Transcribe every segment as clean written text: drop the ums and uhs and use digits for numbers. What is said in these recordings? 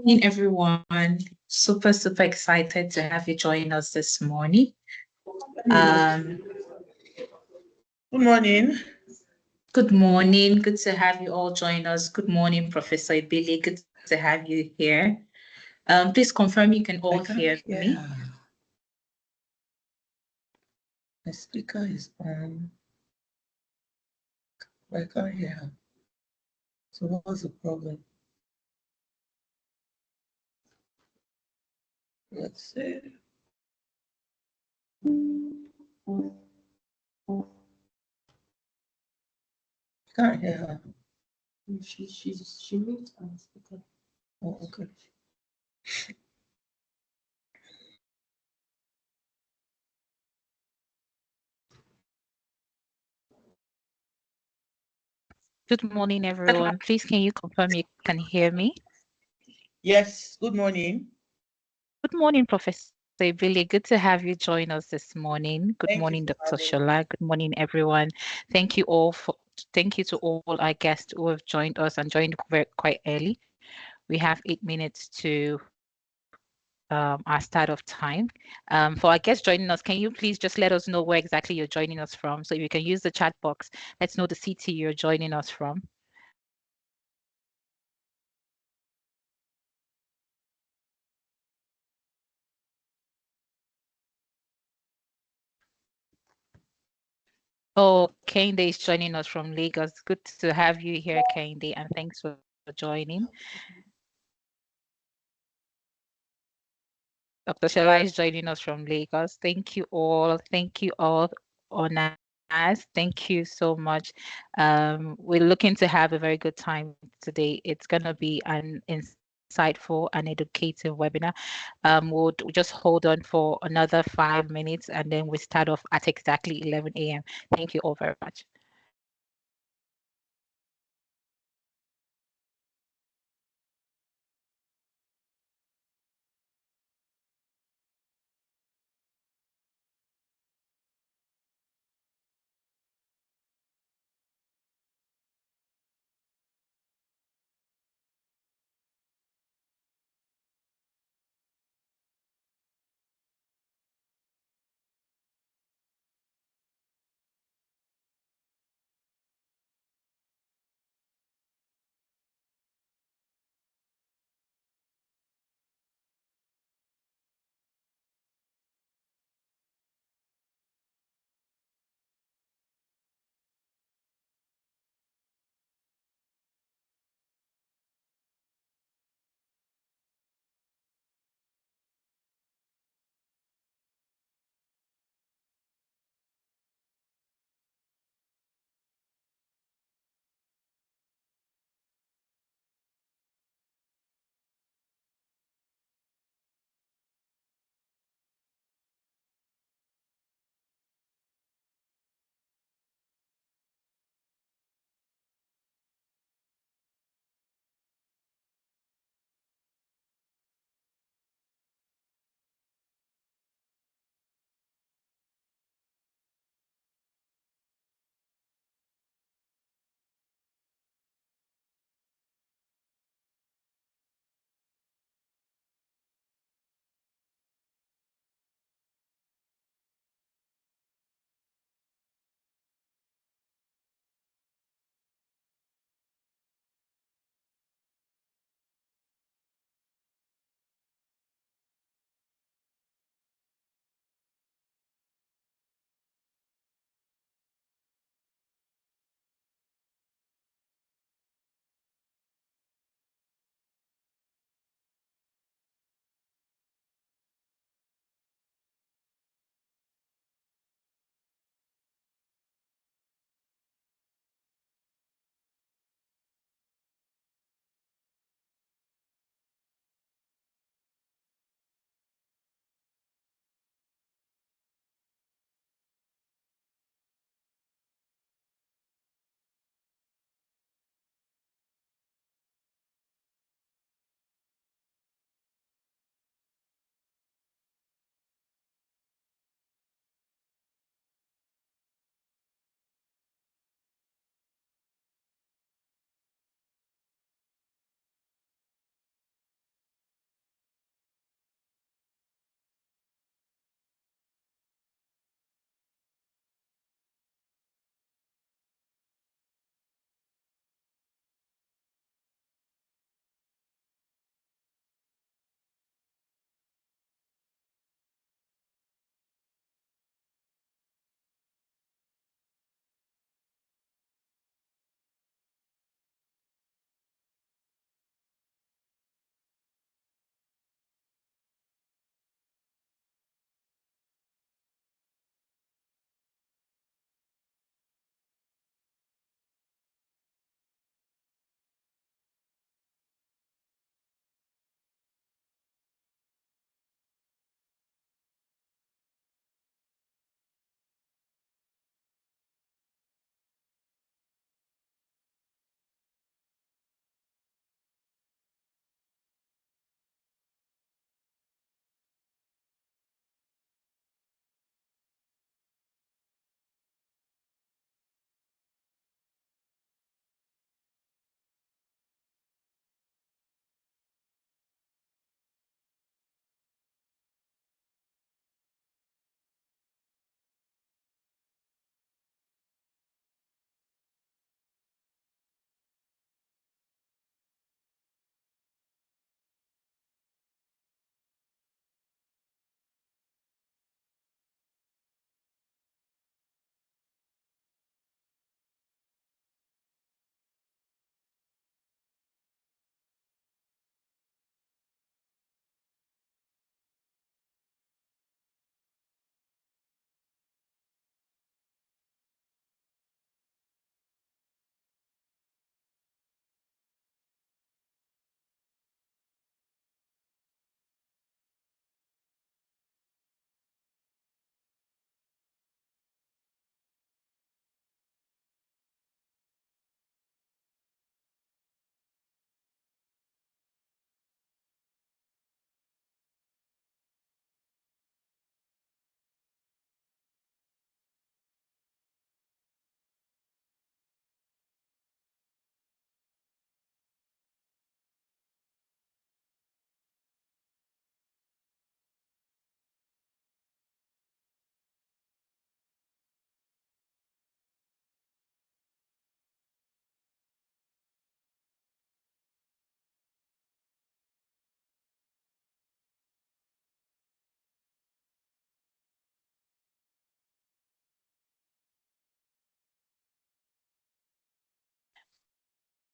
Morning, everyone. Super excited to have you join us this morning. Um, Good morning. Good morning. Good to have you all join us. Good morning, Professor Billy. Good to have you here. Please confirm you can all hear me. My speaker is on. I can't hear. So what's the problem? Let's see. Can't hear her. She moved on speaker. Oh, okay. Good morning, everyone. Please, can you confirm you can hear me? Yes, good morning. Good morning, Professor Billy. Good to have you join us this morning. Good Thank you morning, for Dr. having me. Shola. Good morning, everyone. Thank you to all our guests who have joined us and joined quite early. We have 8 minutes to our start of time. For our guests joining us, can you please just let us know where exactly you're joining us from? So if you can use the chat box, let's know the city you're joining us from. Oh, Kende is joining us from Lagos. Good to have you here, Kende, and thanks for joining. Dr. Shala is joining us from Lagos. Thank you all. Thank you all on us. Thank you so much. We're looking to have a very good time today. It's going to be an insightful and educative webinar. We'll just hold on for another 5 minutes and then we start off at exactly 11 a.m. Thank you all very much.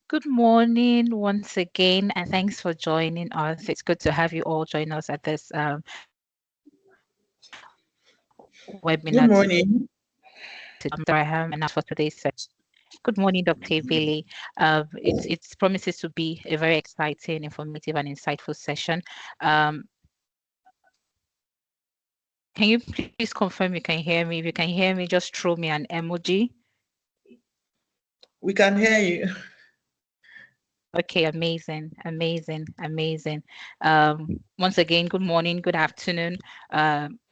Good morning once again, and thanks for joining us. It's good to have you all join us at this webinar. Good morning. Graham, and for today's session. Good morning, Dr. Bailey. It promises to be a very exciting, informative, and insightful session. Can you please confirm you can hear me? If you can hear me, just throw me an emoji. We can hear you. Okay, amazing, amazing, amazing. Once again, good morning, good afternoon,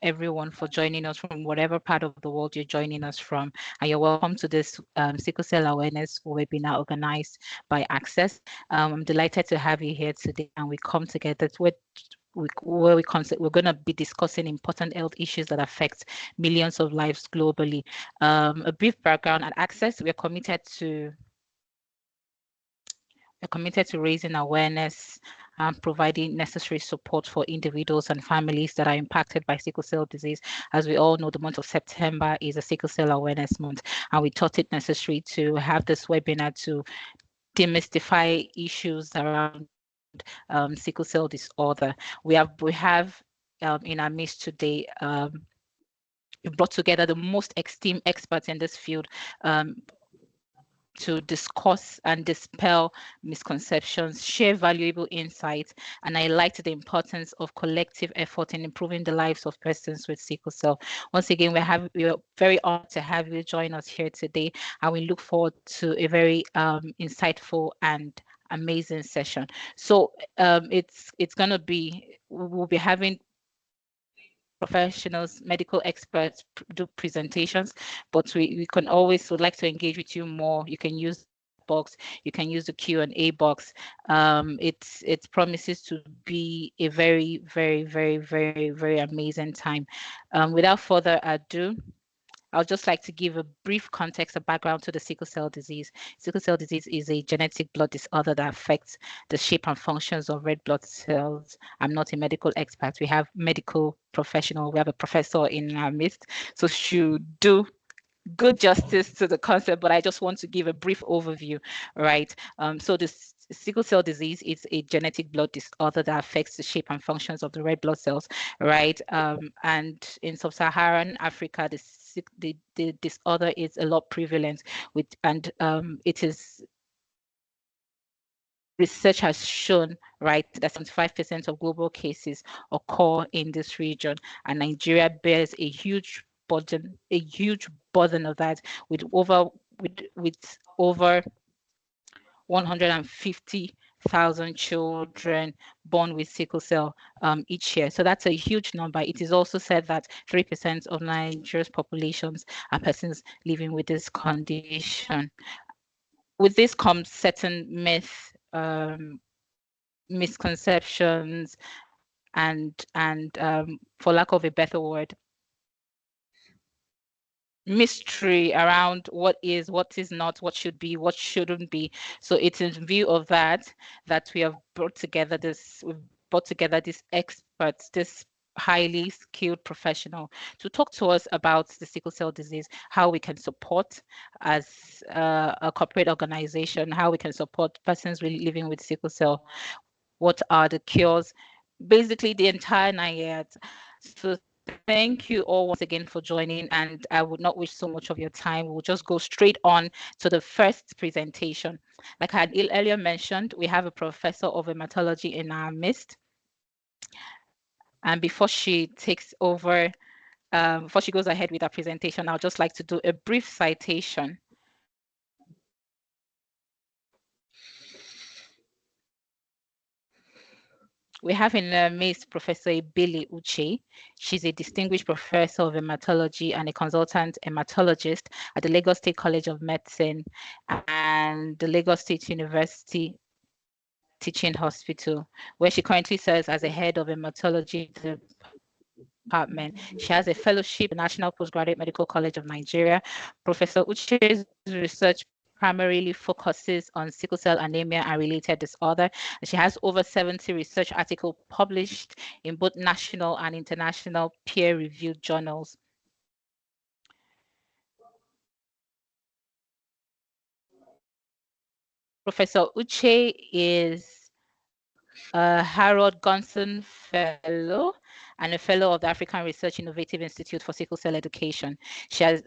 everyone, for joining us from whatever part of the world you're joining us from. And you're welcome to this Sickle Cell Awareness webinar organized by Access. I'm delighted to have you here today, and we come together to we're going to be discussing important health issues that affect millions of lives globally. A brief background at Access: we're committed to raising awareness and providing necessary support for individuals and families that are impacted by sickle cell disease. As we all know, the month of September is a sickle cell awareness month, and we thought it necessary to have this webinar to demystify issues around sickle cell disorder. We have in our midst today, we've brought together the most esteemed experts in this field to discuss and dispel misconceptions, share valuable insights, and highlight the importance of collective effort in improving the lives of persons with sickle cell. Once again, we're very honored to have you join us here today, and we look forward to a very insightful and amazing session. So it's gonna be, we'll be having professionals, medical experts do presentations, but we can always would like to engage with you more. You can use the chat box, you can use the Q&A box. It promises to be a very, very, very, very, very amazing time. Without further ado, I'd just like to give a brief context or background to the sickle cell disease. Sickle cell disease is a genetic blood disorder that affects the shape and functions of red blood cells. I'm not a medical expert. We have medical professional. We have a professor in our midst, so should do good justice to the concept, but I just want to give a brief overview, right? So this sickle cell disease is a genetic blood disorder that affects the shape and functions of the red blood cells, right? And in sub-Saharan Africa, the disorder is a lot prevalent and it is research has shown, right, that 75% of global cases occur in this region, and Nigeria bears a huge burden of that, with over 150,000 children born with sickle cell each year. So that's a huge number. It is also said that 3% of Nigeria's populations are persons living with this condition. With this comes certain myths, misconceptions, and for lack of a better word, mystery around what is not, what should be, what shouldn't be. So it's in view of that we have brought together these experts, this highly skilled professional, to talk to us about the sickle cell disease, how we can support as a corporate organization, how we can support persons really living with sickle cell, what are the cures, basically the entire 9 years. So thank you all once again for joining, and I would not waste so much of your time. We'll just go straight on to the first presentation. Like I had earlier mentioned, we have a professor of hematology in our midst. And before she takes over, before she goes ahead with her presentation, I'd just like to do a brief citation. We have in our midst Professor Billy Uche. She's a distinguished professor of hematology and a consultant hematologist at the Lagos State College of Medicine and the Lagos State University Teaching Hospital, where she currently serves as a head of hematology department. She has a fellowship at the National Postgraduate Medical College of Nigeria. Professor Uche's research primarily focuses on sickle cell anemia and related disorder. She has over 70 research articles published in both national and international peer-reviewed journals. Professor Uche is a Harold Gunson Fellow and a Fellow of the African Research Innovative Institute for Sickle Cell Education. She has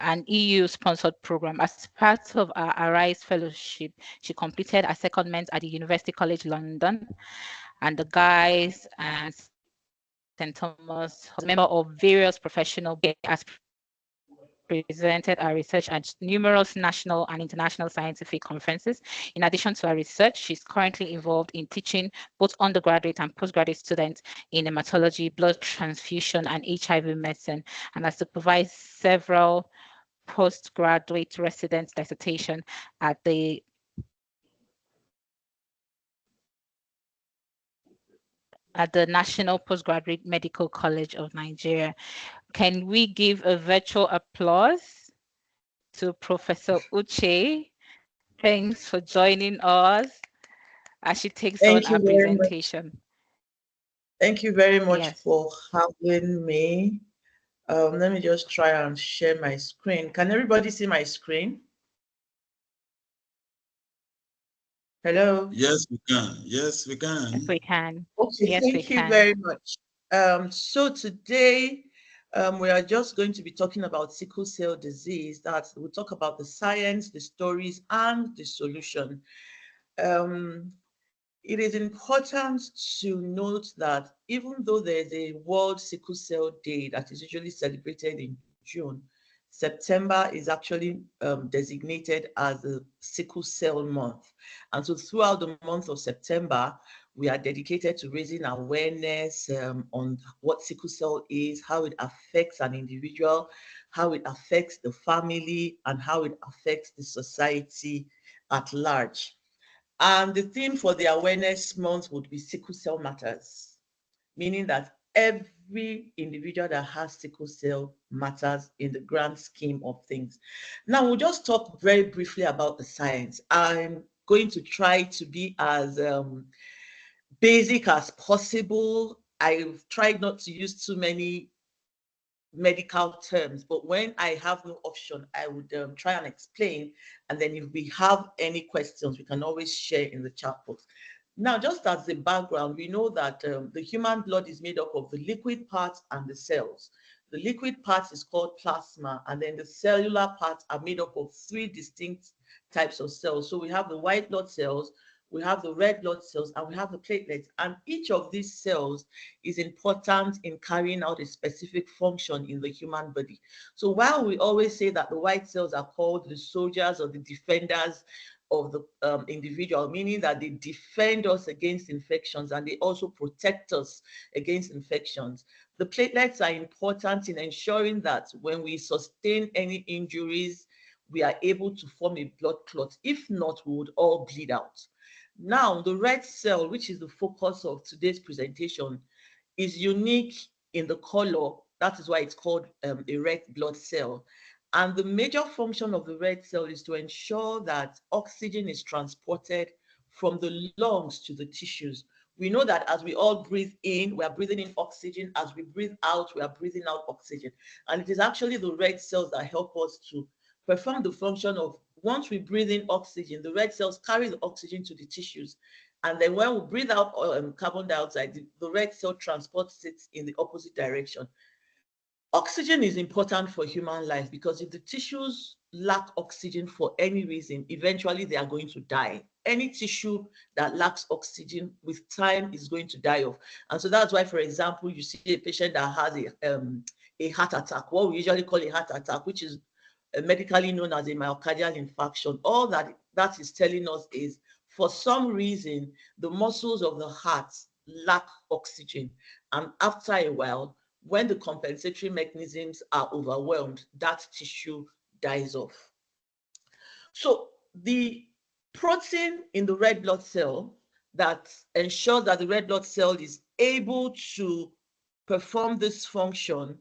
an EU-sponsored program. As part of our ARISE Fellowship, she completed a secondment at the University College London and the Guys and St. Thomas, member of various professional bodies, has presented our research at numerous national and international scientific conferences. In addition to her research, she's currently involved in teaching both undergraduate and postgraduate students in hematology, blood transfusion, and HIV medicine, and has supervised several postgraduate residence dissertation at the National Postgraduate Medical College of Nigeria. Can we give a virtual applause to Professor Uche? Thanks for joining us as she takes on Thank our you very much. presentation. Thank you very much Yes. for having me. Let me just try and share my screen. Can everybody see my screen? Hello? Yes, we can. Yes, we can. Yes, we can. Okay, Yes, we thank you can. very much. So today we are just going to be talking about sickle cell disease. We'll talk about the science, the stories, and the solution. Um, It is important to note that even though there's a World Sickle Cell Day that is usually celebrated in June, September is actually designated as a sickle cell month. And so throughout the month of September, we are dedicated to raising awareness on what sickle cell is, how it affects an individual, how it affects the family, and how it affects the society at large. And the theme for the awareness month would be sickle cell matters, meaning that every individual that has sickle cell matters in the grand scheme of things. Now, we'll just talk very briefly about the science. I'm going to try to be as basic as possible. I've tried not to use too many medical terms, but when I have no option, I would try and explain. And then if we have any questions, we can always share in the chat box. Now, just as the background, we know that the human blood is made up of the liquid part and the cells. The liquid part is called plasma, and then the cellular parts are made up of three distinct types of cells. So we have the white blood cells, we have the red blood cells, and we have the platelets. And each of these cells is important in carrying out a specific function in the human body. So while we always say that the white cells are called the soldiers or the defenders of the individual, meaning that they defend us against infections and they also protect us against infections, the platelets are important in ensuring that when we sustain any injuries, we are able to form a blood clot. If not, we would all bleed out. Now, the red cell, which is the focus of today's presentation, is unique in the color. That is why it's called a red blood cell. And the major function of the red cell is to ensure that oxygen is transported from the lungs to the tissues. We know that as we all breathe in, we are breathing in oxygen. As we breathe out, we are breathing out oxygen. And it is actually the red cells that help us to perform the function of, once we breathe in oxygen, the red cells carry the oxygen to the tissues. And then when we breathe out carbon dioxide, the red cell transports it in the opposite direction. Oxygen is important for human life because if the tissues lack oxygen for any reason, eventually they are going to die. Any tissue that lacks oxygen with time is going to die off. And so that's why, for example, you see a patient that has a heart attack, what we usually call a heart attack, which is medically known as a myocardial infarction. All that is telling us is, for some reason, the muscles of the heart lack oxygen. And after a while, when the compensatory mechanisms are overwhelmed, that tissue dies off. So the protein in the red blood cell that ensures that the red blood cell is able to perform this function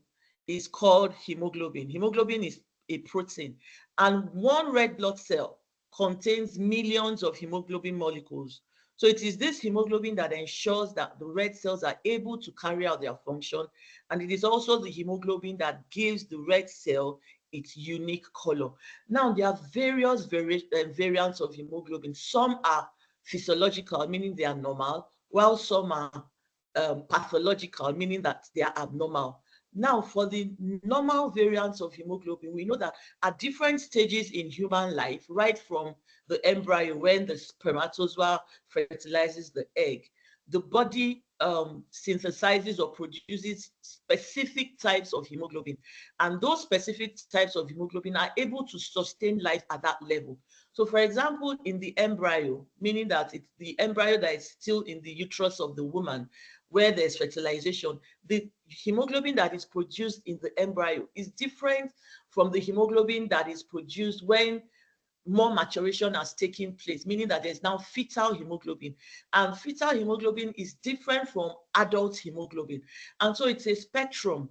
is called hemoglobin. Hemoglobin is a protein, and one red blood cell contains millions of hemoglobin molecules. So it is this hemoglobin that ensures that the red cells are able to carry out their function, and it is also the hemoglobin that gives the red cell its unique color. Now, there are various variants of hemoglobin. Some are physiological, meaning they are normal, while some are pathological, meaning that they are abnormal. Now, for the normal variants of hemoglobin, we know that at different stages in human life, right from the embryo, when the spermatozoa fertilizes the egg, the body synthesizes or produces specific types of hemoglobin. And those specific types of hemoglobin are able to sustain life at that level. So, for example, in the embryo, meaning that it's the embryo that is still in the uterus of the woman, where there's fertilization, the hemoglobin that is produced in the embryo is different from the hemoglobin that is produced when more maturation has taken place, meaning that there's now fetal hemoglobin. And fetal hemoglobin is different from adult hemoglobin. And so it's a spectrum,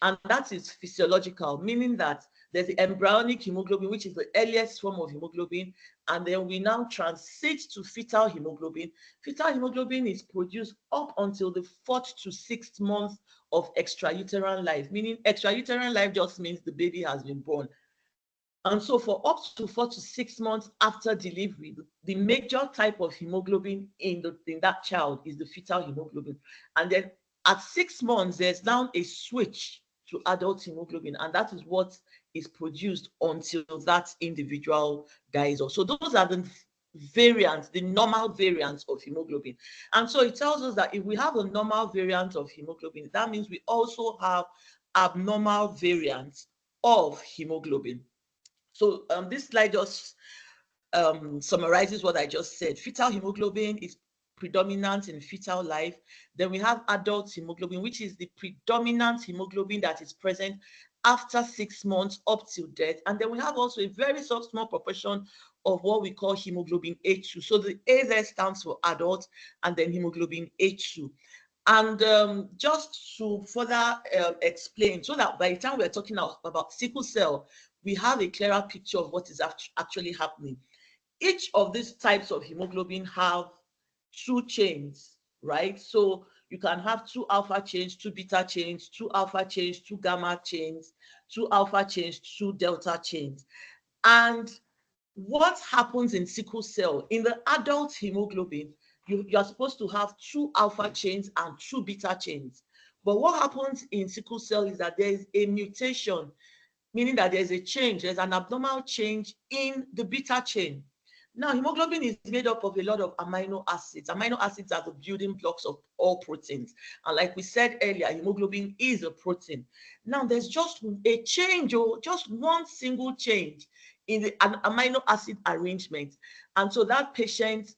and that is physiological, meaning that there's the embryonic hemoglobin, which is the earliest form of hemoglobin, and then we now transit to fetal hemoglobin. Fetal hemoglobin is produced up until the 4th to 6th month of extrauterine life, meaning extrauterine life just means the baby has been born. And so for up to 4 to 6 months after delivery, the major type of hemoglobin in that child is the fetal hemoglobin. And then at 6 months, there's now a switch to adult hemoglobin, and that is what is produced until that individual dies off. So those are the variants, the normal variants of hemoglobin. And so it tells us that if we have a normal variant of hemoglobin, that means we also have abnormal variants of hemoglobin. So this slide just summarizes what I just said. Fetal hemoglobin is predominant in fetal life. Then we have adult hemoglobin, which is the predominant hemoglobin that is present after 6 months up till death. And then we have also a very small proportion of what we call hemoglobin H2. So the A there stands for adult, and then hemoglobin H2. And just to further explain, so that by the time we're talking about sickle cell, we have a clearer picture of what is actually happening. Each of these types of hemoglobin have 2 chains, right? So you can have 2 alpha chains, 2 beta chains, 2 alpha chains, 2 gamma chains, 2 alpha chains, 2 delta chains. And what happens in sickle cell, in the adult hemoglobin, you are supposed to have 2 alpha chains and 2 beta chains. But what happens in sickle cell is that there is a mutation, meaning that there's a change, there's an abnormal change in the beta chain. Now, hemoglobin is made up of a lot of amino acids. Amino acids are the building blocks of all proteins. And like we said earlier, hemoglobin is a protein. Now, there's just a change, or just one single change in the amino acid arrangement. And so that patient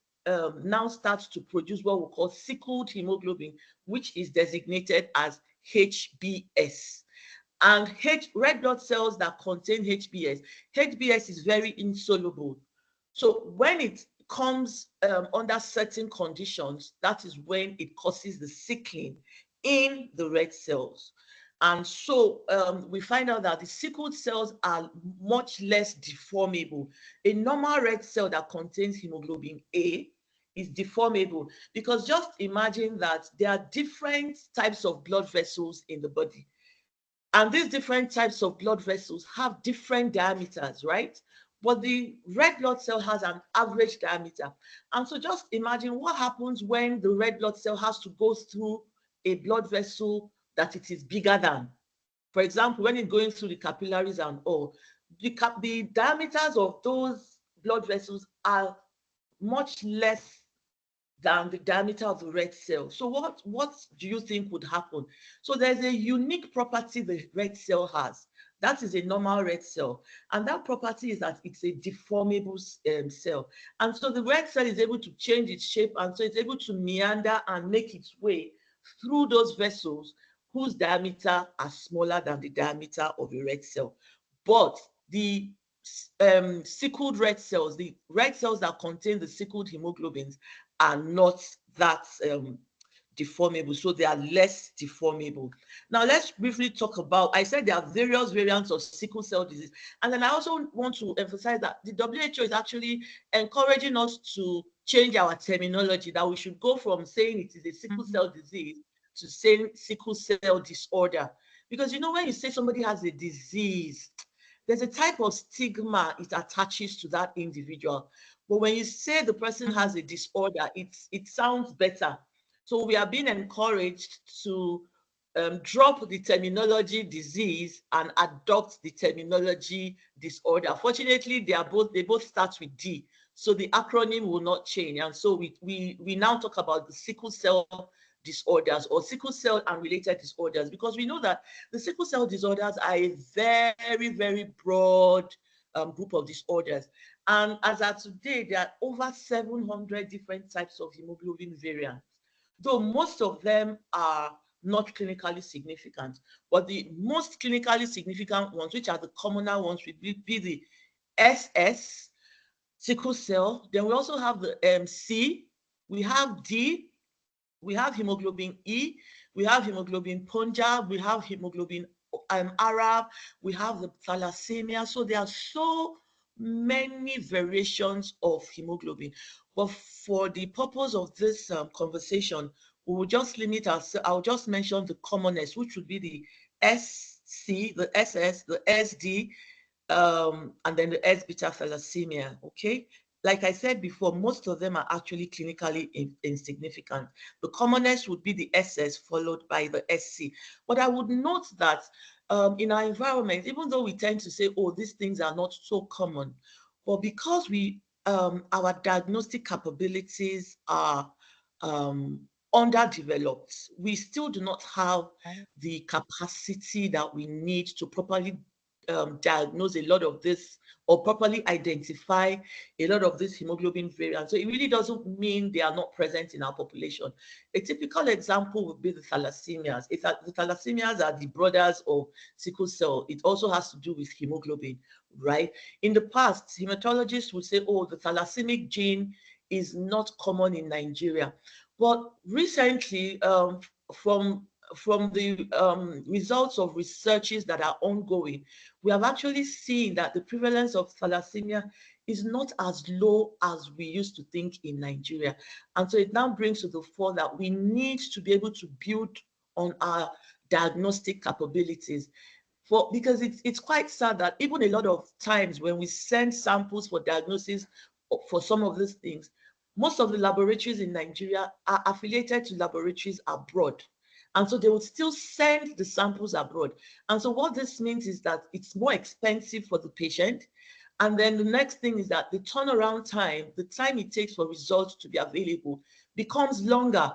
now starts to produce what we call sickled hemoglobin, which is designated as HbS. And red blood cells that contain HbS is very insoluble. So when it comes under certain conditions, that is when it causes the sickling in the red cells. And so we find out that the sickled cells are much less deformable. A normal red cell that contains hemoglobin A is deformable, because just imagine that there are different types of blood vessels in the body. And these different types of blood vessels have different diameters, right? But the red blood cell has an average diameter. And so just imagine what happens when the red blood cell has to go through a blood vessel that it is bigger than. For example, when it's going through the capillaries and all, the diameters of those blood vessels are much less than the diameter of the red cell. So what do you think would happen? So there's a unique property the red cell has. That is a normal red cell. And that property is that it's a deformable cell. And so the red cell is able to change its shape, and so it's able to meander and make its way through those vessels whose diameter are smaller than the diameter of a red cell. But the sickled red cells, the red cells that contain the sickled hemoglobins, are not that deformable, so they are less deformable. Now let's briefly talk about, I said there are various variants of sickle cell disease, and then I also want to emphasize that the WHO is actually encouraging us to change our terminology, that we should go from saying it is a sickle cell disease to saying sickle cell disorder. Because you know, when you say somebody has a disease, there's a type of stigma it attaches to that individual. But when you say the person has a disorder, it sounds better. So we are being encouraged to drop the terminology disease and adopt the terminology disorder. Fortunately, they both start with D, so the acronym will not change. And so we now talk about the sickle cell disorders or sickle cell and related disorders, because we know that the sickle cell disorders are a very, very broad group of disorders. And as of today, there are over 700 different types of hemoglobin variants, though most of them are not clinically significant. But the most clinically significant ones, which are the commoner ones, would be the SS, sickle cell. Then we also have the C, we have D, we have hemoglobin E, we have hemoglobin Punjab, we have hemoglobin Arab, we have the thalassemia. So there are so many variations of hemoglobin. But for the purpose of this conversation, we will just limit ourselves. I'll just mention the commonest, which would be the SC, the SS, the SD, and then the S beta thalassemia. Okay. Like I said before, most of them are actually clinically insignificant. The commonest would be the SS, followed by the SC. But I would note that in our environment, even though we tend to say, oh, these things are not so common, but because our diagnostic capabilities are underdeveloped, we still do not have the capacity that we need to properly diagnose a lot of this, or properly identify a lot of these hemoglobin variants. So it really doesn't mean they are not present in our population. A typical example would be the thalassemias. The thalassemias are the brothers of sickle cell. It also has to do with hemoglobin, right? In the past, hematologists would say, oh, the thalassemic gene is not common in Nigeria. But recently, from the results of researches that are ongoing, we have actually seen that the prevalence of thalassemia is not as low as we used to think in Nigeria. And so it now brings to the fore that we need to be able to build on our diagnostic capabilities. Because it's quite sad that even a lot of times when we send samples for diagnosis for some of these things, most of the laboratories in Nigeria are affiliated to laboratories abroad. And so they would still send the samples abroad. And so what this means is that it's more expensive for the patient. And then the next thing is that the turnaround time, the time it takes for results to be available, becomes longer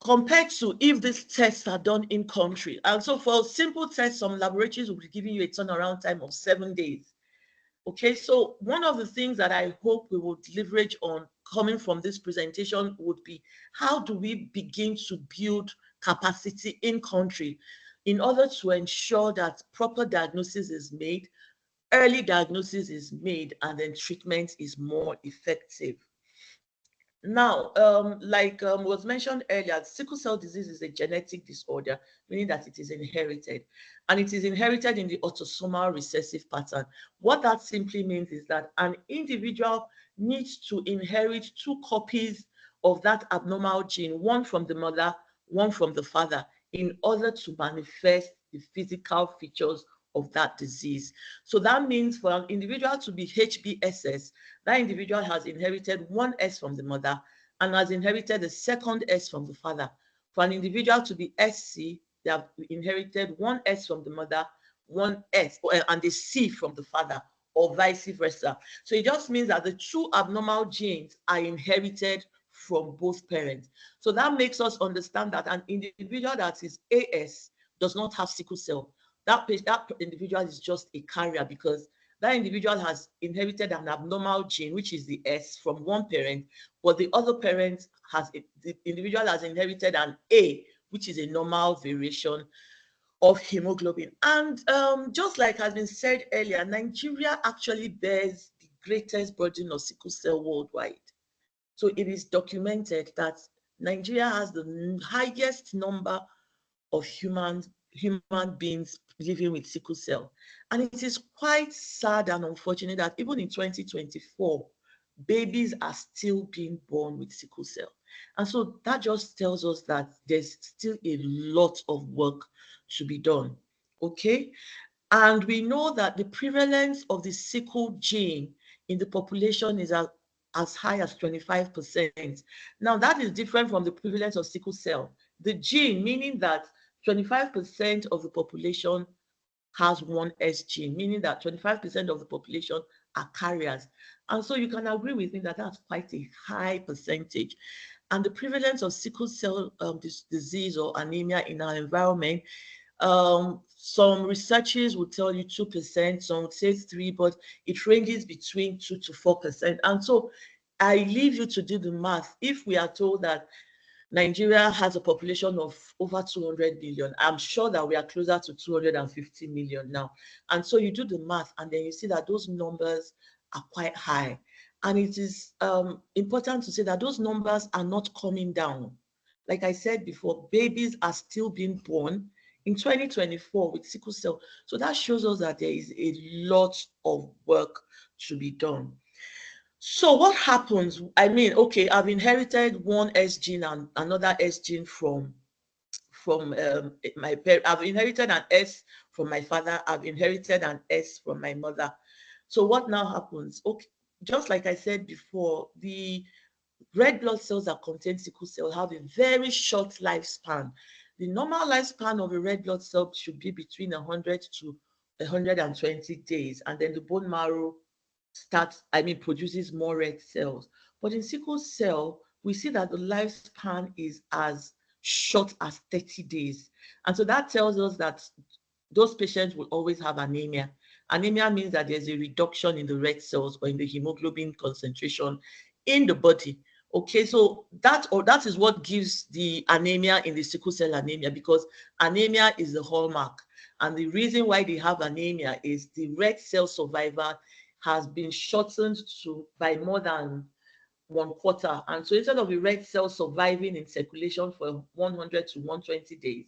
compared to if these tests are done in country. And so for simple tests, some laboratories will be giving you a turnaround time of 7 days. Okay, so one of the things that I hope we would leverage on coming from this presentation would be, how do we begin to build capacity in country in order to ensure that proper diagnosis is made, early diagnosis is made, and then treatment is more effective. Now, like was mentioned earlier, sickle cell disease is a genetic disorder, meaning that it is inherited, and it is inherited in the autosomal recessive pattern. What that simply means is that an individual needs to inherit 2 copies of that abnormal gene, one from the mother, one from the father, in order to manifest the physical features of that disease. So that means for an individual to be HBSS, that individual has inherited 1 S from the mother and has inherited the second S from the father. For an individual to be SC, they have inherited 1 S from the mother, 1 S, and a C from the father, or vice versa. So it just means that the 2 abnormal genes are inherited from both parents. So that makes us understand that an individual that is AS does not have sickle cell. That individual is just a carrier, because that individual has inherited an abnormal gene, which is the S, from one parent, but the other parent the individual has inherited an A, which is a normal variation of hemoglobin. And just like has been said earlier, Nigeria actually bears the greatest burden of sickle cell worldwide. So it is documented that Nigeria has the highest number of human beings living with sickle cell. And it is quite sad and unfortunate that even in 2024, babies are still being born with sickle cell. And so that just tells us that there's still a lot of work to be done. Okay. And we know that the prevalence of the sickle gene in the population is as high as 25%. Now, that is different from the prevalence of sickle cell. The gene, meaning that 25% of the population has one S gene, meaning that 25% of the population are carriers. And so you can agree with me that that's quite a high percentage. And the prevalence of sickle cell disease or anemia in our environment, some researchers would tell you 2%, some would say 3%, but it ranges between 2 to 4%. And so I leave you to do the math. If we are told that Nigeria has a population of over 200 million, I'm sure that we are closer to 250 million now. And so you do the math and then you see that those numbers are quite high. And it is important to say that those numbers are not coming down. Like I said before, babies are still being born in 2024 with sickle cell. So that shows us that there is a lot of work to be done. So what happens? I mean, okay, I've inherited one S gene and another S gene from my parent. I've inherited an S from my father. I've inherited an S from my mother. So what now happens? Okay, just like I said before, the red blood cells that contain sickle cell have a very short lifespan. The normal lifespan of a red blood cell should be between 100 to 120 days, and then the bone marrow produces more red cells. But in sickle cell, we see that the lifespan is as short as 30 days. And so that tells us that those patients will always have anemia. Anemia means that there's a reduction in the red cells or in the hemoglobin concentration in the body. Okay, so that is what gives the anemia in the sickle cell anemia, because anemia is the hallmark. And the reason why they have anemia is the red cell survival has been shortened by more than 1/4. And so instead of a red cell surviving in circulation for 100 to 120 days,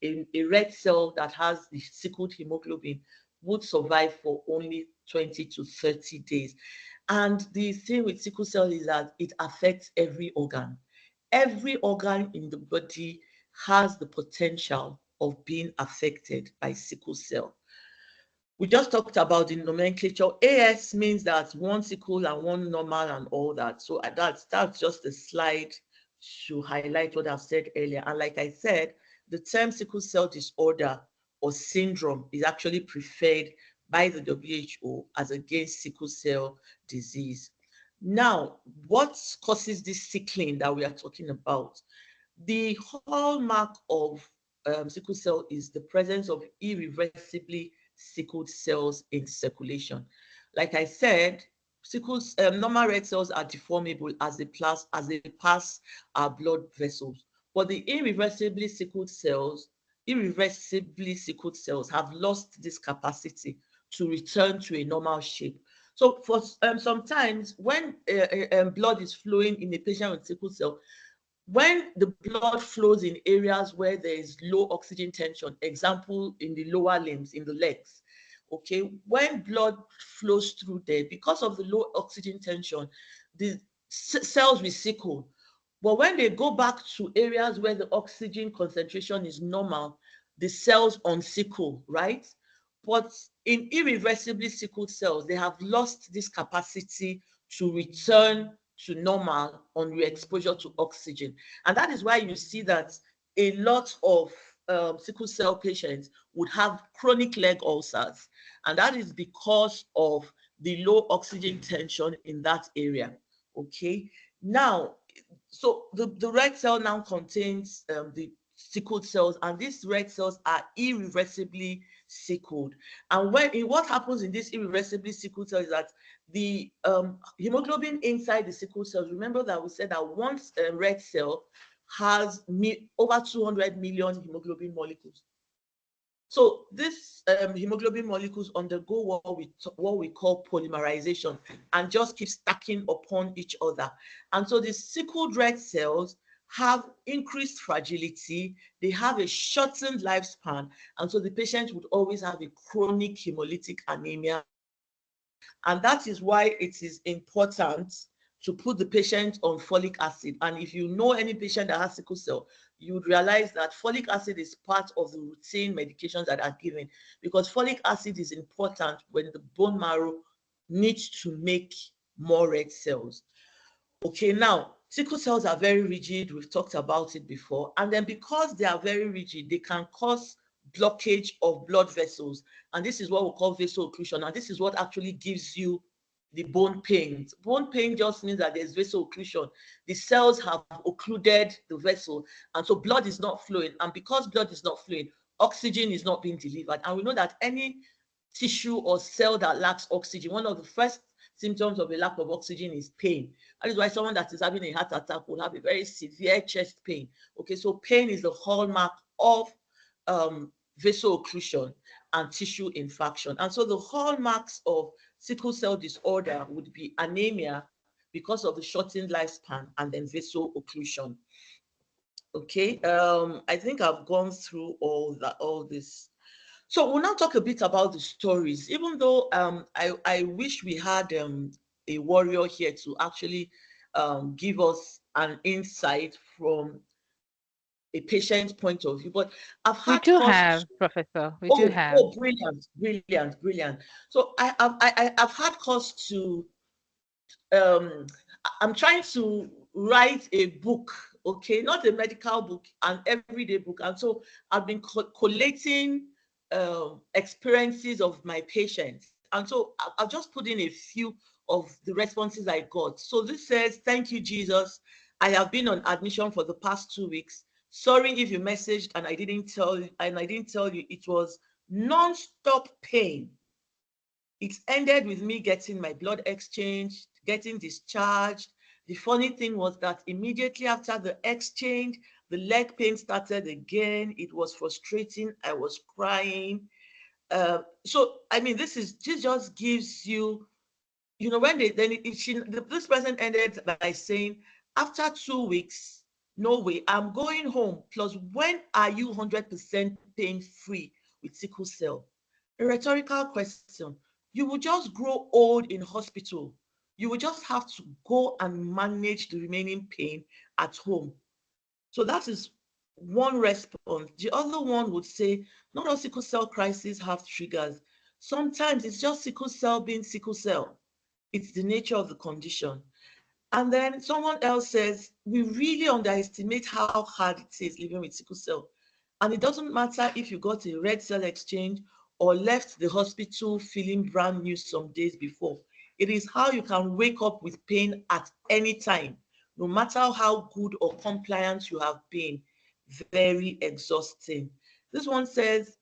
a red cell that has the sickled hemoglobin would survive for only 20 to 30 days. And the thing with sickle cell is that it affects every organ. Every organ in the body has the potential of being affected by sickle cell. We just talked about the nomenclature. AS means that one sickle and one normal and all that. So that's just a slide to highlight what I've said earlier. And like I said, the term sickle cell disorder or syndrome is actually preferred by the WHO as against sickle cell disease. Now, what causes this sickling that we are talking about? The hallmark of sickle cell is the presence of irreversibly sickled cells in circulation. Like I said, normal red cells are deformable as they pass our blood vessels, but the irreversibly sickled cells have lost this capacity to return to a normal shape. So for sometimes when blood is flowing in a patient with sickle cell, when the blood flows in areas where there is low oxygen tension, example in the lower limbs, in the legs, okay, when blood flows through there, because of the low oxygen tension, the cells will sickle. But when they go back to areas where the oxygen concentration is normal, the cells unsickle, right? But in irreversibly sickled cells, they have lost this capacity to return to normal on re-exposure to oxygen. And that is why you see that a lot of sickle cell patients would have chronic leg ulcers. And that is because of the low oxygen tension in that area. Okay. Now, so the red cell now contains the sickled cells, and these red cells are irreversibly sickled. And what happens in this irreversibly sickled cell is that the hemoglobin inside the sickle cells, remember that we said that once a red cell has over 200 million hemoglobin molecules. So these hemoglobin molecules undergo what we call polymerization and just keep stacking upon each other. And so the sickled red cells have increased fragility, they have a shortened lifespan, and so the patient would always have a chronic hemolytic anemia. And that is why it is important to put the patient on folic acid. And if you know any patient that has sickle cell, you would realize that folic acid is part of the routine medications that are given, because folic acid is important when the bone marrow needs to make more red cells. Okay, now, sickle cells are very rigid. We've talked about it before. And then because they are very rigid, they can cause blockage of blood vessels. And this is what we call vaso-occlusion. And this is what actually gives you the bone pain. Bone pain just means that there's vaso-occlusion. The cells have occluded the vessel, and so blood is not flowing. And because blood is not flowing, oxygen is not being delivered. And we know that any tissue or cell that lacks oxygen, one of the first symptoms of a lack of oxygen is pain. That is why someone that is having a heart attack will have a very severe chest pain. Okay, so pain is the hallmark of vaso-occlusion and tissue infarction. And so the hallmarks of sickle cell disorder would be anemia because of the shortened lifespan, and then vaso-occlusion. Okay, I think I've gone through all this. So we'll now talk a bit about the stories, even though I wish we had a warrior here to actually give us an insight from a patient's point of view. But I've We had do cause. have, Professor. We do have. Oh, brilliant, brilliant, brilliant. So I've had cause to um I'm trying to write a book, okay, not a medical book, an everyday book. And so I've been collating experiences of my patients. And so I'll just put in a few of the responses I got. So this says, "Thank you, Jesus. I have been on admission for the past 2 weeks. Sorry if you messaged and I didn't tell you, it was non-stop pain. It ended with me getting my blood exchanged, getting discharged. The funny thing was that immediately after the exchange, the leg pain started again. It was frustrating. I was crying." So, I mean, this just gives you, when this person ended by saying, "After 2 weeks, no way, I'm going home. Plus, when are you 100% pain free with sickle cell?" A rhetorical question. You will just grow old in hospital. You will just have to go and manage the remaining pain at home. So that is one response. The other one would say, not all sickle cell crises have triggers. Sometimes it's just sickle cell being sickle cell. It's the nature of the condition. And then someone else says, "We really underestimate how hard it is living with sickle cell. And it doesn't matter if you got a red cell exchange or left the hospital feeling brand new some days before. It is how you can wake up with pain at any time, no matter how good or compliant you have been. Very exhausting." This one says,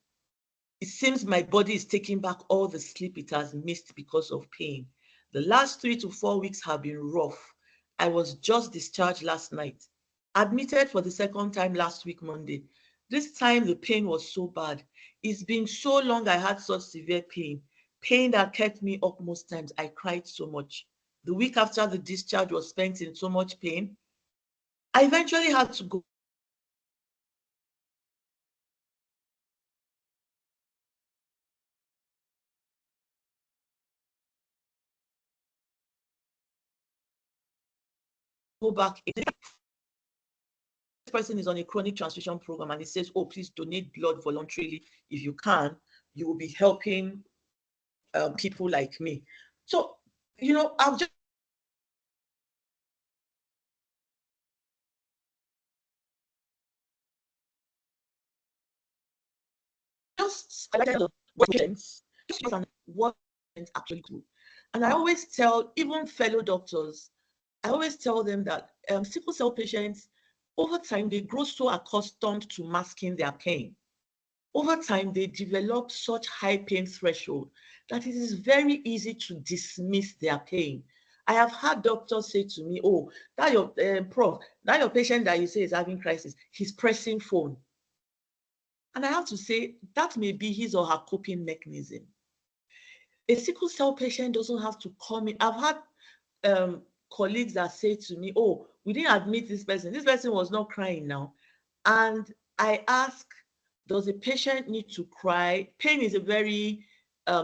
"It seems my body is taking back all the sleep it has missed because of pain. The last 3 to 4 weeks have been rough. I was just discharged last night. Admitted for the second time last week, Monday. This time the pain was so bad. It's been so long I had such severe pain. Pain that kept me up most times. I cried so much. The week after the discharge was spent in so much pain. I eventually had to go back. This person is on a chronic transfusion program and it says, "Oh, please donate blood voluntarily if you can. You will be helping people like me." So, I've just highlighted what patients, what patients actually do. And I always tell even fellow doctors, I always tell them that sickle cell patients, over time, they grow so accustomed to masking their pain. Over time, they develop such high pain threshold that it is very easy to dismiss their pain. I have had doctors say to me, "Oh, that your prof, that your patient that you say is having crisis, he's pressing phone." And I have to say, that may be his or her coping mechanism. A sickle cell patient doesn't have to come in. I've had colleagues that say to me, "Oh, we didn't admit this person. This person was not crying now." And I ask, does a patient need to cry? Pain is a very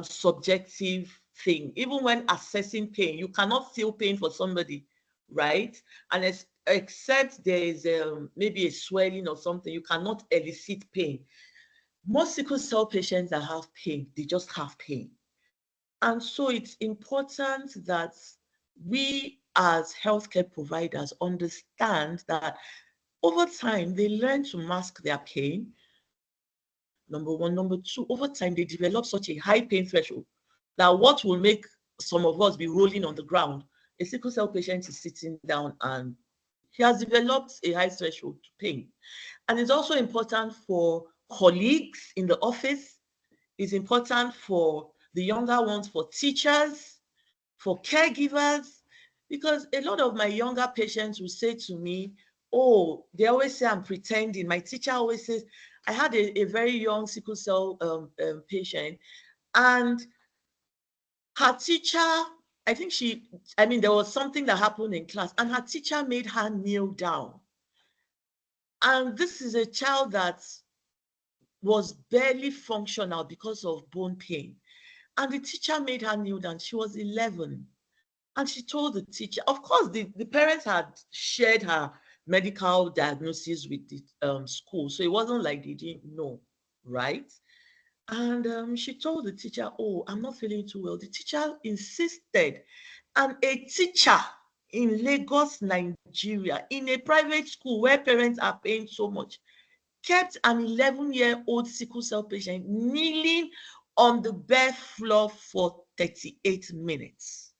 subjective thing. Even when assessing pain, you cannot feel pain for somebody right? And except there is maybe a swelling or something, you cannot elicit pain. Most sickle cell patients that have pain, they just have pain. And so it's important that we as healthcare providers understand that over time they learn to mask their pain. Number one. Number two, over time they develop such a high pain threshold that what will make some of us be rolling on the ground, a sickle cell patient is sitting down and he has developed a high threshold to pain. And it's also important for colleagues in the office. It's important for the younger ones, for teachers, for caregivers, because a lot of my younger patients will say to me, oh, they always say I'm pretending. My teacher always says, I had a very young sickle cell patient, and her teacher, there was something that happened in class, and her teacher made her kneel down. And this is a child that was barely functional because of bone pain. And the teacher made her kneel down. She was 11. And she told the teacher, of course, the parents had shared her medical diagnosis with the school. So it wasn't like they didn't know, right? And she told the teacher, oh, I'm not feeling too well. The teacher insisted. And a teacher in Lagos, Nigeria, in a private school where parents are paying so much, kept an 11-year-old sickle cell patient kneeling on the bare floor for 38 minutes.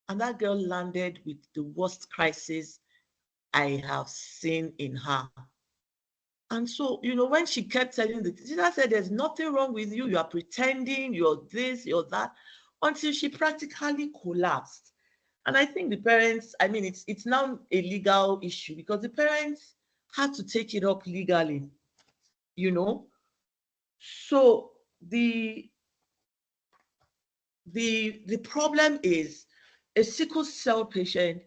And that girl landed with the worst crisis I have seen in her. And so, when she kept telling the teacher, said, there's nothing wrong with you. You are pretending, you're this, you're that, until she practically collapsed. And I think the parents, it's now a legal issue because the parents had to take it up legally, So the problem is a sickle cell patient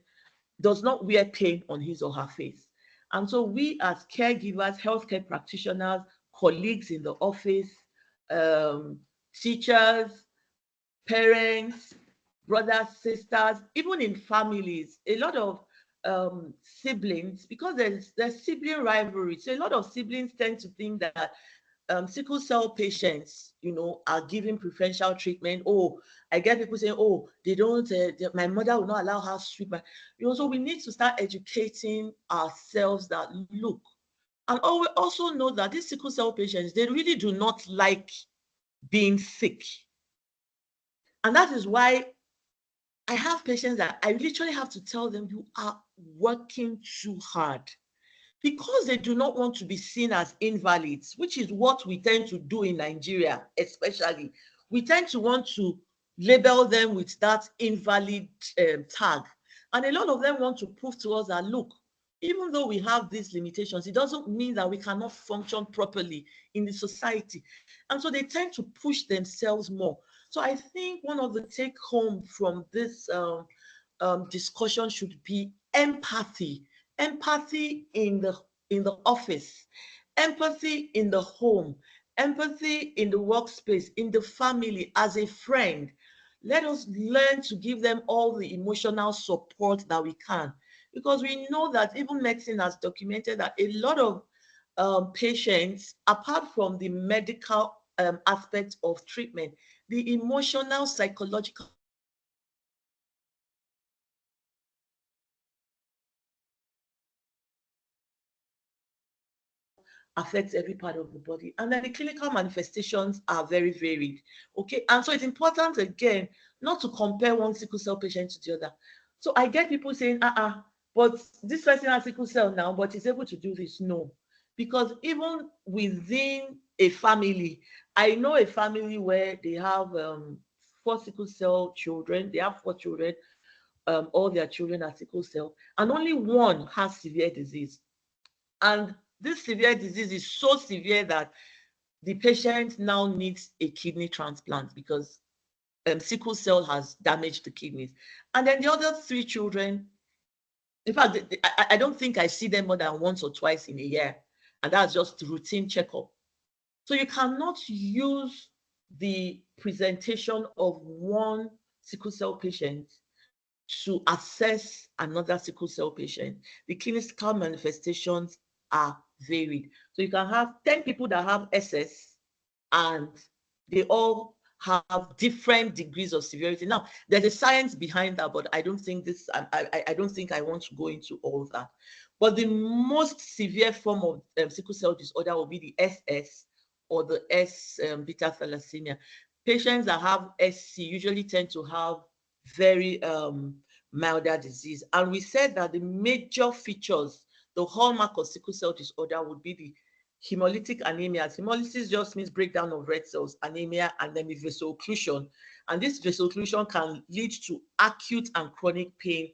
does not wear pain on his or her face. And so we as caregivers, healthcare practitioners, colleagues in the office, teachers, parents, brothers, sisters, even in families, a lot of siblings, because there's sibling rivalry. So a lot of siblings tend to think that sickle cell patients, are given preferential treatment. Oh, I get people saying, oh, they don't, my mother will not allow her to sweep. So we need to start educating ourselves that, look, and we also know that these sickle cell patients, they really do not like being sick. And that is why I have patients that I literally have to tell them, you are working too hard, because they do not want to be seen as invalids, which is what we tend to do in Nigeria, especially. We tend to want to label them with that invalid tag. And a lot of them want to prove to us that, look, even though we have these limitations, it doesn't mean that we cannot function properly in the society. And so they tend to push themselves more. So I think one of the take home from this discussion should be empathy. Empathy in the office, empathy in the home, empathy in the workspace, in the family, as a friend. Let us learn to give them all the emotional support that we can, because we know that even medicine has documented that a lot of patients, apart from the medical aspect of treatment, the emotional, psychological affects every part of the body. And then the clinical manifestations are very varied. Okay. And so it's important, again, not to compare one sickle cell patient to the other. So I get people saying, but this person has sickle cell now, but is able to do this. No. Because even within a family, I know a family where they have 4 sickle cell children. They have 4 children. All their children are sickle cell, and only one has severe disease. And this severe disease is so severe that the patient now needs a kidney transplant because sickle cell has damaged the kidneys. And then the other 3 children, in fact, I don't think I see them more than once or twice in a year. And that's just routine checkup. So you cannot use the presentation of one sickle cell patient to assess another sickle cell patient. The clinical manifestations are varied. So you can have 10 people that have SS and they all have different degrees of severity. Now, there's a science behind that, but I don't think I don't think I want to go into all of that. But the most severe form of sickle cell disorder will be the SS or the S beta thalassemia. Patients that have SC usually tend to have very milder disease. And we said that the major features, the hallmark of sickle cell disorder would be the hemolytic anemia. Hemolysis just means breakdown of red cells, anemia, and then the vaso-occlusion. And this vaso-occlusion can lead to acute and chronic pain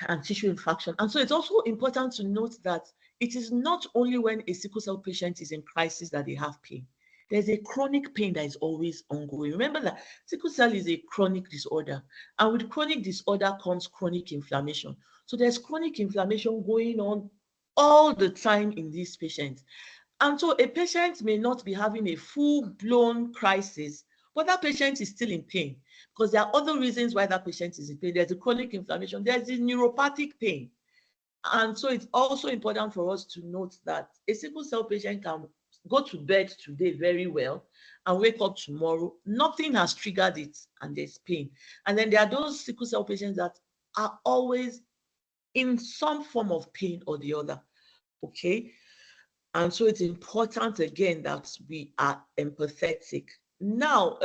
and tissue infection. And so it's also important to note that it is not only when a sickle cell patient is in crisis that they have pain. There's a chronic pain that is always ongoing. Remember that sickle cell is a chronic disorder, and with chronic disorder comes chronic inflammation. So there's chronic inflammation going on all the time in these patients. And so a patient may not be having a full-blown crisis, but that patient is still in pain because there are other reasons why that patient is in pain. There's a chronic inflammation, there's a neuropathic pain. And so it's also important for us to note that a sickle cell patient can go to bed today very well and wake up tomorrow, nothing has triggered it and there's pain. And then there are those sickle cell patients that are always in some form of pain or the other, okay? And so it's important again that we are empathetic. Now,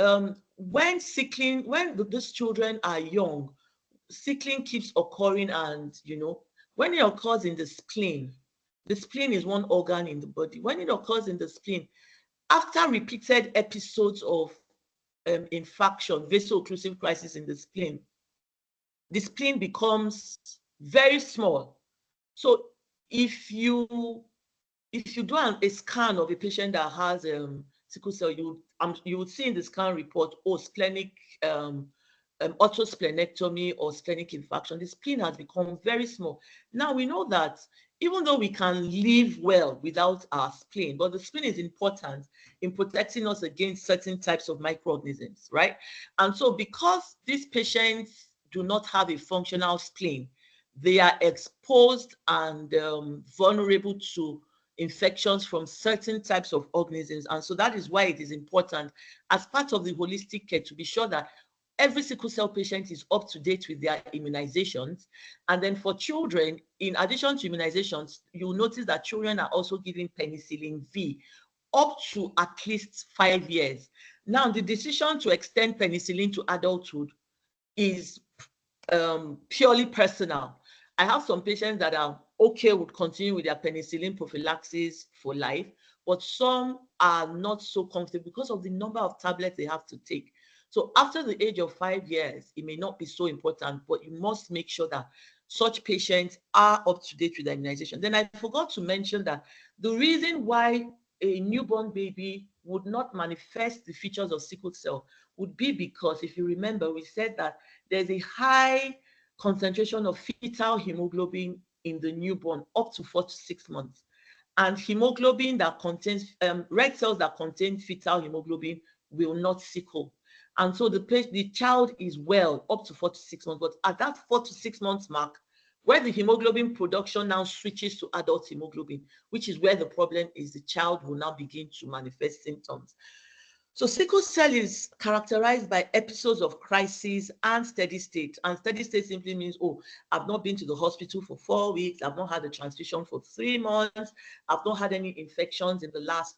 when these children are young, sickling keeps occurring, and when it occurs in the spleen is one organ in the body. When it occurs in the spleen, after repeated episodes of infarction, vaso-occlusive crisis in the spleen becomes very small. So if you do a scan of a patient that has sickle cell, you would see in the scan report, splenic autosplenectomy or splenic infarction. The spleen has become very small. Now we know that even though we can live well without our spleen, but the spleen is important in protecting us against certain types of microorganisms, right? And so because these patients do not have a functional spleen, they are exposed and vulnerable to infections from certain types of organisms. And so that is why it is important as part of the holistic care to be sure that every sickle cell patient is up to date with their immunizations. And then for children, in addition to immunizations, you'll notice that children are also given penicillin V up to at least 5 years. Now, the decision to extend penicillin to adulthood is purely personal. I have some patients that are okay with continuing with their penicillin prophylaxis for life, but some are not so comfortable because of the number of tablets they have to take. So after the age of 5 years, it may not be so important, but you must make sure that such patients are up to date with the immunization. Then I forgot to mention that the reason why a newborn baby would not manifest the features of sickle cell would be because, if you remember, we said that there's a high concentration of fetal hemoglobin in the newborn up to 4 to 6 months. And hemoglobin that contains, red cells that contain fetal hemoglobin will not sickle. And so the child is well up to 4 to 6 months, but at that 4 to 6 months mark, where the hemoglobin production now switches to adult hemoglobin, which is where the problem is, the child will now begin to manifest symptoms. So sickle cell is characterized by episodes of crisis and steady state. And steady state simply means, I've not been to the hospital for 4 weeks, I've not had a transfusion for 3 months, I've not had any infections in the last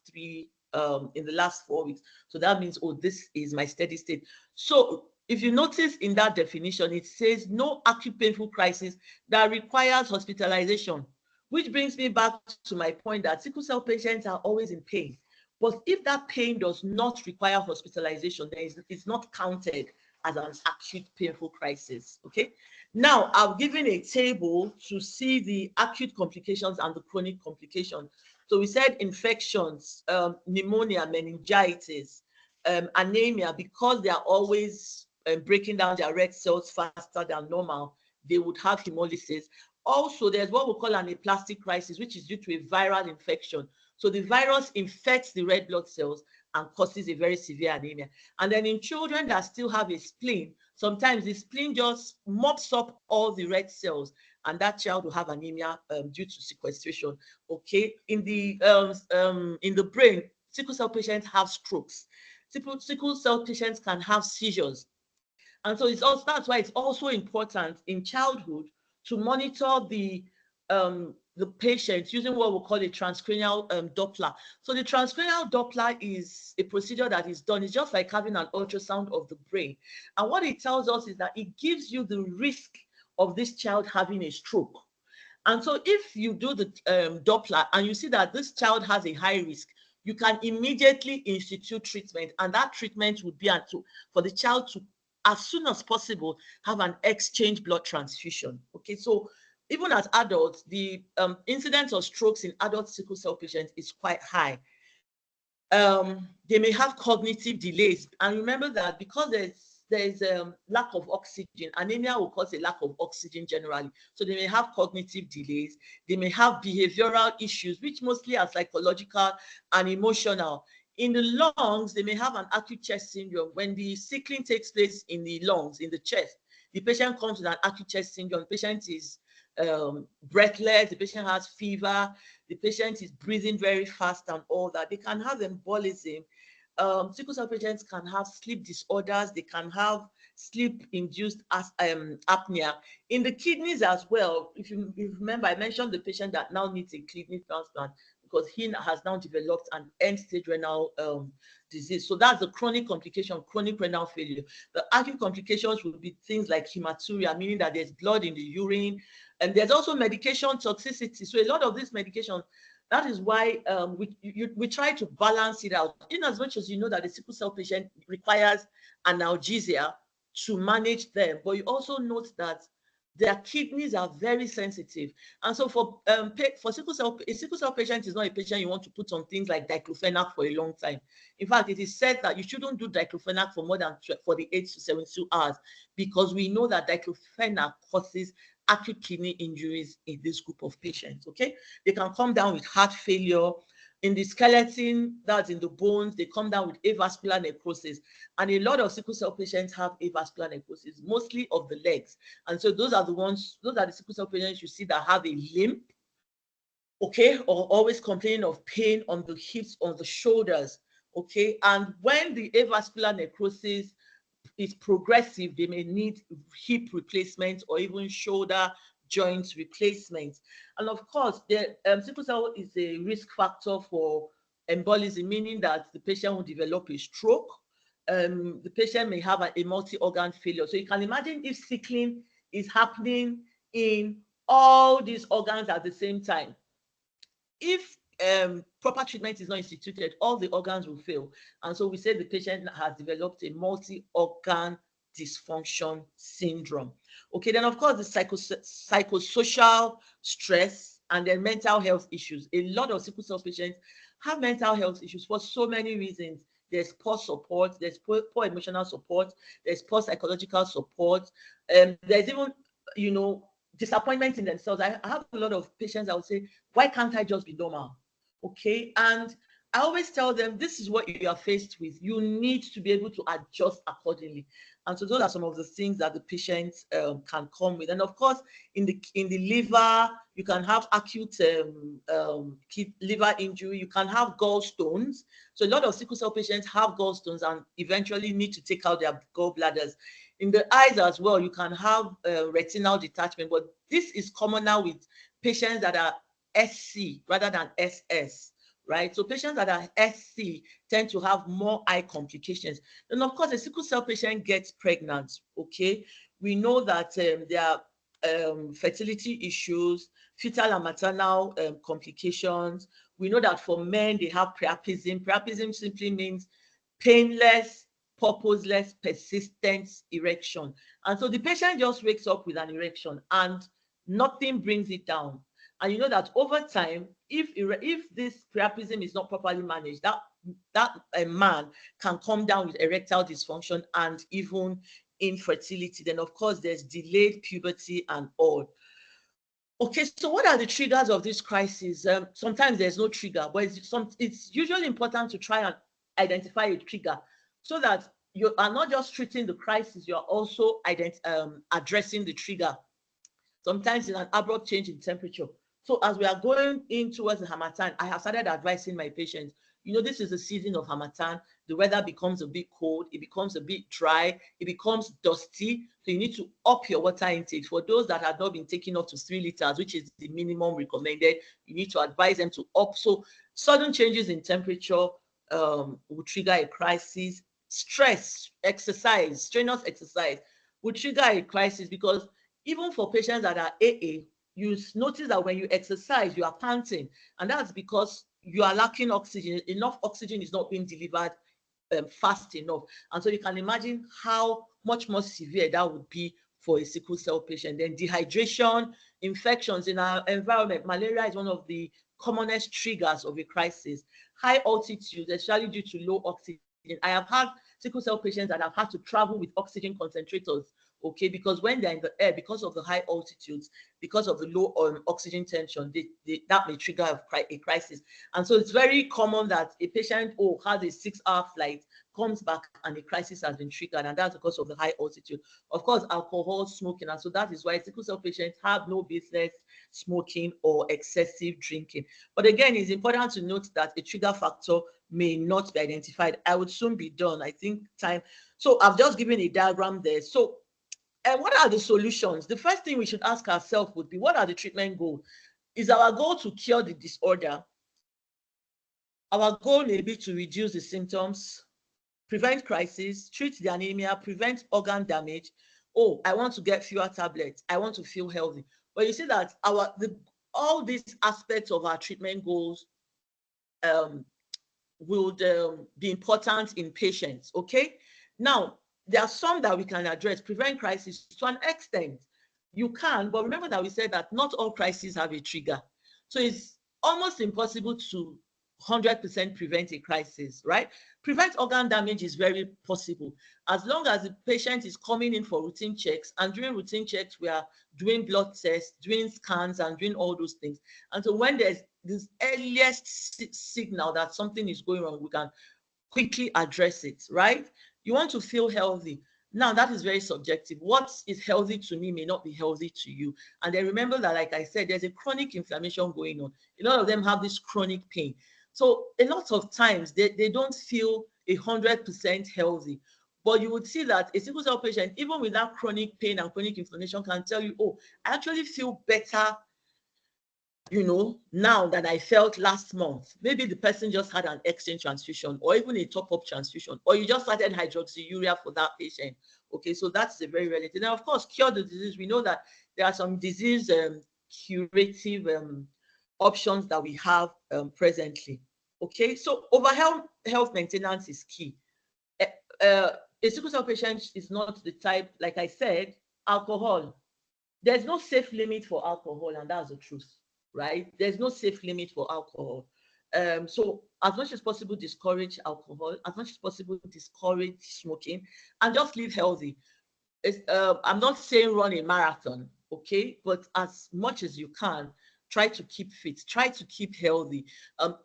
4 weeks. So that means, this is my steady state. So if you notice in that definition, it says no acute painful crisis that requires hospitalization, which brings me back to my point that sickle cell patients are always in pain. But if that pain does not require hospitalization, then it's not counted as an acute painful crisis, okay? Now, I've given a table to see the acute complications and the chronic complications. So we said infections, pneumonia, meningitis, anemia, because they are always breaking down their red cells faster than normal, they would have hemolysis. Also, there's what we call an aplastic crisis, which is due to a viral infection. So the virus infects the red blood cells, and causes a very severe anemia. And then in children that still have a spleen, sometimes the spleen just mops up all the red cells, and that child will have anemia due to sequestration. Okay, in the brain, sickle cell patients have strokes. Sickle cell patients can have seizures. And so that's why it's also important in childhood to monitor the patient using what we call a transcranial Doppler. So the transcranial Doppler is a procedure that is done. It's just like having an ultrasound of the brain. And what it tells us is that it gives you the risk of this child having a stroke. And so if you do the Doppler and you see that this child has a high risk, you can immediately institute treatment, and that treatment would be for the child to, as soon as possible, have an exchange blood transfusion. Okay, so even as adults, the incidence of strokes in adult sickle cell patients is quite high. They may have cognitive delays, and remember that because there's a lack of oxygen, anemia will cause a lack of oxygen generally. So they may have cognitive delays. They may have behavioral issues, which mostly are psychological and emotional. In the lungs, they may have an acute chest syndrome. When the sickling takes place in the lungs, in the chest, the patient comes with an acute chest syndrome. The patient is breathless, the patient has fever, the patient is breathing very fast and all that. They can have embolism. Sickle cell patients can have sleep disorders. They can have sleep-induced apnea. In the kidneys as well, if you remember, I mentioned the patient that now needs a kidney transplant because he has now developed an end-stage renal disease. So that's the chronic complication, chronic renal failure. The acute complications will be things like hematuria, meaning that there's blood in the urine, and there's also medication toxicity. So a lot of these medications, that is why we try to balance it out. In as much as you know that the sickle cell patient requires analgesia to manage them, but you also note that their kidneys are very sensitive. And so for sickle cell, a sickle cell patient is not a patient you want to put on things like diclofenac for a long time. In fact, it is said that you shouldn't do diclofenac for more than 48 to 72 hours because we know that diclofenac causes acute kidney injuries in this group of patients. Okay, they can come down with heart failure. In the skeleton, that's in the bones, they come down with avascular necrosis. And a lot of sickle cell patients have avascular necrosis, mostly of the legs. And so those are the sickle cell patients you see that have a limp, okay, or always complaining of pain on the hips, on the shoulders, okay. And when the avascular necrosis is progressive, they may need hip replacement or even shoulder joint replacement. And of course, the sickle cell is a risk factor for embolism, meaning that the patient will develop a stroke. The patient may have a multi-organ failure. So you can imagine if sickling is happening in all these organs at the same time. If proper treatment is not instituted, all the organs will fail. And so we say the patient has developed a multi-organ dysfunction syndrome. Okay, then of course the psychosocial stress and then mental health issues. A lot of sickle cell patients have mental health issues for so many reasons. There's poor support, there's poor emotional support, there's poor psychological support, there's even, disappointment in themselves. I have a lot of patients that will say, why can't I just be normal? Okay, and I always tell them, this is what you are faced with. You need to be able to adjust accordingly. And so those are some of the things that the patients can come with. And of course, in the liver, you can have acute liver injury. You can have gallstones. So a lot of sickle cell patients have gallstones and eventually need to take out their gallbladders. In the eyes as well, you can have retinal detachment, but this is common now with patients that are SC rather than SS, right? So patients that are SC tend to have more eye complications. And of course, a sickle cell patient gets pregnant, okay? We know that there are fertility issues, fetal and maternal complications. We know that for men, they have priapism. Priapism simply means painless, purposeless, persistent erection. And so the patient just wakes up with an erection and nothing brings it down. And you know that over time, if this priapism is not properly managed, that man can come down with erectile dysfunction and even infertility. Then of course there's delayed puberty and all. Okay, so what are the triggers of this crisis? Sometimes there's no trigger, but it's usually important to try and identify a trigger so that you are not just treating the crisis, you are also addressing the trigger. Sometimes it's an abrupt change in temperature. So as we are going in towards the Harmattan, I have started advising my patients, this is the season of Harmattan. The weather becomes a bit cold. It becomes a bit dry. It becomes dusty. So you need to up your water intake. For those that have not been taking up to 3 liters, which is the minimum recommended, you need to advise them to up. So sudden changes in temperature will trigger a crisis. Stress, exercise, strenuous exercise will trigger a crisis, because even for patients that are AA, you notice that when you exercise, you are panting, and that's because you are lacking oxygen. Enough oxygen is not being delivered fast enough. And so you can imagine how much more severe that would be for a sickle cell patient. Then dehydration, infections in our environment. Malaria is one of the commonest triggers of a crisis. High altitude, especially due to low oxygen. I have had sickle cell patients that have had to travel with oxygen concentrators, okay, because when they're in the air, because of the high altitudes, because of the low oxygen tension, that may trigger a crisis. And so it's very common that a patient has a 6-hour flight, comes back, and a crisis has been triggered, and that's because of the high altitude. Of course, alcohol, smoking, and so that is why sickle cell patients have no business smoking or excessive drinking. But again, it's important to note that a trigger factor may not be identified. I would soon be done, I think, time. So I've just given a diagram there. So and what are the solutions? The first thing we should ask ourselves would be, what are the treatment goals? Is our goal to cure the disorder? Our goal may be to reduce the symptoms, prevent crisis, treat the anemia, prevent organ damage. Oh, I want to get fewer tablets. I want to feel healthy. But you see that all these aspects of our treatment goals would be important in patients, okay? Now, there are some that we can address. Prevent crisis to an extent. You can, but remember that we said that not all crises have a trigger. So it's almost impossible to 100% prevent a crisis, right? Prevent organ damage is very possible, as long as the patient is coming in for routine checks, and during routine checks, we are doing blood tests, doing scans, and doing all those things. And so when there's this earliest signal that something is going wrong, we can quickly address it, right? You want to feel healthy. Now, that is very subjective. What is healthy to me may not be healthy to you. And then remember that, like I said, there's a chronic inflammation going on. A lot of them have this chronic pain. So a lot of times they don't feel 100% healthy. But you would see that a sickle cell patient, even with that chronic pain and chronic inflammation, can tell you, oh, I actually feel better, now than I felt last month. Maybe the person just had an exchange transfusion, or even a top-up transfusion, or you just started hydroxyurea for that patient. Okay, so that's a very relative. Now, of course, cure the disease. We know that there are some disease curative options that we have presently. Okay, so overall health maintenance is key. A sickle cell patient is not the type, like I said, alcohol. There's no safe limit for alcohol, and that's the truth, right? There's no safe limit for alcohol. So as much as possible, discourage alcohol. As much as possible, discourage smoking, and just live healthy. I'm not saying run a marathon, okay? But as much as you can, try to keep fit, try to keep healthy.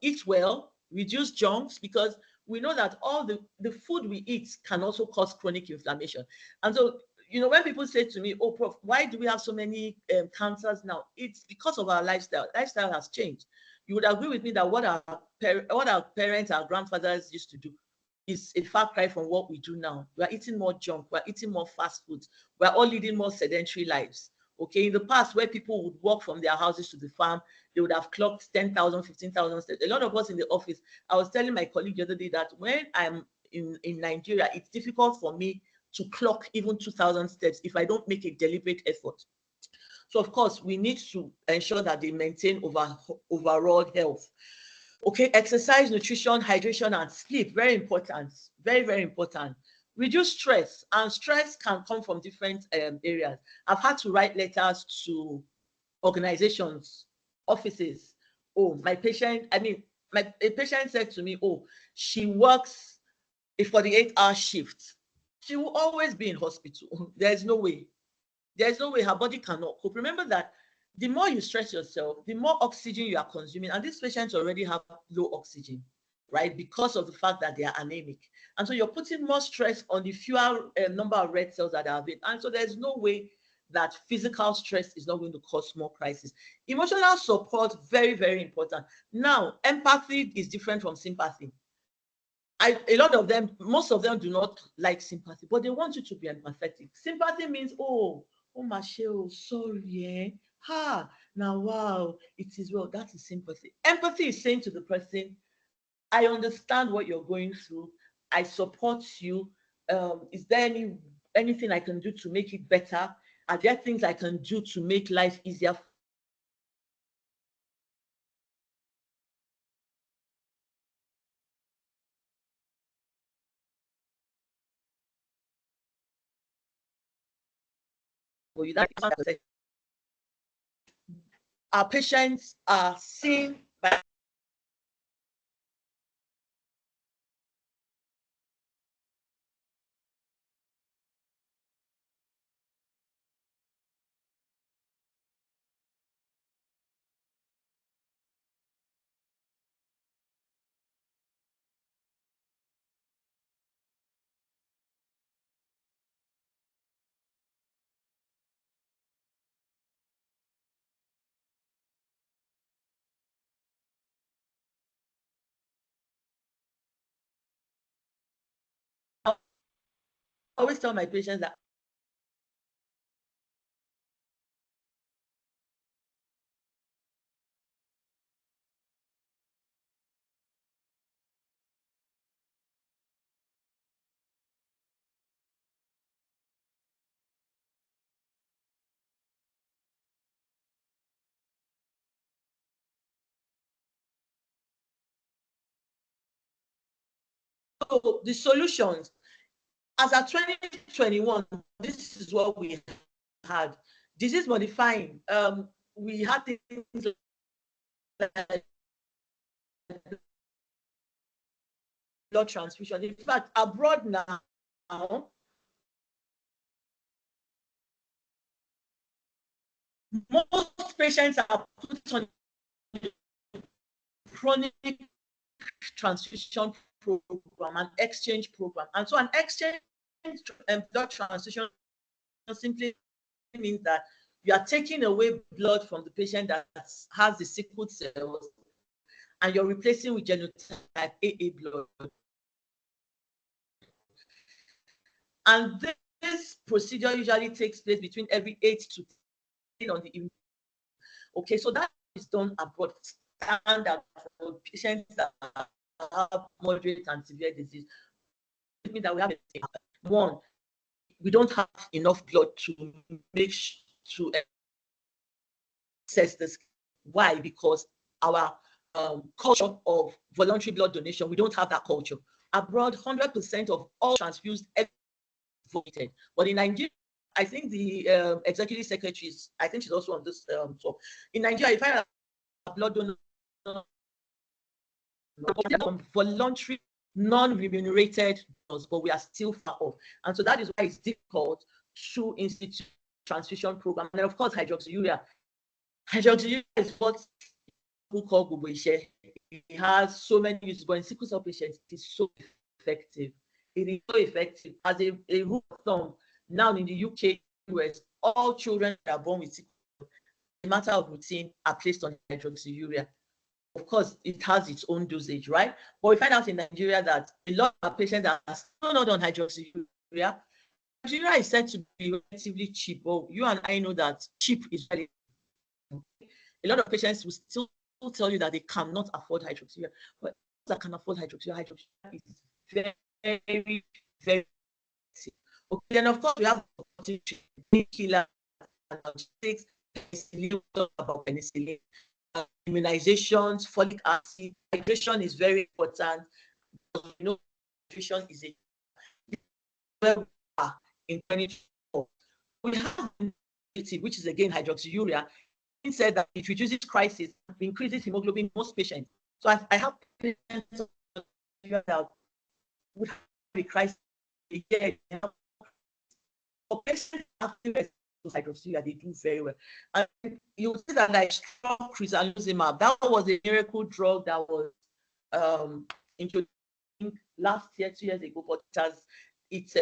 Eat well, reduce junks, because we know that all the food we eat can also cause chronic inflammation. And so, when people say to me, oh, Prof, why do we have so many cancers now? It's because of our lifestyle. Lifestyle has changed. You would agree with me that what our parents, our grandfathers used to do is a far cry from what we do now. We're eating more junk. We're eating more fast food. We're all leading more sedentary lives. Okay, in the past, where people would walk from their houses to the farm, they would have clocked 10,000, 15,000 steps. A lot of us in the office, I was telling my colleague the other day that when I'm in Nigeria, it's difficult for me to clock even 2,000 steps if I don't make a deliberate effort. So, of course, we need to ensure that they maintain overall health. Okay, exercise, nutrition, hydration, and sleep, very important, very, very important. Reduce stress, and stress can come from different areas. I've had to write letters to organizations, offices. Oh, a patient said to me, oh, she works a 48-hour shift. She will always be in hospital. There's no way her body cannot cope. Remember that the more you stress yourself, the more oxygen you are consuming, and these patients already have low oxygen. right? Because of the fact that they are anemic. And so you're putting more stress on the fewer number of red cells that are available. And so there's no way that physical stress is not going to cause more crisis. Emotional support, very, very important. Now, empathy is different from sympathy. A lot of them, most of them do not like sympathy, but they want you to be empathetic. Sympathy means, oh Michelle, sorry, now wow, it is well. That is sympathy. Empathy is saying to the person, I understand what you're going through. I support you. Is there anything I can do to make it better? Are there things I can do to make life easier for you? Our patients are seen by I always tell my patients that the solutions, as at 2021, this is what we had. Disease modifying. We had things like blood transfusion. In fact, abroad now, most patients are put on chronic transfusion program and exchange program. And so an exchange blood transfusion simply means that you are taking away blood from the patient that has the sickle cells and you're replacing with genotype AA blood. And this procedure usually takes place between every 8 to 10 on the. Okay, so that is done abroad, standard for patients that have moderate and severe disease. It means that we have one, we don't have enough blood to make to access this. Why? Because our culture of voluntary blood donation, we don't have that culture. Abroad, 100% of all transfused voted, but in Nigeria, I think the executive secretary I think she's also on this talk. In Nigeria, if I have a blood donor, voluntary, non-remunerated, but we are still far off. And so that is why it's difficult to institute transfusion program. And then of course, hydroxyurea. Hydroxyurea is what we call Guboishe. It has so many uses, but in sickle cell patients, it is so effective. It is so effective. As a rule of thumb, now in the UK, US, all children that are born with sickle cell, a matter of routine, are placed on hydroxyurea. Of course, it has its own dosage, right? But we find out in Nigeria that a lot of patients are still not on hydroxyurea. Hydroxyurea is said to be relatively cheap, but you and I know that cheap is very. A lot of patients will still tell you that they cannot afford hydroxyurea, but those that can afford hydroxyurea is very, very, very expensive. Okay, then of course we have painkiller, penicillin, about penicillin. Immunizations, folic acid, hydration is very important. You know, nutrition is a where we are in 2024. We have which is again hydroxyurea. It said that it reduces crisis, increases hemoglobin in most patients. So I have patients that would have a crisis a year. For patients after hydroxyurea, they do very well. And you see that like strong crizanlizumab, that was a miracle drug that was introduced last year, 2 years ago, but its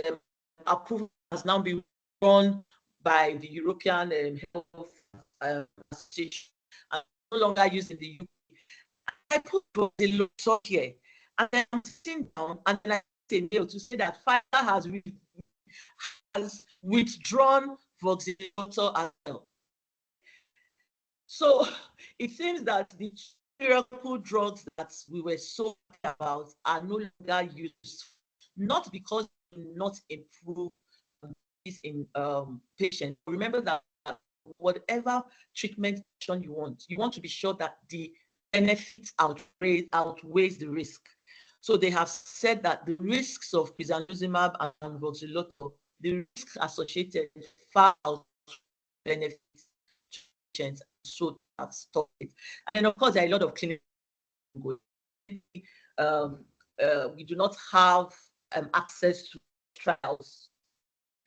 approval has now been run by the European Health Association and no longer used in the UK. I put the look here, and then I'm sitting down, and then I say mail to say that Pfizer has withdrawn Voxelotor as well. So it seems that the miracle drugs that we were so about are no longer used, not because they do not improve this in patients. Remember that whatever treatment you want to be sure that the benefits outweighs the risk. So they have said that the risks of crizanlizumab and voxelotor, the risks associated far outweigh benefits to patients, so have stopped it. And of course, there are a lot of clinical. We do not have access to trials.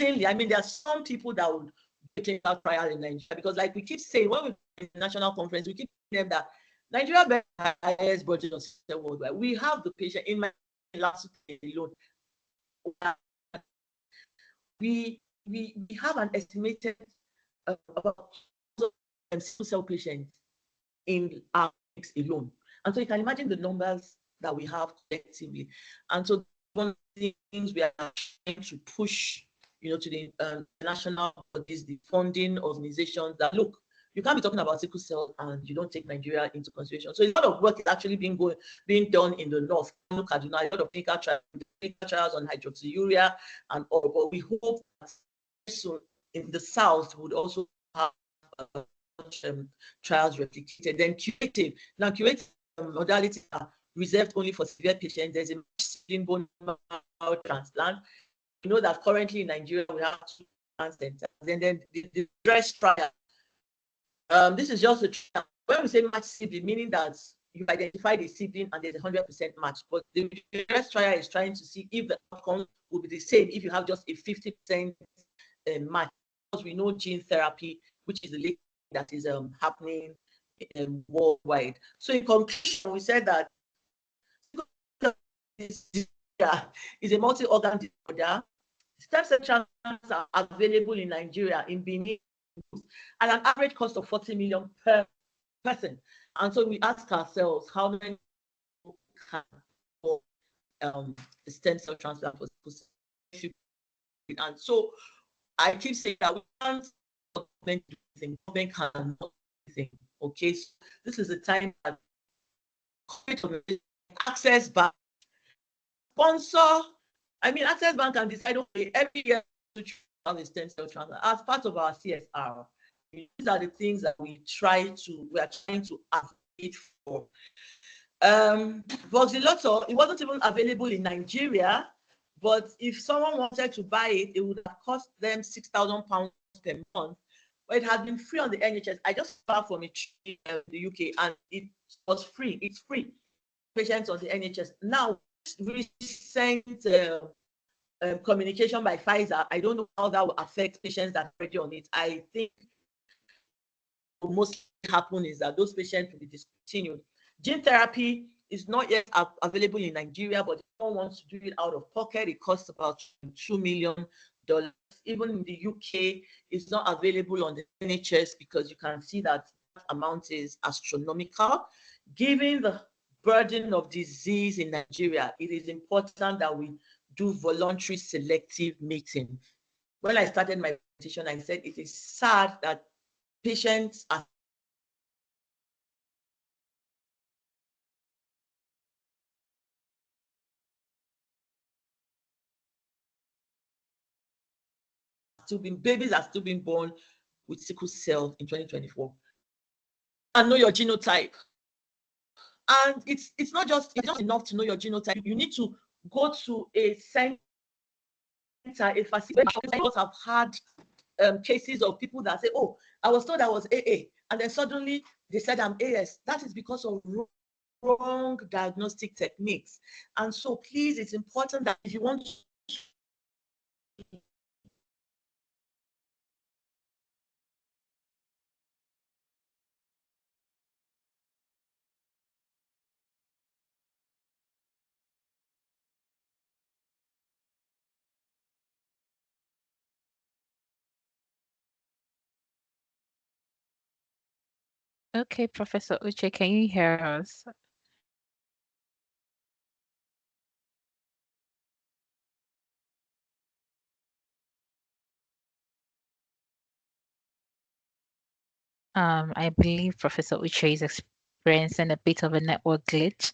I mean, there are some people that would do a clinical trial in Nigeria because, like we keep saying, when we in the national conference, we keep saying that Nigeria bears the highest budget of worldwide. We have the patient in my last alone. We have an estimated about sickle cell patients in our clinics alone, and so you can imagine the numbers that we have collectively. And so one of the things we are trying to push, to the national bodies, the funding organizations, that look, you can't be talking about sickle cell and you don't take Nigeria into consideration. So a lot of work is actually being done in the north, Kaduna, a lot of clinical trials on hydroxyurea and all. But we hope that soon in the south would also have trials replicated. Then curative. Now curative modalities are reserved only for severe patients. There's a sibling bone marrow transplant. You know that currently in Nigeria we have 2 transplant centers. And then the dress trial. This is just a trial. When we say match sibling, meaning that you've identified a sibling and there's 100% match. But the dress trial is trying to see if the outcome will be the same if you have just a 50% match. Because we know gene therapy, which is the latest that is happening worldwide. So in conclusion, we said that this is a multi-organ disorder. Stem cell transplants are available in Nigeria, in Benin, at an average cost of 40 million per person. And so we ask ourselves, how many people can afford the stem cell transplant for sickle? And so I keep saying that we can't government do anything. Government cannot do anything. Okay, so this is the time that Access Bank sponsor. I mean, Access Bank can decide, okay, every year to have a stem cell transplant as part of our CSR. These are the things that we are trying to advocate for. Voxelotor, it wasn't even available in Nigeria, but if someone wanted to buy it, it would have cost them £6,000 per month. But it has been free on the NHS. I just found from it in the UK, and it was free. It's free. Patients on the NHS. Now, recent communication by Pfizer, I don't know how that will affect patients that are already on it. I think what most happen is that those patients will be discontinued. Gene therapy is not yet available in Nigeria, but if someone wants to do it out of pocket, it costs about $2 million. Even in the UK, it's not available on the NHS because you can see that amount is astronomical. Given the burden of disease in Nigeria, it is important that we do voluntary selective mating. When I started my presentation, I said it is sad that patients are babies are still being born with sickle cell in 2024. And know your genotype. And it's not enough to know your genotype. You need to go to a center, a facility. Have had cases of people that say, oh, I was told I was AA, and then suddenly they said I'm AS. That is because of wrong diagnostic techniques. And so please, it's important that if you want Okay, Professor Uche, can you hear us? I believe Professor Uche is experiencing a bit of a network glitch,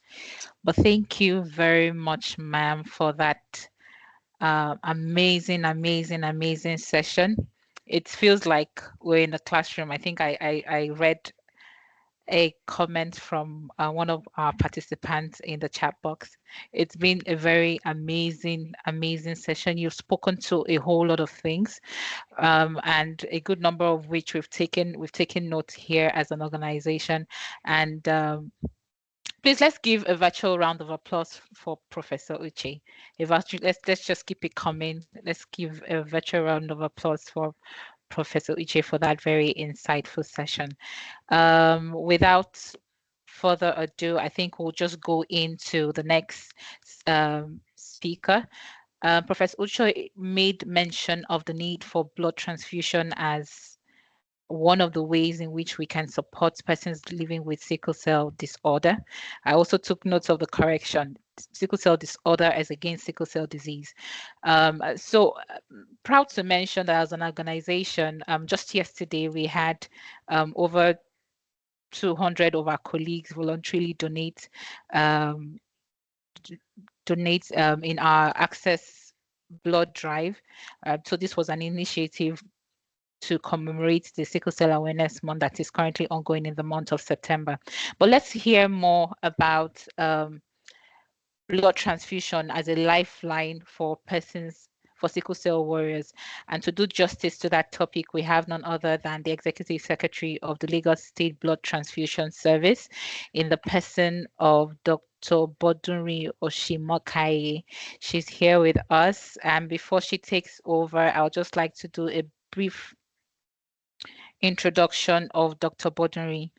but thank you very much, ma'am, for that amazing session. It feels like we're in a classroom. I think I read a comment from one of our participants in the chat box. It's been a very amazing session. You've spoken to a whole lot of things, and a good number of which we've taken notes here as an organization. And please let's give a virtual round of applause for Professor Uche. Let's just keep it coming. Let's give a virtual round of applause for Professor Uche for that very insightful session. Without further ado, I think we'll just go into the next speaker. Professor Uche made mention of the need for blood transfusion as one of the ways in which we can support persons living with sickle cell disorder. I also took notes of the correction, sickle cell disorder as against sickle cell disease. Proud to mention that as an organization, just yesterday we had over 200 of our colleagues voluntarily um, donate in our Access blood drive. So this was an initiative to commemorate the Sickle Cell Awareness Month that is currently ongoing in the month of September. But let's hear more about blood transfusion as a lifeline for persons, for sickle cell warriors. And to do justice to that topic, we have none other than the Executive Secretary of the Lagos State Blood Transfusion Service in the person of Dr. Bodunri Oshimokai. She's here with us. And before she takes over, I'll just like to do a brief introduction of Dr. Bodunri.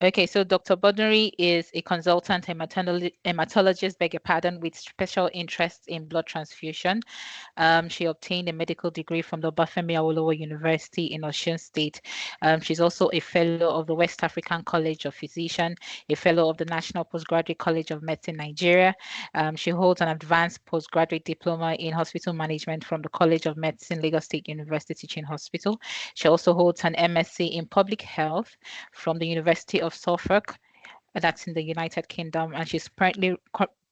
Okay, so Dr. Bodunri is a consultant hematologist, beg your pardon, with special interest in blood transfusion. She obtained a medical degree from the Obafemi Awolowo University in Osun State. She's also a fellow of the West African College of Physicians, a fellow of the National Postgraduate College of Medicine, Nigeria. She holds an advanced postgraduate diploma in hospital management from the College of Medicine, Lagos State University Teaching Hospital. She also holds an MSc in public health from the University of Suffolk, that's in the United Kingdom, and she's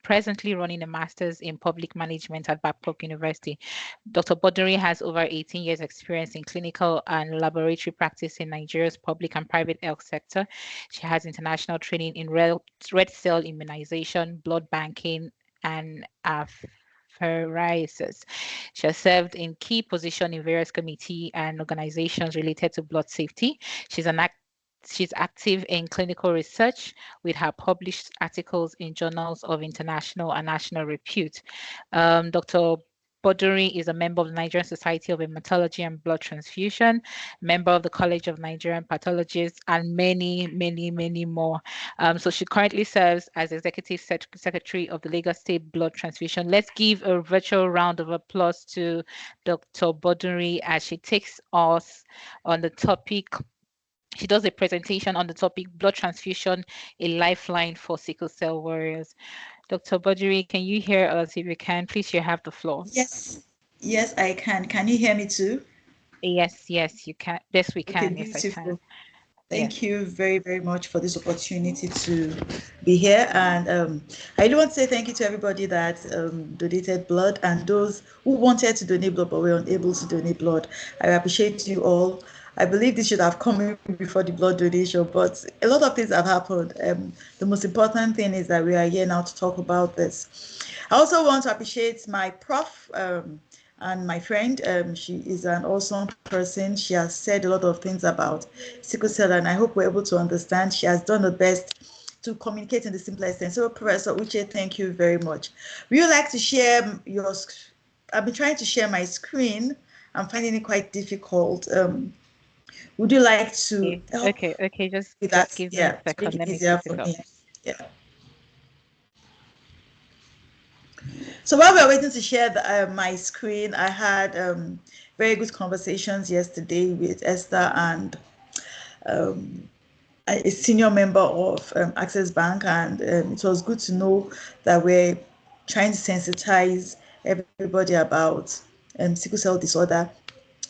presently running a master's in public management at Babcock University. Dr. Boduri has over 18 years experience in clinical and laboratory practice in Nigeria's public and private health sector. She has international training in red cell immunization, blood banking, and apheresis. She has served in key positions in various committees and organizations related to blood safety. She's active in clinical research with her published articles in journals of international and national repute. Dr. Boduri is a member of the Nigerian Society of Hematology and Blood Transfusion, member of the College of Nigerian Pathologists, and many more. So she currently serves as Executive Secretary of the Lagos State Blood Transfusion. Let's give a virtual round of applause to Dr. Boduri as she takes us on the topic. She does a presentation on the topic blood transfusion, a lifeline for sickle cell warriors. Dr. Boduri, can you hear us? If you can, please, you have the floor. Yes, I can. Can you hear me too? Yes, you can. Yes, we can. Okay, Yes, I can. Thank you very much for this opportunity to be here. And I do want to say thank you to everybody that donated blood and those who wanted to donate blood but were unable to donate blood. I appreciate you all. I believe this should have come before the blood donation, but a lot of things have happened. The most important thing is that we are here now to talk about this. I also want to appreciate my prof, and my friend. She is an awesome person. She has said a lot of things about sickle cell, and I hope we're able to understand. She has done her best to communicate in the simplest sense. So, Professor Uche, thank you very much. Would you like to share your? I've been trying to share my screen. I'm finding it quite difficult. Would you like to help Okay. Just with that? give me a Yeah, to make second. it Let me easier put for it up. me. Yeah. So while we are waiting to share my screen, I had very good conversations yesterday with Esther and a senior member of Access Bank, and it was good to know that we're trying to sensitize everybody about sickle cell disorder.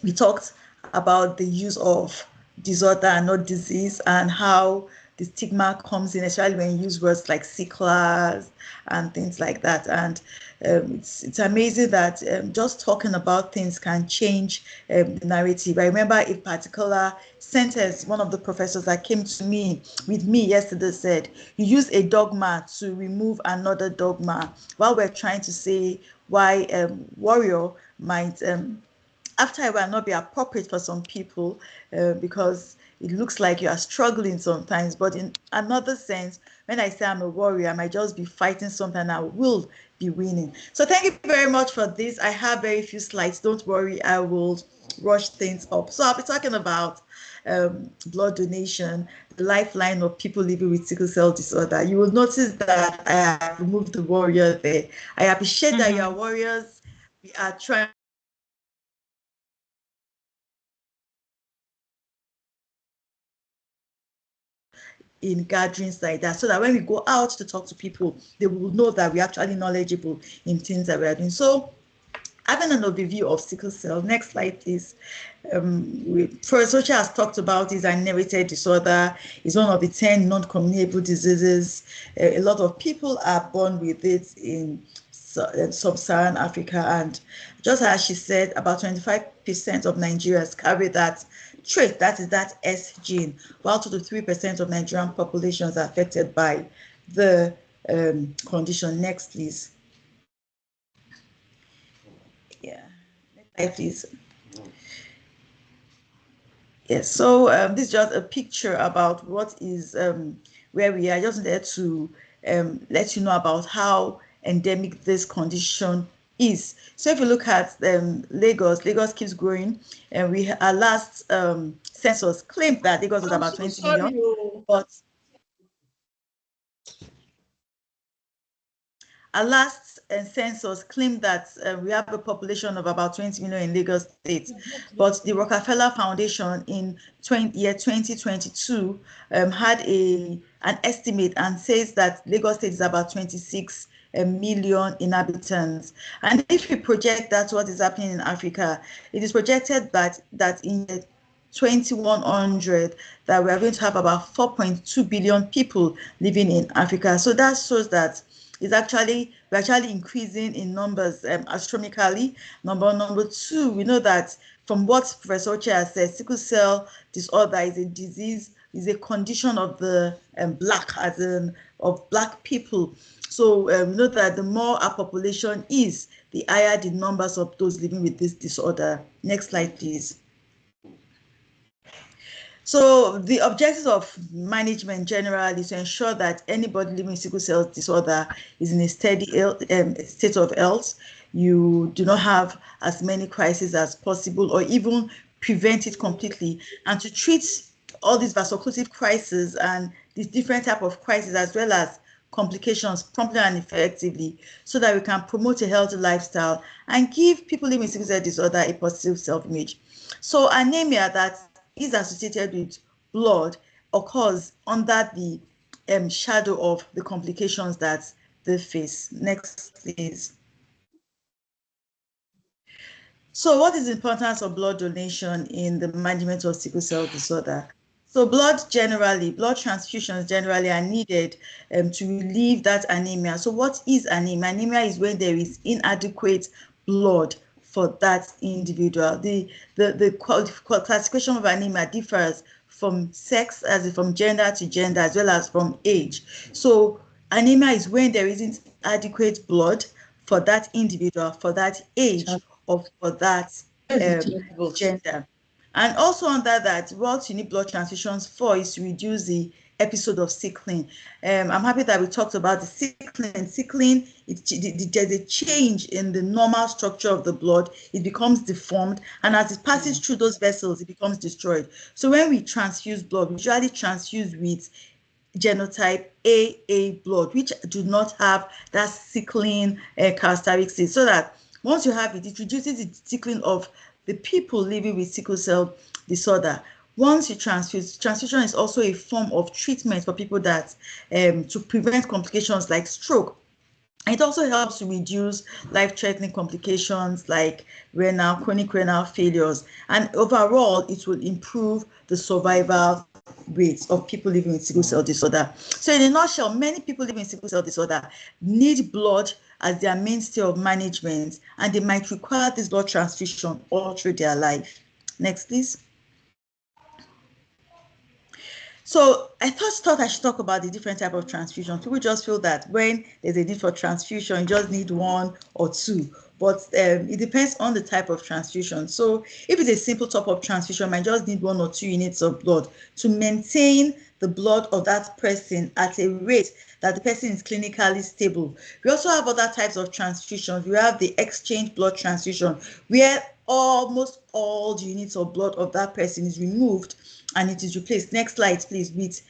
We talked about the use of disorder and not disease, and how the stigma comes in, especially when you use words like sicklers and things like that. And it's amazing that just talking about things can change the narrative. I remember a particular sentence one of the professors that came to me with me yesterday said, "You use a dogma to remove another dogma," while we're trying to say why warrior might after it will not be appropriate for some people because it looks like you are struggling sometimes. But in another sense, when I say I'm a warrior, I might just be fighting something and I will be winning. So thank you very much for this. I have very few slides. Don't worry, I will rush things up. So I'll be talking about blood donation, the lifeline of people living with sickle cell disorder. You will notice that I have removed the warrior there. I appreciate that you are warriors. We are trying in gatherings like that, so that when we go out to talk to people, they will know that we're actually knowledgeable in things that we are doing. So having an overview of sickle cell, next slide please. Professor Socha has talked about is an inherited disorder. It's one of the 10 non-communicable diseases. A lot of people are born with it in sub-Saharan Africa, and just as she said, about 25% of Nigerians carry that trait, that is that S gene, while 2 to 3% of Nigerian populations are affected by the condition. Next, please. Yeah, next slide, please. Yes, so this is just a picture about what is where we are. Just there to let you know about how endemic this condition is. So if you look at Lagos keeps growing, and our last census claimed that Lagos was about 20 million, but our last census claimed that we have a population of about 20 million in Lagos State, but the Rockefeller Foundation in year 2022 had an estimate and says that Lagos State is about 26 million inhabitants. And if we project that what is happening in Africa, it is projected that in 2100 that we are going to have about 4.2 billion people living in Africa. So that shows that we're actually increasing in numbers astronomically. Number two, we know that from what Professor Oche has said, sickle cell disorder is a disease, is a condition of the black, as in of black people. So we know that the more our population is, the higher the numbers of those living with this disorder. Next slide, please. So the objectives of management generally is to ensure that anybody living with sickle cell disorder is in a steady state of health. You do not have as many crises as possible, or even prevent it completely, and to treat all these vaso-occlusive crises and these different type of crises, as well as complications, promptly and effectively, so that we can promote a healthy lifestyle and give people living with sickle cell disorder a positive self-image. So anemia that is associated with blood occurs under the shadow of the complications that they face. Next, please. So what is the importance of blood donation in the management of sickle cell disorder? So blood transfusions generally are needed to relieve that anemia. So what is anemia? Anemia is when there is inadequate blood for that individual. The classification of anemia differs from sex, as in from gender to gender, as well as from age. So anemia is when there isn't adequate blood for that individual, for that age, or for that gender. And also under that, what you need blood transfusions for is to reduce the episode of sickling. I'm happy that we talked about the sickling. Sickling, there's a change in the normal structure of the blood. It becomes deformed, and as it passes through those vessels, it becomes destroyed. So when we transfuse blood, we usually transfuse with genotype AA blood, which do not have that sickling characteristics, so that once you have it, it reduces the sickling of the people living with sickle cell disorder. Once you transfuse, transfusion is also a form of treatment for people that to prevent complications like stroke. It also helps to reduce life-threatening complications like chronic renal failures, and overall, it will improve the survival rates of people living with sickle cell disorder. So, in a nutshell, many people living with sickle cell disorder need blood as their mainstay of management, and they might require this blood transfusion all through their life. Next, please. So I thought I should talk about the different type of transfusions. People just feel that when there's a need for transfusion, you just need one or two. But it depends on the type of transfusion. So if it's a simple top-up transfusion, you might just need 1 or 2 units of blood to maintain the blood of that person at a rate that the person is clinically stable. We also have other types of transfusions. We have the exchange blood transfusion, where almost all the units of blood of that person is removed and it is replaced. Next slide, please, with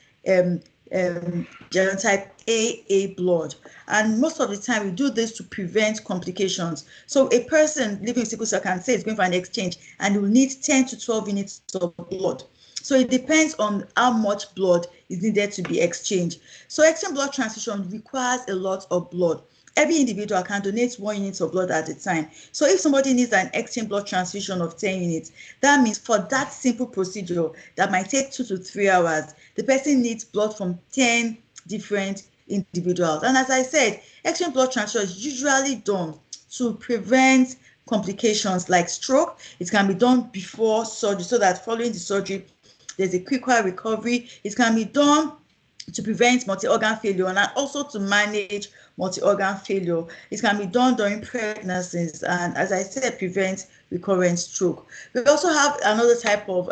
genotype AA blood. And most of the time, we do this to prevent complications. So a person living with sickle cell can say it's going for an exchange and will need 10 to 12 units of blood. So it depends on how much blood is needed to be exchanged. So exchange blood transfusion requires a lot of blood. Every individual can donate 1 unit of blood at a time. So if somebody needs an exchange blood transfusion of 10 units, that means for that simple procedure that might take 2 to 3 hours, the person needs blood from 10 different individuals. And as I said, exchange blood transfusion is usually done to prevent complications like stroke. It can be done before surgery so that following the surgery, there's a quicker recovery. It can be done to prevent multi-organ failure and also to manage multi-organ failure. It can be done during pregnancies and, as I said, prevent recurrent stroke. We also have another type of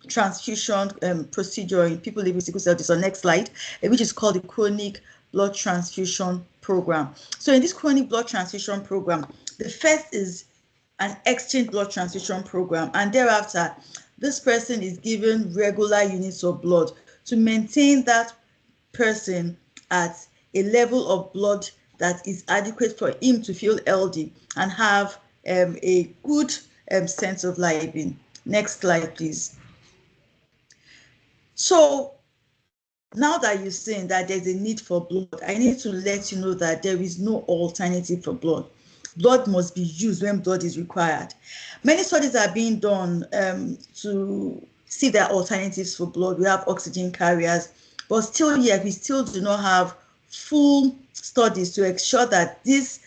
transfusion procedure in people living with sickle cell disease. Next slide, which is called the chronic blood transfusion program. So in this chronic blood transfusion program, the first is an exchange blood transfusion program, and thereafter, this person is given regular units of blood to maintain that person at a level of blood that is adequate for him to feel healthy and have a good sense of living. Next slide, please. So now that you've seen that there's a need for blood, I need to let you know that there is no alternative for blood. Blood must be used when blood is required. Many studies are being done to see there are alternatives for blood. We have oxygen carriers, but still yet we still do not have full studies to ensure that these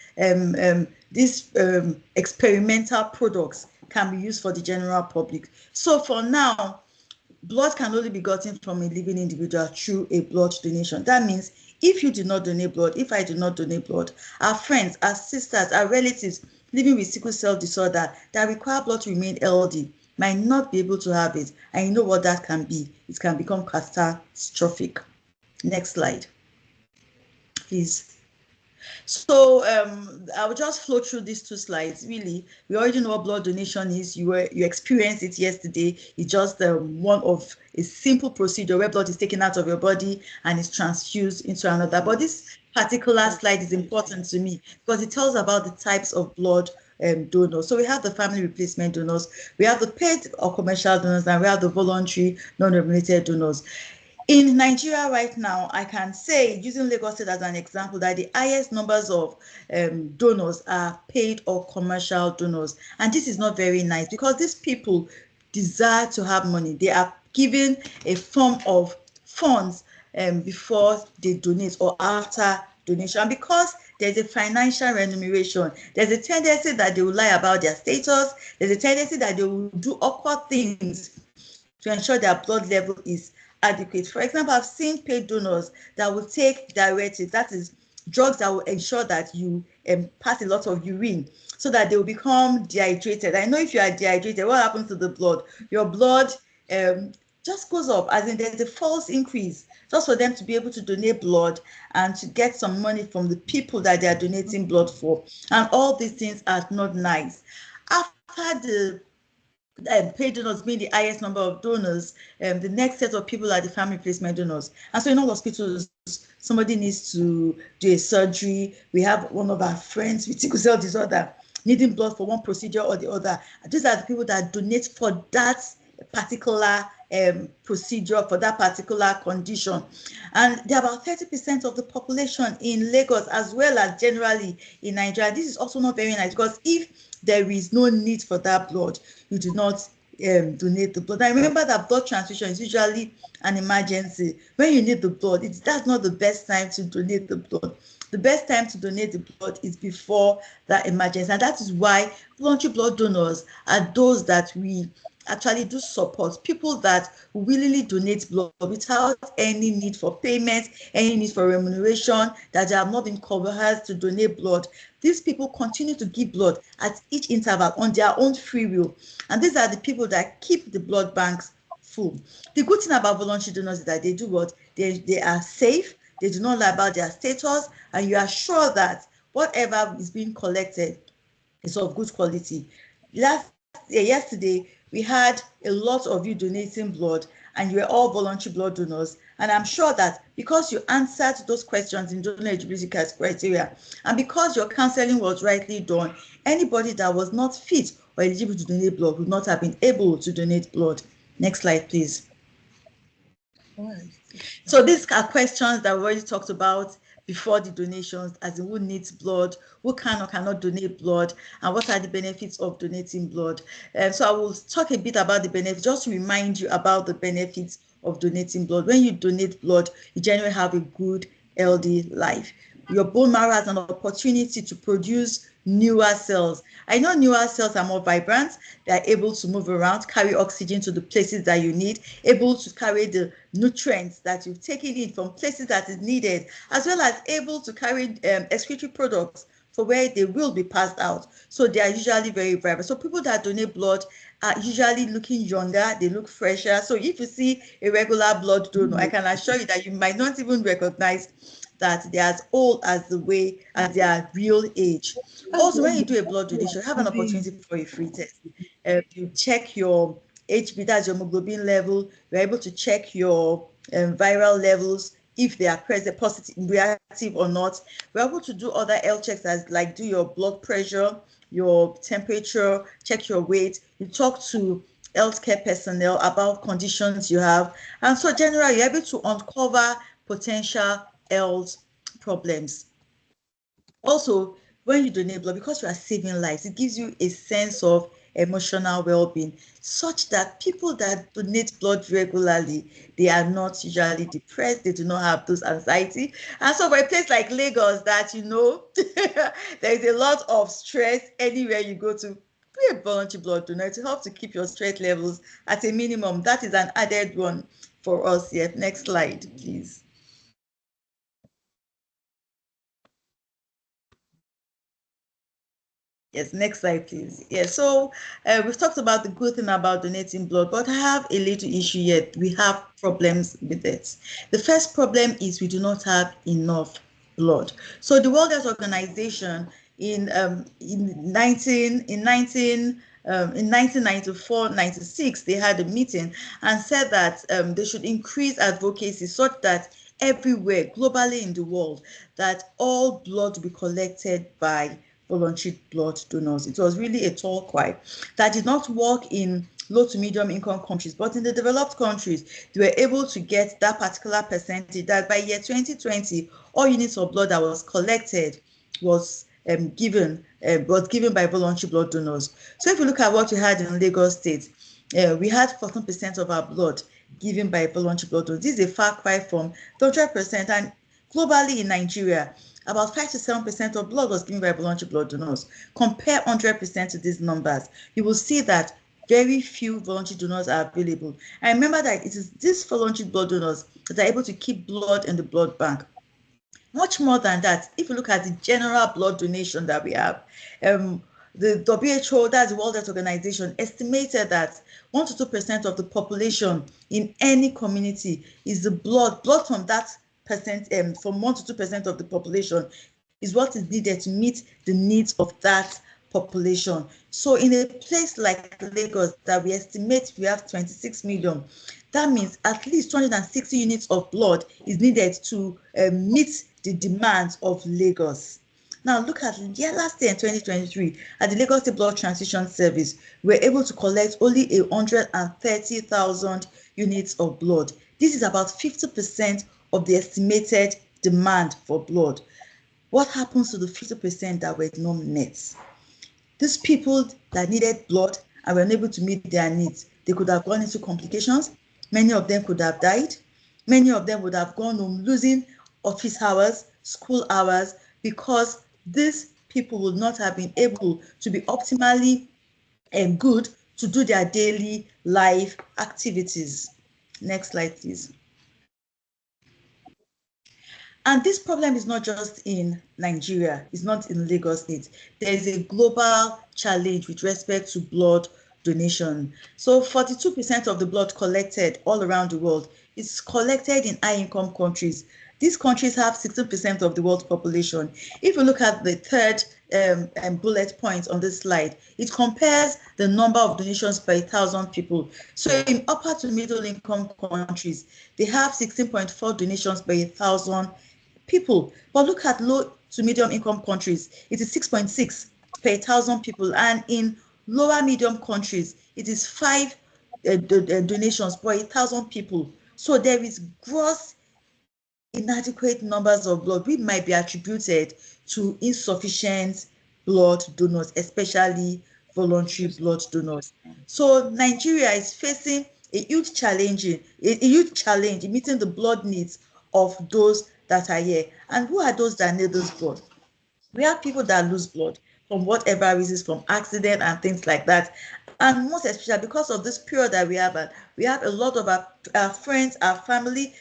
experimental products can be used for the general public. So for now, blood can only be gotten from a living individual through a blood donation. That means if you do not donate blood, if I do not donate blood, our friends, our sisters, our relatives living with sickle cell disorder that require blood to remain healthy might not be able to have it. And you know what that can be? It can become catastrophic. Next slide, please. So I will just flow through these 2 slides. Really, we already know what blood donation is. You experienced it yesterday. It's just one of a simple procedure where blood is taken out of your body and is transfused into another. But this particular slide is important to me because it tells about the types of blood donors. So we have the family replacement donors, we have the paid or commercial donors, and we have the voluntary non-remunerated donors. In Nigeria right now, I can say, using Lagos State as an example, that the highest numbers of donors are paid or commercial donors. And this is not very nice because these people desire to have money. They are given a form of funds before they donate or after donation. And because there's a financial remuneration, there's a tendency that they will lie about their status. There's a tendency that they will do awkward things to ensure their blood level is adequate. For example, I've seen paid donors that will take diuretics, that is drugs that will ensure that you pass a lot of urine so that they will become dehydrated. I know if you are dehydrated, what happens to the blood? Your blood just goes up, as in there's a false increase, just for them to be able to donate blood and to get some money from the people that they are donating blood for. And all these things are not nice. After the paid donors being the highest number of donors, the next set of people are the family placement donors. And so in all hospitals, somebody needs to do a surgery. We have one of our friends with sickle cell disorder needing blood for one procedure or the other. These are the people that donate for that particular procedure, for that particular condition. And there are about 30% of the population in Lagos, as well as generally in Nigeria. This is also not very nice, because if there is no need for that blood, you do not donate the blood. I remember that blood transfusion is usually an emergency. When you need the blood, that's not the best time to donate the blood. The best time to donate the blood is before that emergency. And that is why voluntary blood donors are those that we actually do support, people that willingly donate blood without any need for payment, any need for remuneration, that they have not been coerced to donate blood. These people continue to give blood at each interval on their own free will. And these are the people that keep the blood banks full. The good thing about voluntary donors is that they do what? They are safe, they do not lie about their status, and you are sure that whatever is being collected is of good quality. Yesterday, we had a lot of you donating blood, and you were all voluntary blood donors. And I'm sure that because you answered those questions in donor eligibility criteria, and because your counseling was rightly done, anybody that was not fit or eligible to donate blood would not have been able to donate blood. Next slide, please. So these are questions that we already talked about before the donations, as in who needs blood, who can or cannot donate blood, and what are the benefits of donating blood. So I will talk a bit about the benefits, just to remind you about the benefits of donating blood. When you donate blood, you generally have a good, healthy life. Your bone marrow has an opportunity to produce newer cells. I know newer cells are more vibrant. They are able to move around, carry oxygen to the places that you need, able to carry the nutrients that you've taken in from places that is needed, as well as able to carry excretory products for where they will be passed out. So they are usually very vibrant. So people that donate blood are usually looking younger, they look fresher. So if you see a regular blood donor, I can assure you that you might not even recognize that they're as old as their real age. Also, when you do a blood donation, you have an opportunity for a free test. You check your HB, that's your hemoglobin level. You're able to check your viral levels, if they are present, positive, reactive or not. We're able to do other health checks, as like do your blood pressure, your temperature, check your weight. You talk to healthcare personnel about conditions you have. And so generally, you're able to uncover potential health problems. Also, when you donate blood, because you are saving lives, it gives you a sense of emotional well-being, such that people that donate blood regularly, they are not usually depressed, they do not have those anxiety. And so for a place like Lagos, that there is a lot of stress anywhere you go to, be a voluntary blood donor to help to keep your stress levels at a minimum. That is an added one for us here. Next slide, please. Yes, next slide, please. Yeah, so we've talked about the good thing about donating blood, but I have a little issue yet. We have problems with it. The first problem is we do not have enough blood. So the World Health Organization in 1994-96, they had a meeting and said that they should increase advocacy such that everywhere globally in the world, that all blood be collected by voluntary blood donors. It was really a tall cry that did not work in low to medium income countries, but in the developed countries, they were able to get that particular percentage, that by year 2020, all units of blood that was collected was given by voluntary blood donors. So if you look at what we had in Lagos State, we had 14% of our blood given by voluntary blood donors. This is a far cry from 100%. And globally in Nigeria, about 5 to 7% of blood was given by voluntary blood donors. Compare 100% to these numbers. You will see that very few voluntary donors are available. And remember that it is these voluntary blood donors that are able to keep blood in the blood bank. Much more than that, if you look at the general blood donation that we have, the WHO, that's the World Health Organization, estimated that 1 to 2% of the population in any community is the blood from that percent, from 1 to 2% of the population is what is needed to meet the needs of that population. So in a place like Lagos that we estimate we have 26 million, that means at least 260 units of blood is needed to meet the demands of Lagos. Now look at last year in 2023 at the Lagos State Blood Transfusion Service, we were able to collect only 130,000 units of blood. This is about 50% of the estimated demand for blood. What happens to the 50% that were not met? These people that needed blood and were unable to meet their needs, they could have gone into complications. Many of them could have died. Many of them would have gone home losing office hours, school hours, because these people would not have been able to be optimally good to do their daily life activities. Next slide, please. And this problem is not just in Nigeria, it's not in Lagos State. There is a global challenge with respect to blood donation. So 42% of the blood collected all around the world is collected in high-income countries. These countries have 16% of the world's population. If you look at the third bullet point on this slide, it compares the number of donations per 1,000 people. So in upper to middle income countries, they have 16.4 donations per 1,000 people. But look at low to medium income countries, it is 6.6 per 1,000 people. And in lower medium countries, it is 5 donations per 1,000 people. So there is gross inadequate numbers of blood, which might be attributed to insufficient blood donors, especially voluntary blood donors. So Nigeria is facing a huge challenge in meeting the blood needs of those that are here. And who are those that need this blood? We have people that lose blood from whatever reasons, from accident and things like that. And most especially because of this period that we have a lot of our friends, our family,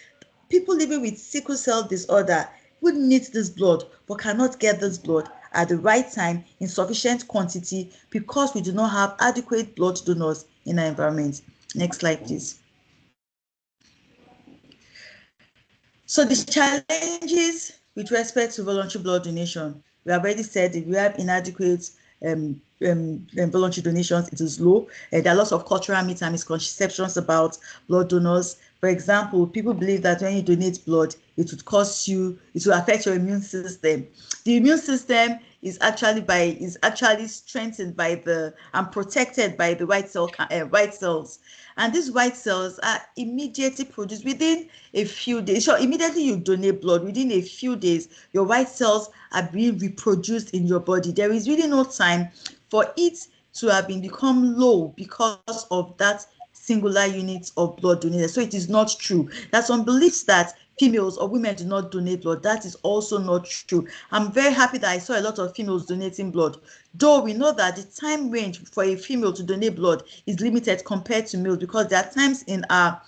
people living with sickle cell disorder who need this blood but cannot get this blood at the right time in sufficient quantity because we do not have adequate blood donors in our environment. Next slide, please. So the challenges with respect to voluntary blood donation, we have already said that we have inadequate voluntary donations, it is low. There are lots of cultural myths and misconceptions about blood donors. For example, people believe that when you donate blood, it will affect your immune system. The immune system is actually strengthened by and protected by the white cells. And these white cells are immediately produced within a few days. So immediately you donate blood, within a few days, your white cells are being reproduced in your body. There is really no time for it to have become low because of that singular unit of blood donated. So it is not true. There's some beliefs that females or women do not donate blood. That is also not true. I'm very happy that I saw a lot of females donating blood, though we know that the time range for a female to donate blood is limited compared to males, because there are times in the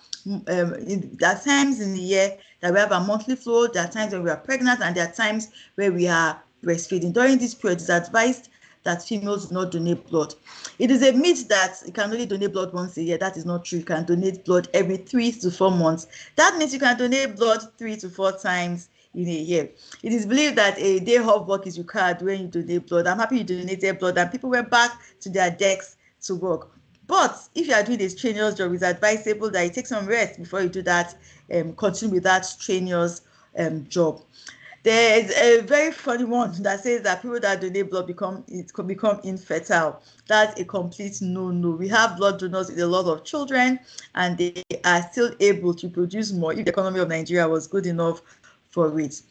year that we have a monthly flow, there are times when we are pregnant, and there are times where we are breastfeeding. During this period, it's advised that females do not donate blood. It is a myth that you can only donate blood once a year. That is not true. You can donate blood every 3 to 4 months. That means you can donate blood 3 to 4 times in a year. It is believed that a day off work is required when you donate blood. I'm happy you donated blood and people went back to their desks to work. But if you are doing a strenuous job, it's advisable that you take some rest before you do that, continue with that strenuous job. There is a very funny one that says that people that donate blood become infertile. That's a complete no-no. We have blood donors with a lot of children, and they are still able to produce more if the economy of Nigeria was good enough for it.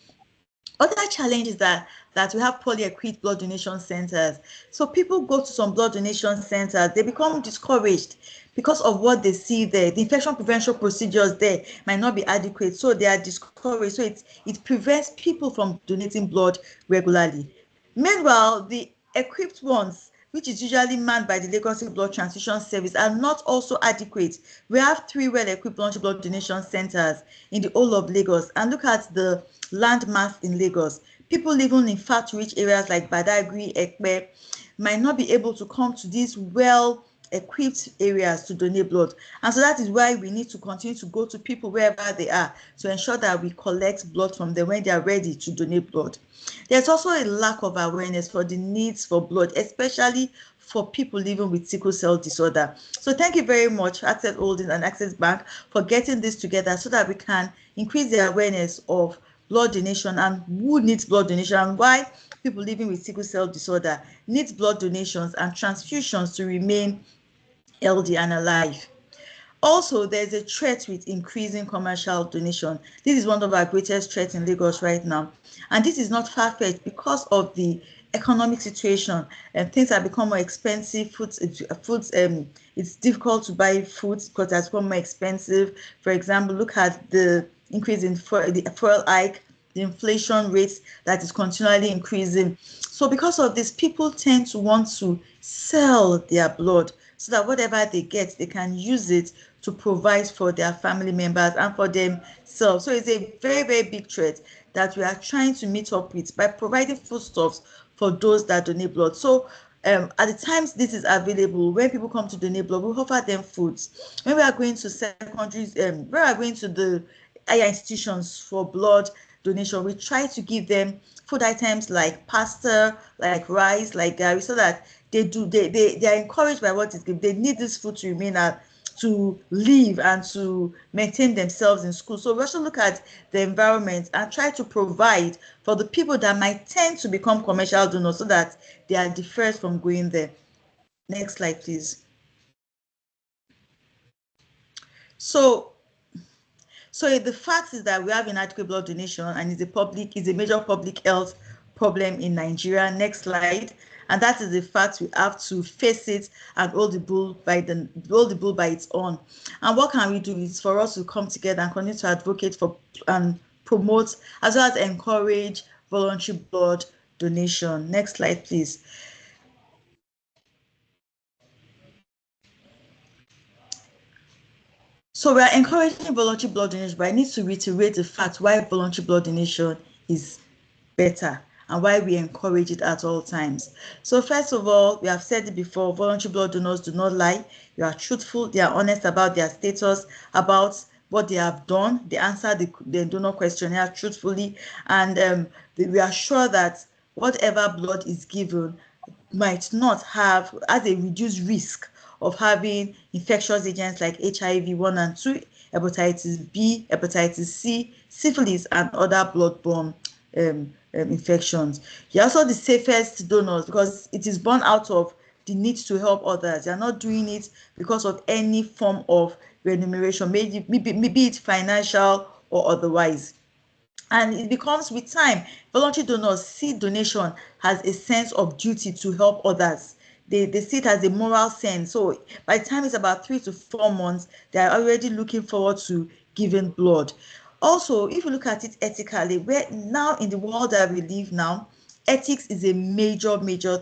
Other challenges that we have poorly equipped blood donation centers. So people go to some blood donation centers, they become discouraged because of what they see there. The infection prevention procedures there might not be adequate, so they are discouraged. So it prevents people from donating blood regularly. Meanwhile, the equipped ones, which is usually manned by the Lagos Blood Transfusion Service, are not also adequate. We have 3 well-equipped voluntary blood donation centers in the whole of Lagos, and look at the landmass in Lagos. People living in far-to-reach areas like Badagry, Ekpe, might not be able to come to these well equipped areas to donate blood. And so that is why we need to continue to go to people wherever they are to ensure that we collect blood from them when they are ready to donate blood. There's also a lack of awareness for the needs for blood, especially for people living with sickle cell disorder. So thank you very much, Access Holdings and Access Bank, for getting this together so that we can increase the awareness of blood donation and who needs blood donation and why people living with sickle cell disorder needs blood donations and transfusions to remain healthy and alive. Also, there's a threat with increasing commercial donation. This is one of our greatest threats in Lagos right now. And this is not far-fetched because of the economic situation and things have become more expensive. It's difficult to buy food because it's become more expensive. For example, look at the increase in the fuel hike, the inflation rates that is continually increasing. So because of this, people tend to want to sell their blood so that whatever they get, they can use it to provide for their family members and for themselves. So it's a very, very big threat that we are trying to meet up with by providing foodstuffs for those that donate blood. So at the times this is available, when people come to donate blood, we offer them foods. When we are going to secondaries, when we are going to the higher institutions for blood donation, we try to give them food items like pasta, like rice, like gari, so that they are encouraged by what is given. They need this food to remain to live and to maintain themselves in school. So we also look at the environment and try to provide for the people that might tend to become commercial donors so that they are deferred from going there. Next slide, please. So the fact is that we have inadequate blood donation and is a major public health problem in Nigeria. Next slide. And that is the fact we have to face it and hold the bull by its own. And what can we do is for us to come together and continue to advocate for and promote as well as encourage voluntary blood donation. Next slide, please. So we are encouraging voluntary blood donation, but I need to reiterate the fact why voluntary blood donation is better and why we encourage it at all times. So first of all, we have said it before, voluntary blood donors do not lie. They are truthful, they are honest about their status, about what they have done. They answer the donor questionnaire truthfully, and we are sure that whatever blood is given might not have as a reduced risk of having infectious agents like HIV 1 and 2, hepatitis B, hepatitis C, syphilis, and other bloodborne infections. You're also the safest donors because it is born out of the need to help others. You're not doing it because of any form of remuneration, maybe it financial or otherwise. And it becomes with time, voluntary donors see donation as a sense of duty to help others. They see it as a moral sense. So by the time it's about 3 to 4 months, they are already looking forward to giving blood. Also, if you look at it ethically, where now in the world that we live now, ethics is a major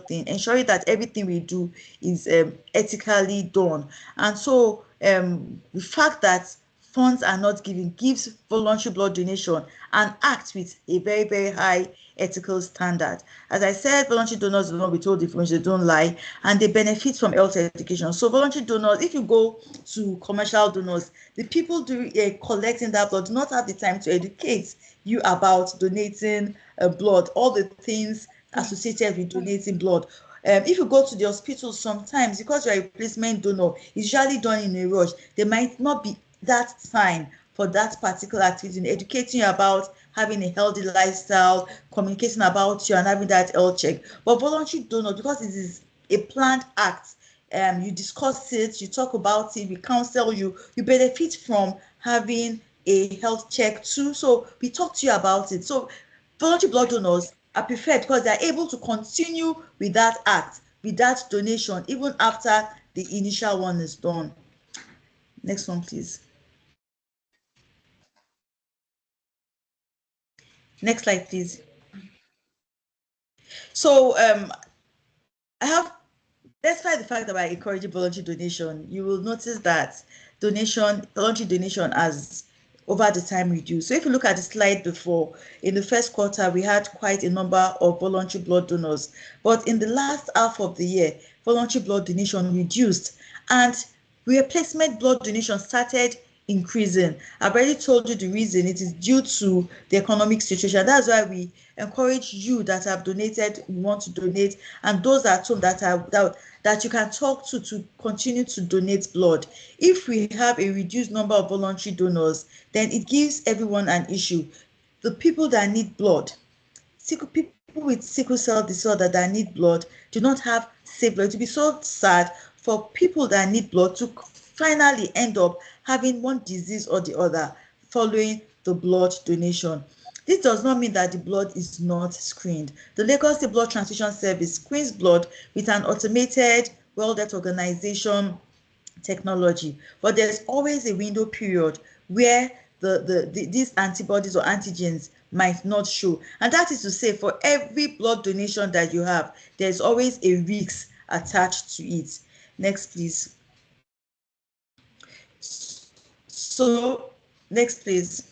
thing, ensuring that everything we do is ethically done. And so the fact that funds are not given gives voluntary blood donation an act with a very high ethical standard. As I said, voluntary donors do not be told information, they don't lie, and they benefit from health education. So voluntary donors, if you go to commercial donors, the people collecting that blood do not have the time to educate you about donating blood, all the things associated with donating blood. If you go to the hospital sometimes, because you're a replacement donor, it's usually done in a rush. There might not be that time for that particular activity, in educating you about having a healthy lifestyle, communicating about you and having that health check. But voluntary donor, because it is a planned act, you discuss it, you talk about it, we counsel you, you benefit from having a health check too. So we talk to you about it. So voluntary blood donors are preferred because they are able to continue with that act, with that donation, even after the initial one is done. Next one, please. Next slide, please. So I have, despite the fact that I encourage voluntary donation, you will notice that voluntary donation has over the time reduced. So if you look at the slide before, in the first quarter, we had quite a number of voluntary blood donors. But in the last half of the year, voluntary blood donation reduced, and replacement blood donation started increasing. I've already told you the reason. It is due to the economic situation. That's why we encourage you that have donated, want to donate, and those at home that you can talk to continue to donate blood. If we have a reduced number of voluntary donors, then it gives everyone an issue. The people that need blood, people with sickle cell disorder that need blood, do not have safe blood. It would be so sad for people that need blood to finally end up having one disease or the other following the blood donation. This does not mean that the blood is not screened. The Lagos State Blood Transfusion Service screens blood with an automated World Health Organization technology, but there's always a window period where these antibodies or antigens might not show, and that is to say, for every blood donation that you have, there's always a risk attached to it. Next, please. So next, please.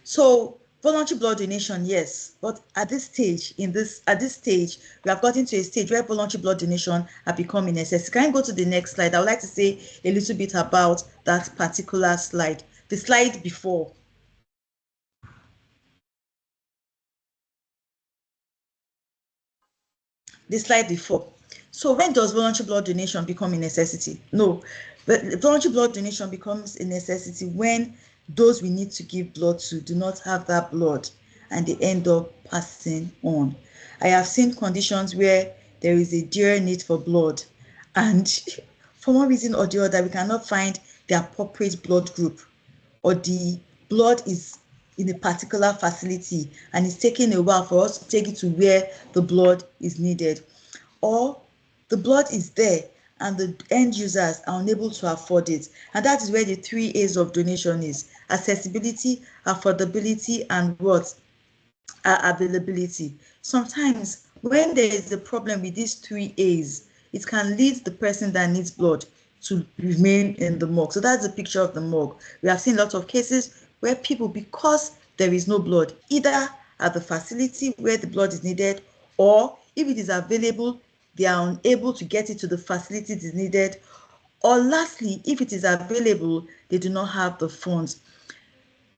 So voluntary blood donation, yes, but at this stage, we have gotten to a stage where voluntary blood donation have become a necessity. Can you go to the next slide? I would like to say a little bit about that particular slide. The slide before. The slide before. So when does voluntary blood donation become a necessity? No, but voluntary blood donation becomes a necessity when those we need to give blood to do not have that blood and they end up passing on. I have seen conditions where there is a dire need for blood, and for one reason or the other, we cannot find the appropriate blood group, or the blood is in a particular facility and it's taking a while for us to take it to where the blood is needed, or the blood is there and the end users are unable to afford it. And that is where the 3 A's of donation is: accessibility, affordability, and what? Availability. Sometimes when there is a problem with these 3 A's, it can lead the person that needs blood to remain in the morgue. So that's a picture of the morgue. We have seen lots of cases where people, because there is no blood, either at the facility where the blood is needed, or if it is available, they are unable to get it to the facility it is needed, or lastly, if it is available, they do not have the funds.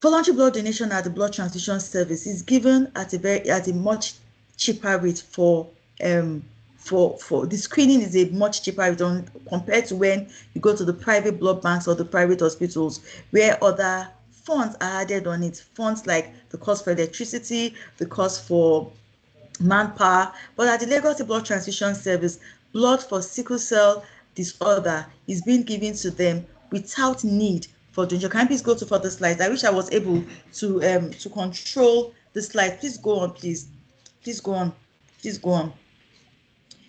Voluntary blood donation at the blood transfusion service is given at a much cheaper rate for the screening is a much cheaper rate compared to when you go to the private blood banks or the private hospitals, where other funds are added on it. Funds like the cost for electricity, the cost for manpower. But at the Lagos Blood Transfusion Service, blood for sickle cell disorder is being given to them without need for donation. Can you please go to further slides? I wish I was able to control the slide. Please go on, please. Please go on. Please go on.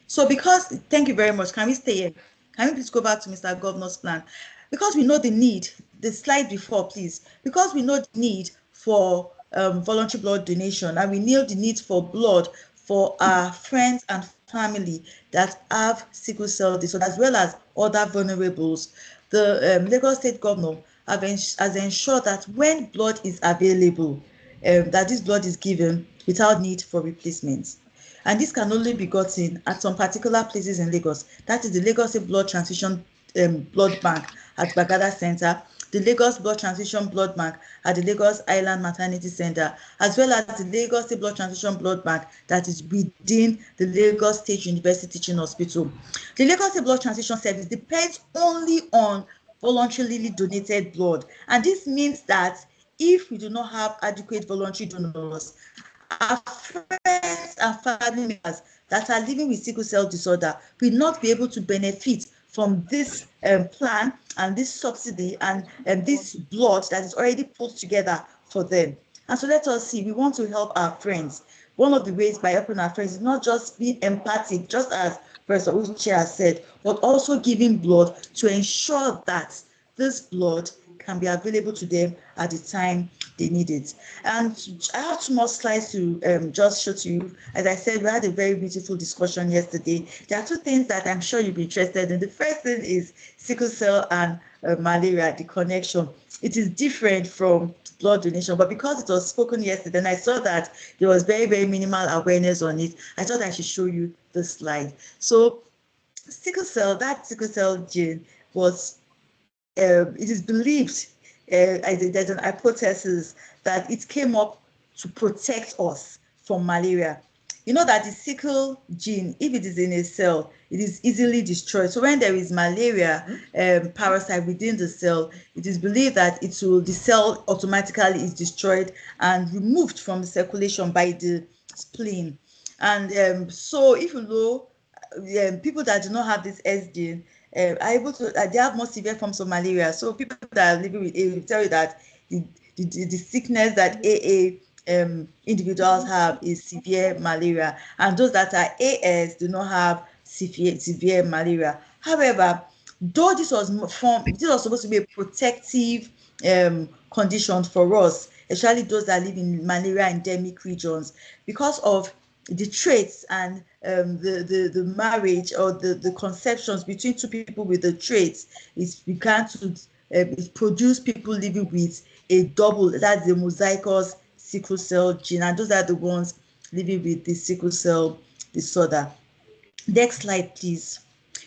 So thank you very much. Can we stay here? Can we please go back to Mr. Governor's plan? Because we know the need, the slide before, please. Because we know the need for voluntary blood donation, and we know the need for blood for our friends and family that have sickle cell disorder, as well as other vulnerables. The Lagos State Governor has ensured that when blood is available, that this blood is given without need for replacement. And this can only be gotten at some particular places in Lagos. That is the Lagos Blood Transfusion Blood Bank at Bagada Center, the Lagos Blood Transfusion Blood Bank at the Lagos Island Maternity Center, as well as the Lagos State Blood Transfusion Blood Bank that is within the Lagos State University Teaching Hospital. The Lagos State Blood Transfusion Service depends only on voluntarily donated blood. And this means that if we do not have adequate voluntary donors, our friends and family members that are living with sickle cell disorder will not be able to benefit from this plan and this subsidy and this blood that is already put together for them. And so let us see, we want to help our friends. One of the ways by helping our friends is not just being empathic, just as Professor Uche has said, but also giving blood to ensure that this blood can be available to them at the time they need it. And I have 2 more slides to just show to you. As I said, we had a very beautiful discussion yesterday. There are 2 things that I'm sure you'll be interested in. The first thing is sickle cell and malaria, the connection. It is different from blood donation, but because it was spoken yesterday and I saw that there was very, very minimal awareness on it, I thought I should show you this slide. So that sickle cell gene was, it is believed, there's an hypothesis that it came up to protect us from malaria. You know that the sickle gene, if it is in a cell, it is easily destroyed. So when there is malaria parasite within the cell, it is believed that the cell automatically is destroyed and removed from circulation by the spleen. And so if you know people that do not have this S gene are able to, they have more severe forms of malaria. So people that are living with AA will tell you that the sickness that AA individuals have is severe malaria, and those that are AS do not have severe malaria. However, though this was supposed to be a protective condition for us, especially those that live in malaria endemic regions, because of the traits and the marriage or the conceptions between two people with the traits is began to produce people living with a double, that's the mosaic sickle cell gene, and those are the ones living with the sickle cell disorder. Next slide, please.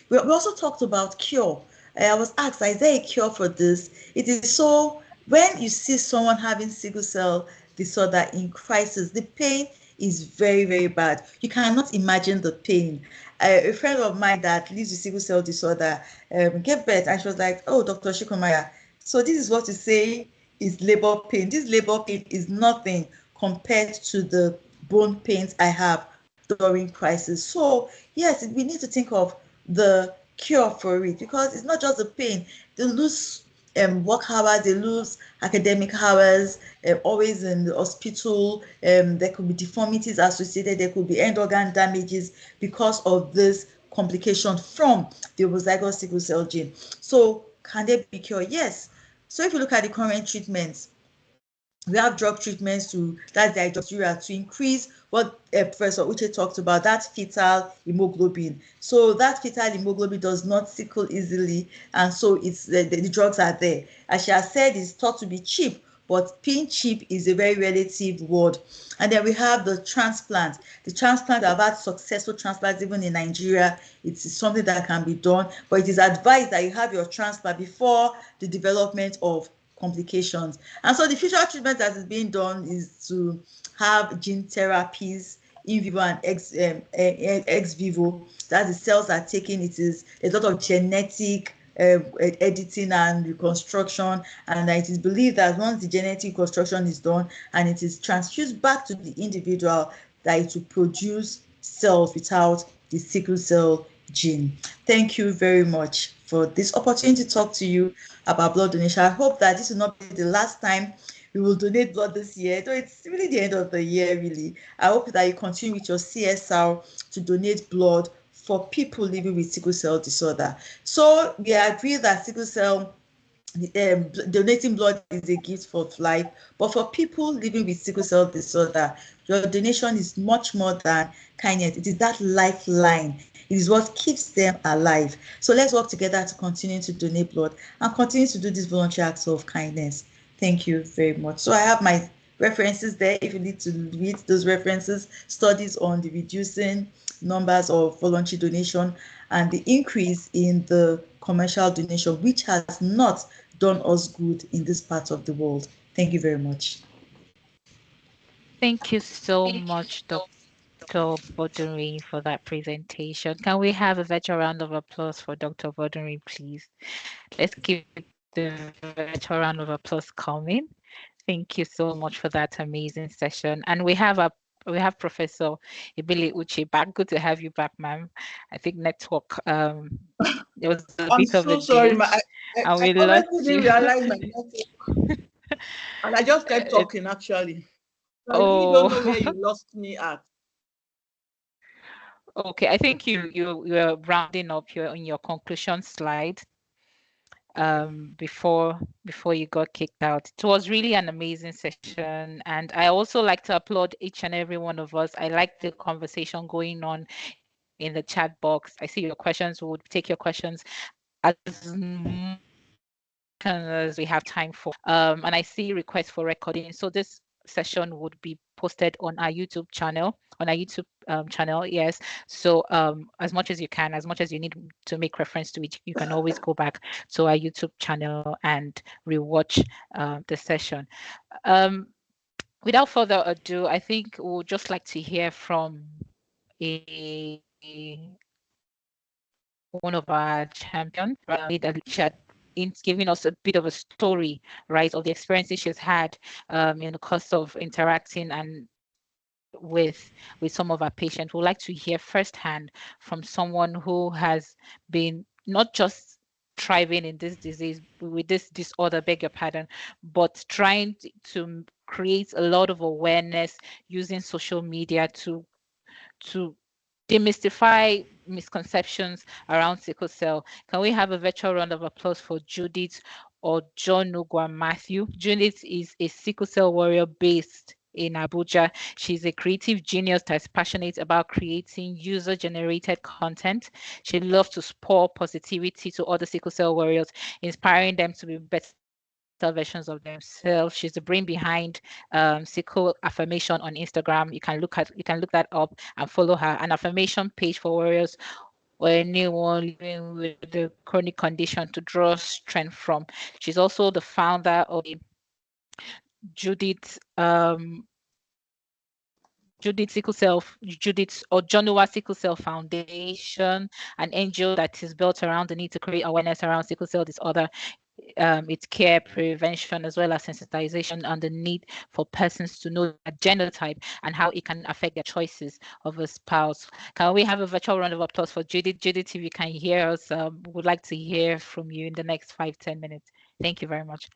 We also talked about cure. I was asked, is there a cure for this? It is so, when you see someone having sickle cell disorder in crisis, the pain is very, very bad. You cannot imagine the pain. A friend of mine that lives with sickle cell disorder gave birth, and she was like, oh, Dr. Shikomaya, so this is what you say is labor pain. This labor pain is nothing compared to the bone pains I have during crisis. So yes, we need to think of the cure for it, because it's not just the pain. They lose work hours, they lose academic hours, always in the hospital. There could be deformities associated, there could be end organ damages because of this complication from the homozygous sickle cell gene. So can there be cure? Yes. So if you look at the current treatments, we have drug treatments to, that's the hydroxyurea, to increase what Professor Uche talked about, that fetal hemoglobin. So that fetal hemoglobin does not sickle easily, and so it's the drugs are there. As she has said, it's thought to be cheap, but being cheap is a very relative word. And then we have the transplant. The transplant, I've had successful transplants even in Nigeria. It's something that can be done, but it is advised that you have your transplant before the development of complications. And so the future treatment that is being done is to have gene therapies in vivo and ex vivo, that the cells are taken. It is a lot of genetic editing and reconstruction, and it is believed that once the genetic reconstruction is done and it is transfused back to the individual, that it will produce cells without the sickle cell gene. Thank you very much for this opportunity to talk to you about blood donation. I hope that this will not be the last time we will donate blood this year, though it's really the end of the year, really. I hope that you continue with your CSR to donate blood for people living with sickle cell disorder. So we agree that sickle cell donating blood is a gift for life, but for people living with sickle cell disorder, your donation is much more than kindness. It is that lifeline. It is what keeps them alive. So let's work together to continue to donate blood and continue to do these voluntary acts of kindness. Thank you very much. So I have my references there if you need to read those references, studies on the reducing numbers of voluntary donation and the increase in the commercial donation, which has not done us good in this part of the world. Thank you very much. Thank you so much, Dr. Boduri, for that presentation. Can we have a virtual round of applause for Dr. Boduri, please? Let's keep the virtual round of applause coming. Thank you so much for that amazing session. And we have Professor Ibili Uche back. Good to have you back, ma'am. I think network there was a I'm bit of a so sorry, glitch, I and we lost honestly didn't you. realize my network. And I just kept talking, actually. So I really don't know where Oh, you lost me at. okay. I think you're rounding up. You're in your conclusion slide before you got kicked out. It was really an amazing session, and I also like to applaud each and every one of us. I like the conversation going on in the chat box. I see your questions. We would take your questions as much as we have time for. And I see requests for recording. So this session would be posted on our YouTube channel, channel. Yes. So as much as you can, as much as you need to make reference to it, you can always go back to our YouTube channel and rewatch the session. Um, Without further ado, I think we'd just like to hear from a one of our champions, that she had in giving us a bit of a story, right, of the experiences she's had in the course of interacting and with some of our patients. We'd like to hear firsthand from someone who has been not just thriving in this disease with this disorder, beg your pardon, but trying to create a lot of awareness using social media to demystify misconceptions around sickle cell. Can we have a virtual round of applause for Judith or John Ogwa Matthew? Judith is a sickle cell warrior based in Abuja. She's a creative genius that's passionate about creating user-generated content. She loves to pour positivity to other sickle cell warriors, inspiring them to be better versions of themselves. She's the brain behind Sickle Affirmation on Instagram. You can look that up and follow her. An affirmation page for warriors or anyone living with the chronic condition to draw strength from. She's also the founder of the Judith Judith or Jonua Sickle Cell Foundation, an NGO that is built around the need to create awareness around sickle cell disorder, its care, prevention, as well as sensitization on the need for persons to know their genotype and how it can affect their choices of a spouse. Can we have a virtual round of applause for Judith? Judith, if you can hear us, would like to hear from you in the next 5-10 minutes. Thank you very much.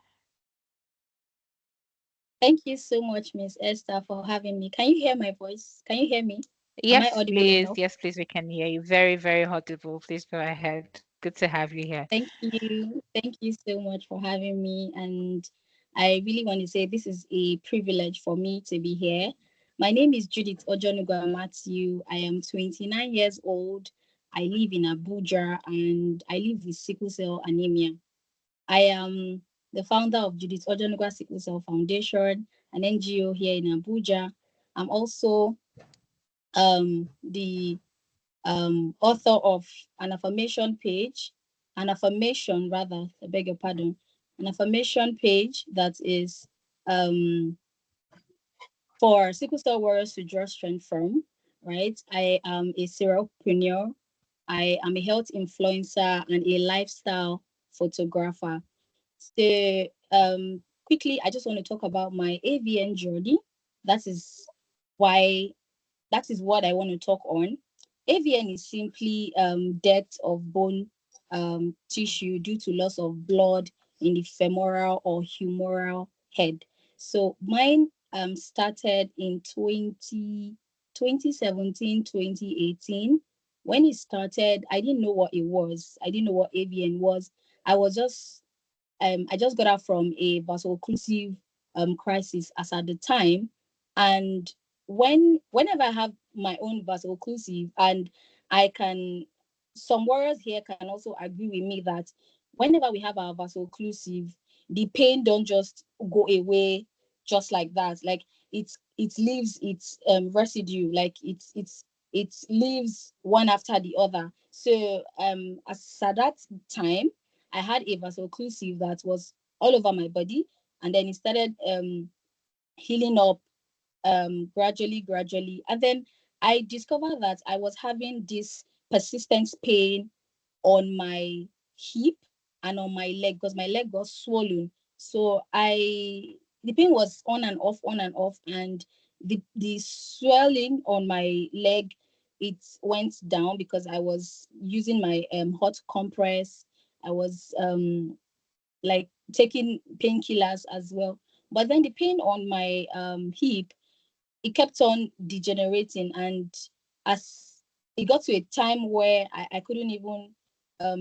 Thank you so much, Miss Esther, for having me. Can you hear my voice? Can you hear me? Am I Yes, audible please. enough? Yes, please. We can hear you. Very, very audible. Please go ahead. Good to have you here. Thank you. Thank you so much for having me. And I really want to say this is a privilege for me to be here. My name is Judith Ojonugwa Matthew. I am 29 years old. I live in Abuja and I live with sickle cell anemia. I am the founder of Judith Ojonugwa Sickle Cell Foundation, an NGO here in Abuja. I'm also the author of an affirmation page, an affirmation rather, I beg your pardon, an affirmation page that is for sickle cell warriors to draw strength from, right? I am a serialpreneur. I am a health influencer and a lifestyle photographer. So quickly, I just want to talk about my AVN journey. That is why that is what I want to talk on. AVN is simply death of bone tissue due to loss of blood in the femoral or humeral head. So mine started in 2017, 2018. When it started, I didn't know what it was. I didn't know what AVN was. I just got out from a vaso-occlusive crisis as at the time. And whenever I have my own vaso-occlusive, and I can, some warriors here can also agree with me that whenever we have our vaso-occlusive, the pain don't just go away just like that. Like it leaves its residue, like it leaves one after the other. So as at that time, I had a vaso-occlusive that was all over my body, and then it started healing up gradually. And then I discovered that I was having this persistent pain on my hip and on my leg because my leg got swollen. So the pain was on and off, and the swelling on my leg, it went down because I was using my hot compress. I was like taking painkillers as well. But then the pain on my hip, it kept on degenerating, and as it got to a time where I couldn't even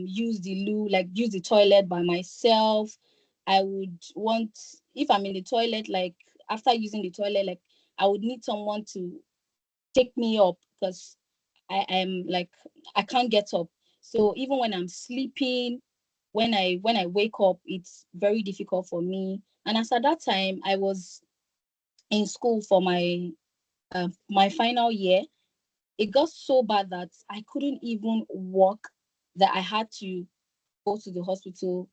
use the loo, like use the toilet by myself. I would want, if I'm in the toilet, like after using the toilet, like I would need someone to take me up because I am like I can't get up. So even when I'm sleeping, when I wake up, it's very difficult for me. And as at that time, I was in school for my final year. It got so bad that I couldn't even walk, that I had to go to the hospital.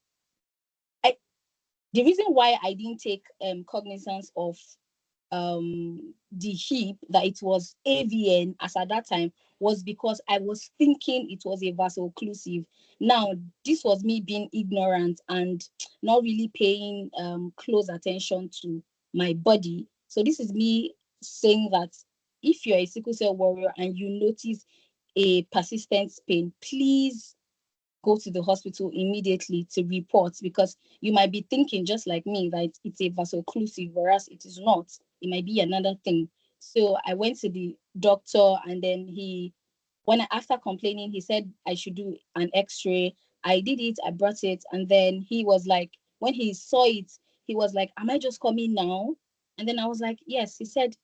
The reason why I didn't take cognizance of the hip, that it was AVN as at that time, was because I was thinking it was a vaso-occlusive. Now, this was me being ignorant and not really paying close attention to my body. So this is me saying that if you're a sickle cell warrior and you notice a persistent pain, please go to the hospital immediately to report, because you might be thinking just like me that it's a vaso-occlusive, whereas it is not. It might be another thing. So I went to the doctor, and then after complaining, he said I should do an X-ray. I did it, I brought it, and then he was like, when he saw it, he was like, "Am I just coming now?" And then I was like, "Yes." He said,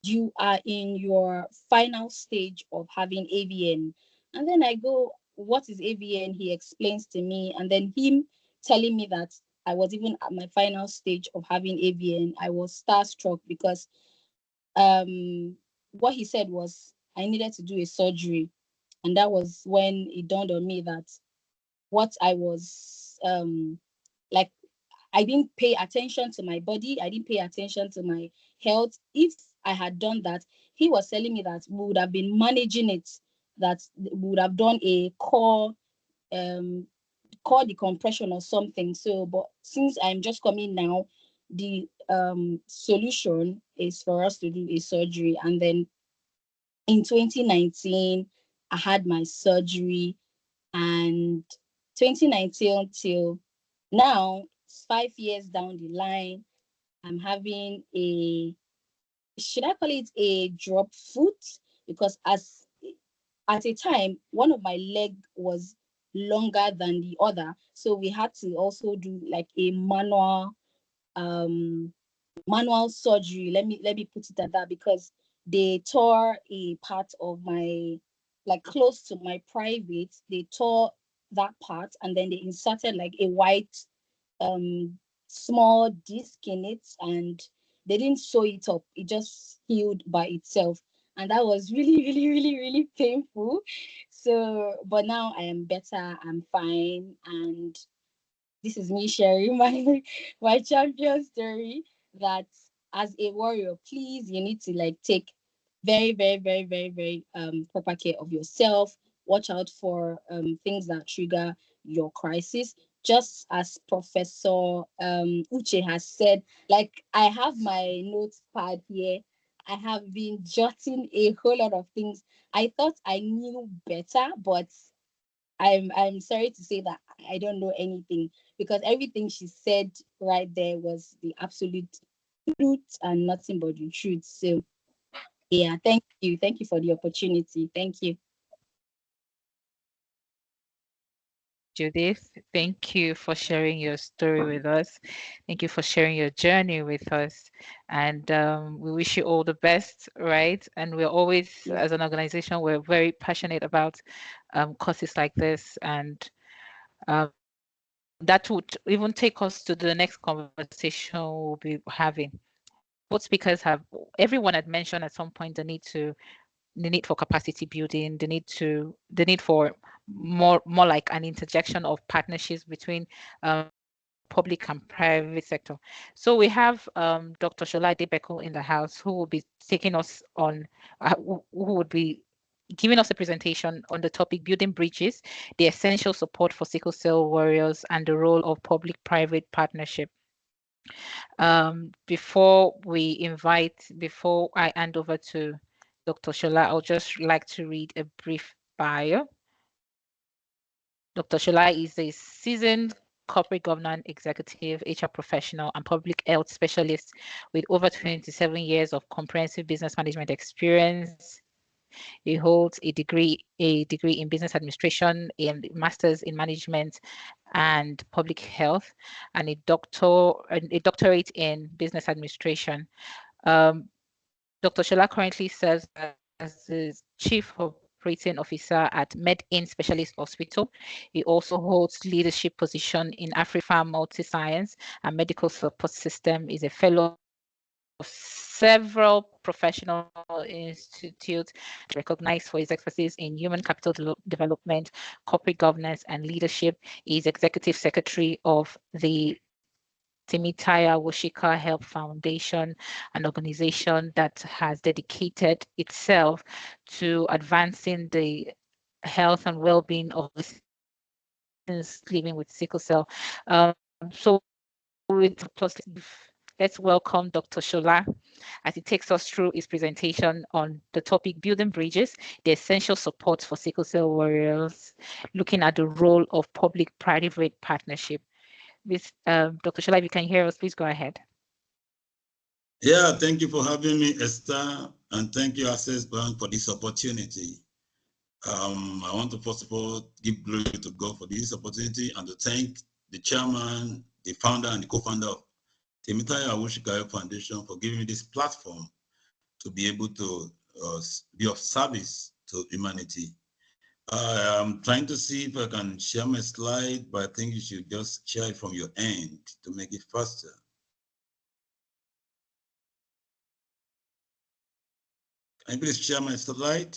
"You are in your final stage of having AVN." And then I go, "What is AVN?" He explains to me. And then him telling me that I was even at my final stage of having AVN, I was starstruck, because what he said was I needed to do a surgery. And that was when it dawned on me that what I was like, I didn't pay attention to my body. I didn't pay attention to my health. If I had done that, he was telling me that we would have been managing it, that we would have done a um, core decompression or something. So, but since I'm just coming now, the solution is for us to do a surgery. And then in 2019, I had my surgery, and 2019 till now, 5 years down the line, I'm having should I call it a drop foot? Because at a time, one of my leg was longer than the other. So we had to also do like a um manual surgery. Let me put it at that, because they tore a part of my, like close to my private, they tore that part, and then they inserted like a white um small disc in it, and they didn't sew it up. It just healed by itself. And that was really, really, really, really painful. So, but now I am better, I'm fine, and this is me sharing my champion story, that as a warrior, please, you need to like take very, very, very, very, very proper care of yourself. Watch out for things that trigger your crisis. Just as Professor Uche has said, like I have my notepad here. I have been jotting a whole lot of things. I thought I knew better, but I'm sorry to say that I don't know anything, because everything she said right there was the absolute truth and nothing but the truth. So yeah, thank you. Thank you for the opportunity. Thank you. Judith, thank you for sharing your story with us. Thank you for sharing your journey with us. And we wish you all the best, right? And we're always, as an organization, we're very passionate about causes like this. And that would even take us to the next conversation we'll be having. Both speakers everyone had mentioned at some point the need for capacity building, the need for more like an interjection of partnerships between public and private sector. So we have Dr. Shola Debeko in the house, who will be taking us on, who would be giving us a presentation on the topic building bridges, the essential support for sickle cell warriors, and the role of public-private partnership. Before I hand over to Dr. Shola, I would just like to read a brief bio. Dr. Shola is a seasoned corporate governance executive, HR professional, and public health specialist with over 27 years of comprehensive business management experience. He holds a degree in business administration, and master's in management and public health, and a doctorate in business administration. Um, Dr. Shola currently serves as the Chief Operating Officer at MedIn Specialist Hospital. He also holds leadership position in Afrifarm Multi-Science and Medical Support System. Is a fellow of the several professional institutes recognized for his expertise in human capital development, corporate governance, and leadership. He is executive secretary of the Timitaya Woshika Health Foundation, an organization that has dedicated itself to advancing the health and well-being of persons living with sickle cell. So with let's welcome Dr. Shola as he takes us through his presentation on the topic Building Bridges, the essential support for sickle cell warriors, looking at the role of public-private partnership. With Dr. Shola, if you can hear us, please go ahead. Yeah, thank you for having me, Esther, and thank you, Access Bank, for this opportunity. I want to first of all give glory to God for this opportunity and to thank the chairman, the founder, and the co-founder of Timitaya Awoshika Foundation for giving me this platform to be able to be of service to humanity. I'm trying to see if I can share my slide, but I think you should just share it from your end to make it faster. Can you please share my slide?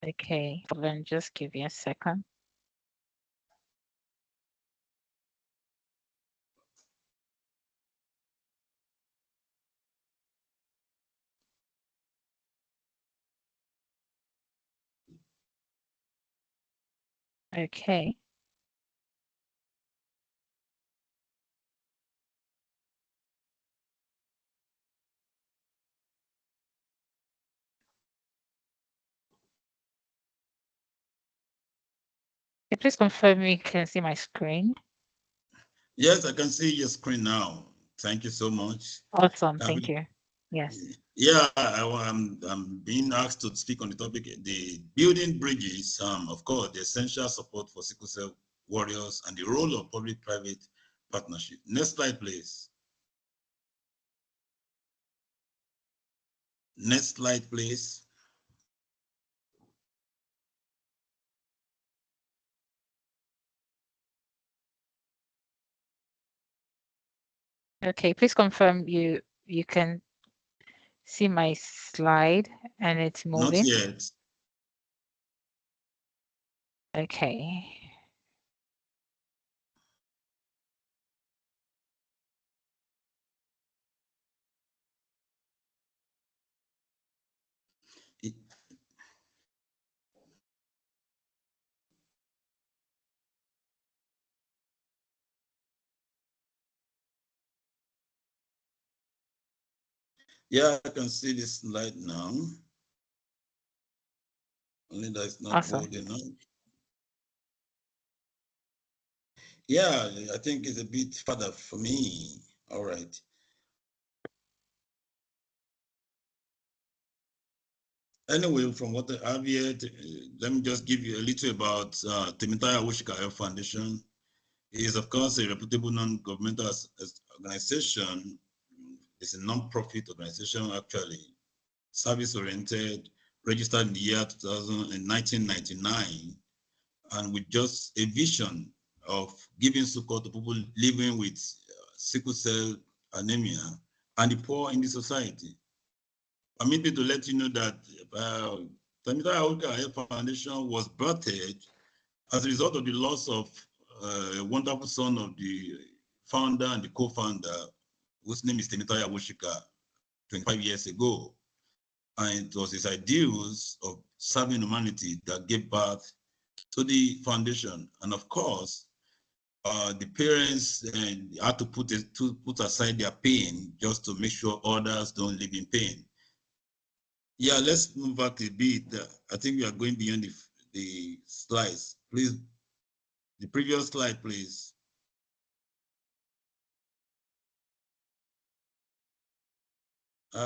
Okay, then just give me a second. Okay. Can you please confirm you can see my screen? Yes, I can see your screen now. Thank you so much. Awesome, thank you. Yes. Yeah, I'm being asked to speak on the topic, the building bridges, of course, the essential support for sickle cell warriors and the role of public-private partnership. Next slide, please. Next slide, please. Okay, please confirm you can see my slide and it's moving. Not yet. Okay. Yeah, I can see this slide now. Only that it's not Awesome. bold enough. Yeah, I think it's a bit further for me. All right. Anyway, from what I have here, let me just give you a little about Timitaya Awoshika Health Foundation. It is, of course, a reputable non-governmental organization. It's a non-profit organization, actually, service-oriented, registered in the year 1999, and with just a vision of giving support to people living with sickle cell anemia and the poor in the society. Permit me to let you know that Timitaya Awoshika Health Foundation was birthed as a result of the loss of a wonderful son of the founder and the co-founder, whose name is Timitaya Awoshika, 25 years ago. And it was his ideals of serving humanity that gave birth to the foundation. And of course, the parents had to put aside their pain just to make sure others don't live in pain. Yeah, let's move back a bit. I think we are going beyond the slides. Please, the previous slide, please.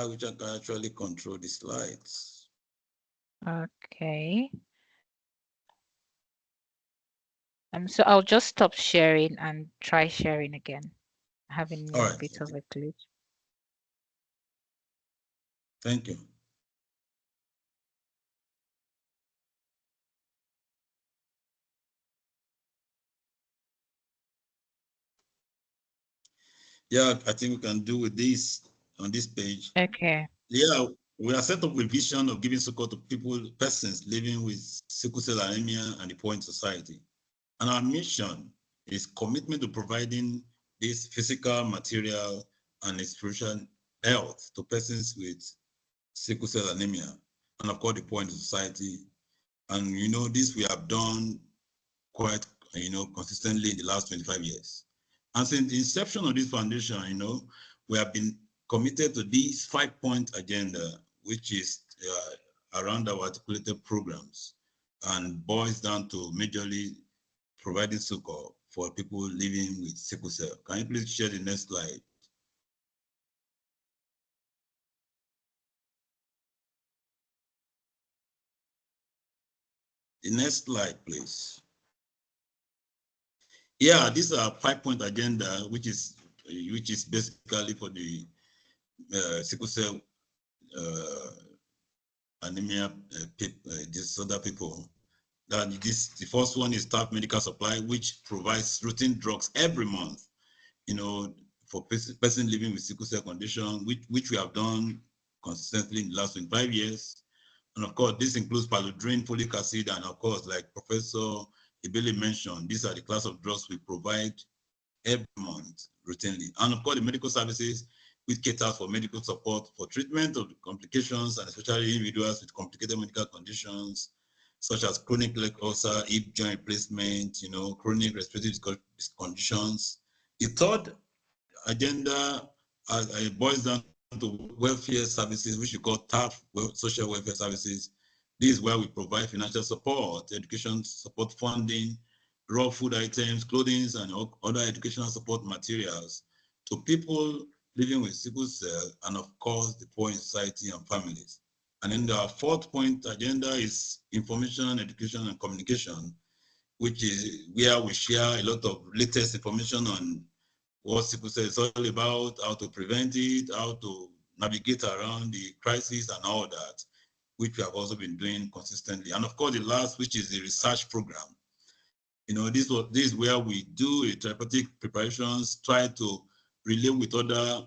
Which I can actually control the slides. Okay. So I'll just stop sharing and try sharing again. Having a bit of a glitch. Thank you. Yeah, I think we can do with this on this page. Okay. Yeah, we are set up with vision of giving support to persons living with sickle cell anemia and the poor in society. And our mission is commitment to providing this physical, material, and spiritual health to persons with sickle cell anemia, and of course the poor in society. And this we have done quite consistently in the last 25 years. And since the inception of this foundation, we have been committed to this 5-point agenda, which is around our articulated programs and boils down to majorly providing succor for people living with sickle cell. Can you please share the next slide? The next slide, please. Yeah, this is a 5-point agenda, which is basically for the sickle cell anemia disorder people. The first one is staff medical supply, which provides routine drugs every month, for person living with sickle cell condition, which we have done consistently in the last 25 years. And of course, this includes paludrin, folic acid, and of course, like Professor Ibele mentioned, these are the class of drugs we provide every month routinely. And of course, the medical services, which caters for medical support for treatment of complications, and especially individuals with complicated medical conditions, such as chronic leg ulcer, hip joint replacement, chronic respiratory conditions. The third agenda boils down to welfare services, which we call TAF, social welfare services. This is where we provide financial support, education support funding, raw food items, clothing, and other educational support materials to people living with sickle cell, and of course, the poor in society and families. And then the 4th-point agenda is information, education, and communication, which is where we share a lot of latest information on what sickle cell is all about, how to prevent it, how to navigate around the crisis and all that, which we have also been doing consistently. And of course, the last, which is the research program. This is where we do a therapeutic preparations, try to relate with other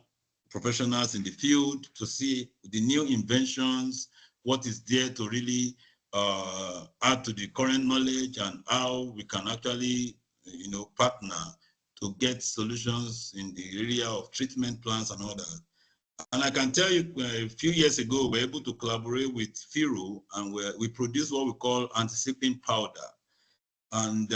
professionals in the field to see the new inventions, what is there to really add to the current knowledge, and how we can actually, partner to get solutions in the area of treatment plans and all that. And I can tell you, a few years ago, we were able to collaborate with FIRU, and we produced what we call antisipin powder. And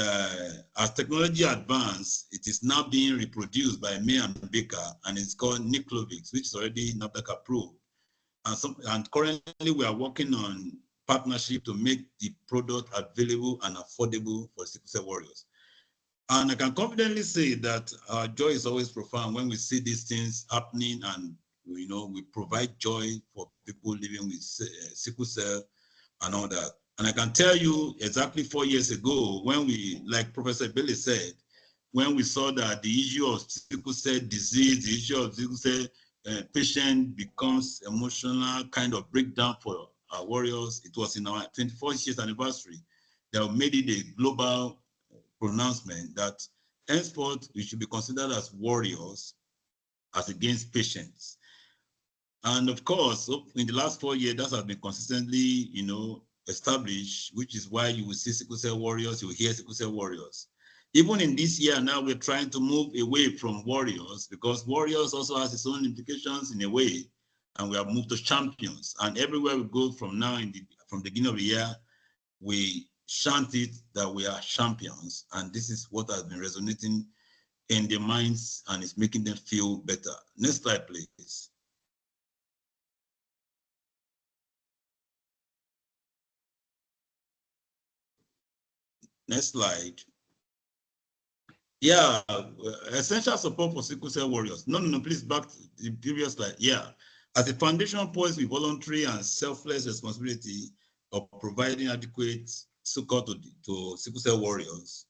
as technology advanced, it is now being reproduced by May and Baker, and it's called Niclovix, which is already NAFDAC approved. And currently, we are working on partnership to make the product available and affordable for sickle cell warriors. And I can confidently say that our joy is always profound when we see these things happening, and we provide joy for people living with sickle cell and all that. And I can tell you exactly 4 years ago, when we, like Professor Billy said, when we saw that the issue of sickle cell disease, the issue of sickle cell patient becomes emotional kind of breakdown for our warriors, it was in our 24th years anniversary that we made it a global pronouncement that henceforth we should be considered as warriors as against patients. And of course, in the last 4 years, that has been consistently, established, which is why you will see sickle cell warriors, you will hear sickle cell warriors. Even in this year now, we're trying to move away from warriors, because warriors also has its own implications in a way, and we have moved to champions. And everywhere we go from now, from the beginning of the year, we chant it that we are champions. And this is what has been resonating in their minds, and it's making them feel better. Next slide, please. Next slide. Yeah, essential support for sickle cell warriors. No, please, back to the previous slide. Yeah, as a foundation points with voluntary and selfless responsibility of providing adequate support to sickle cell warriors,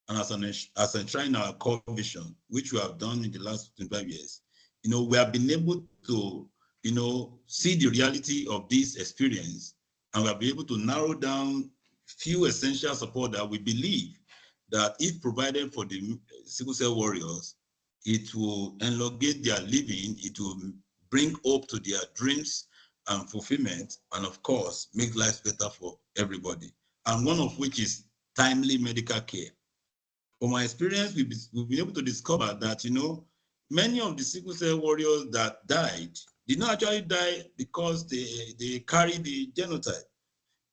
and as enshrined in our core vision, which we have done in the last 25 years, we have been able to, see the reality of this experience, and we have been able to narrow down few essential support that we believe that if provided for the sickle cell warriors, It will elongate their living. It will bring hope to their dreams and fulfillment, and of course, make life better for everybody. And one of which is timely medical care. From my experience, we've been able to discover that, many of the sickle cell warriors that died did not actually die because they carried the genotype.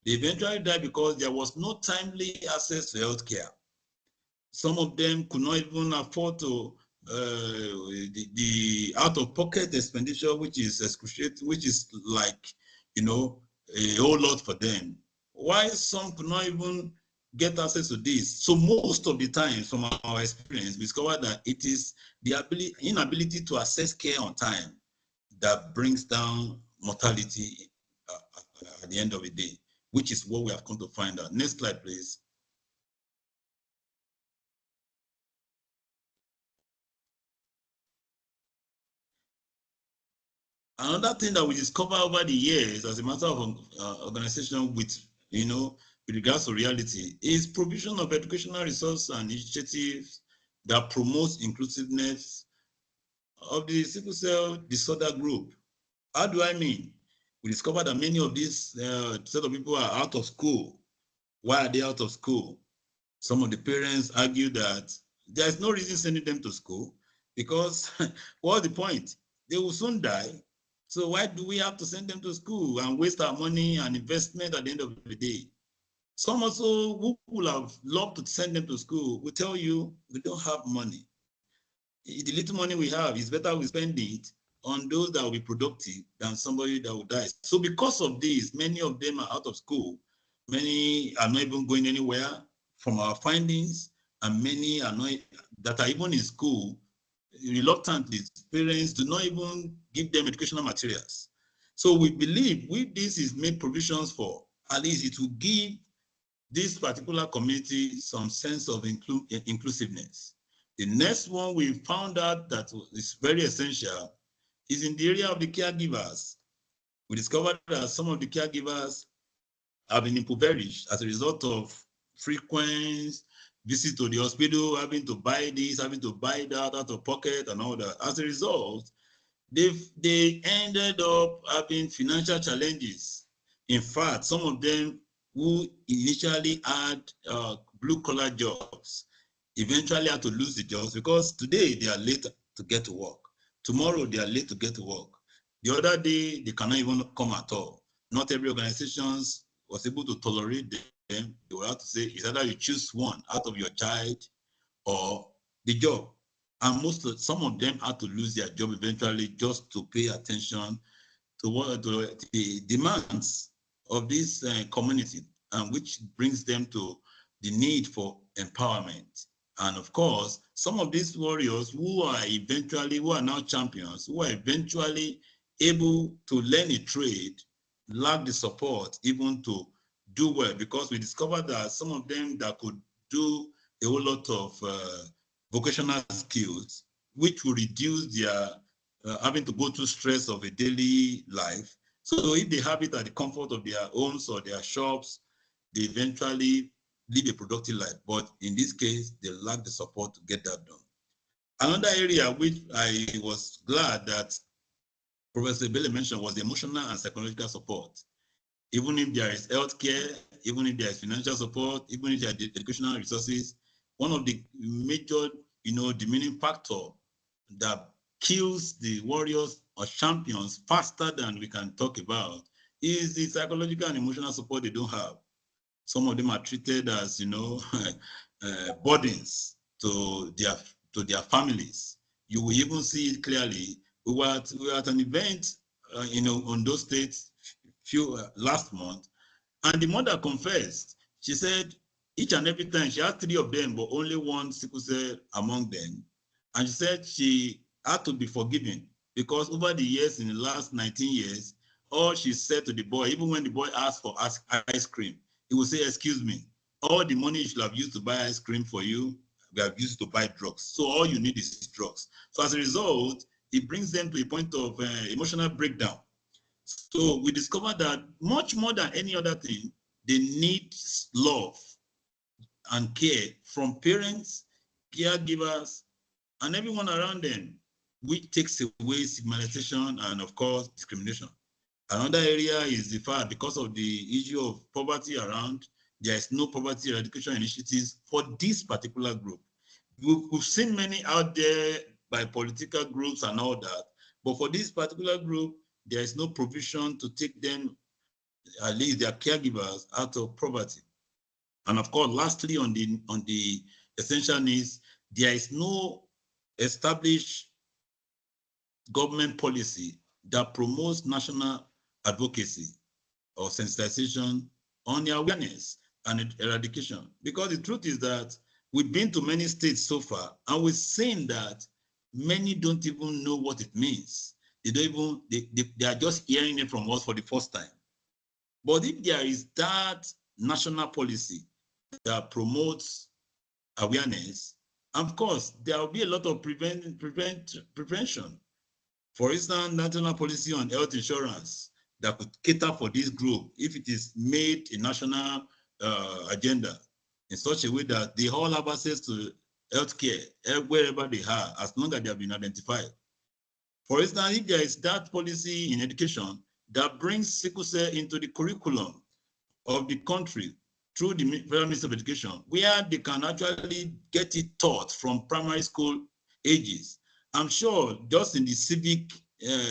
They eventually died because there was no timely access to healthcare. Some of them could not even afford to the out-of-pocket expenditure, which is excruciating, which is like, a whole lot for them. Why some could not even get access to this? So most of the time, from our experience, we discover that it is the inability to access care on time that brings down mortality at the end of the day, which is what we have come to find out. Next slide, please. Another thing that we discover over the years as a matter of organization with regards to reality is provision of educational resources and initiatives that promotes inclusiveness of the sickle cell disorder group. How do I mean? We discover that many of these set of people are out of school. Why are they out of school? Some of the parents argue that there's no reason sending them to school because what's the point? They will soon die. So why do we have to send them to school and waste our money and investment at the end of the day? Some also who would have loved to send them to school will tell you we don't have money. The little money we have is better we spend it on those that will be productive than somebody that will die. So because of this, many of them are out of school. Many are not even going anywhere from our findings, and many are not that are even in school. Reluctantly, parents do not even give them educational materials. So we believe with this is made provisions for, at least it will give this particular community some sense of inclusiveness. The next one we found out that is very essential is in the area of the caregivers. We discovered that some of the caregivers have been impoverished as a result of frequent visits to the hospital, having to buy this, having to buy that out of pocket and all that. As a result, they ended up having financial challenges. In fact, some of them who initially had blue-collar jobs eventually had to lose the jobs because today they are late to get to work. Tomorrow they are late to get to work. The other day they cannot even come at all. Not every organization was able to tolerate them. They will have to say, it's either you choose one out of your child or the job. And some of them had to lose their job eventually just to pay attention to the demands of this community, and which brings them to the need for empowerment. And of course, some of these warriors who are now champions, who are eventually able to learn a trade, lack the support even to do well, because we discovered that some of them that could do a whole lot of vocational skills, which will reduce their having to go through stress of a daily life. So if they have it at the comfort of their homes or their shops, they eventually live a productive life. But in this case, they lack the support to get that done. Another area which I was glad that Professor Bele mentioned was the emotional and psychological support. Even if there is healthcare, even if there is financial support, even if there are educational resources, one of the major, demeaning factor that kills the warriors or champions faster than we can talk about is the psychological and emotional support they don't have. Some of them are treated as, burdens to their families. You will even see it clearly. We were at an event, on those states last month, and the mother confessed. She said each and every time she had 3 of them, but only one sickle cell among them. And she said she had to be forgiven because over the years, in the last 19 years, all she said to the boy, even when the boy asked for ice cream, he would say, "Excuse me, all the money you should have used to buy ice cream for you, we have used to buy drugs. So all you need is drugs." So as a result, it brings them to a point of emotional breakdown. So we discovered that much more than any other thing, they need love and care from parents, caregivers, and everyone around them, which takes away stigmatization and, of course, discrimination. Another area is the fact, because of the issue of poverty around, there is no poverty eradication initiatives for this particular group. We've seen many out there by political groups and all that, but for this particular group, there is no provision to take them, at least their caregivers, out of poverty. And of course, lastly, on the essential needs, there is no established government policy that promotes national advocacy or sensitization on the awareness and eradication. Because the truth is that we've been to many states so far, and we've seen that many don't even know what it means. They don't even, they are just hearing it from us for the first time. But if there is that national policy that promotes awareness, of course, there will be a lot of prevention. For instance, national policy on health insurance that could cater for this group if it is made a national agenda in such a way that they all have access to health care wherever they are, as long as they have been identified. For instance, if there is that policy in education that brings sickle cell into the curriculum of the country through the Federal Ministry of Education, where they can actually get it taught from primary school ages. I'm sure just in the civic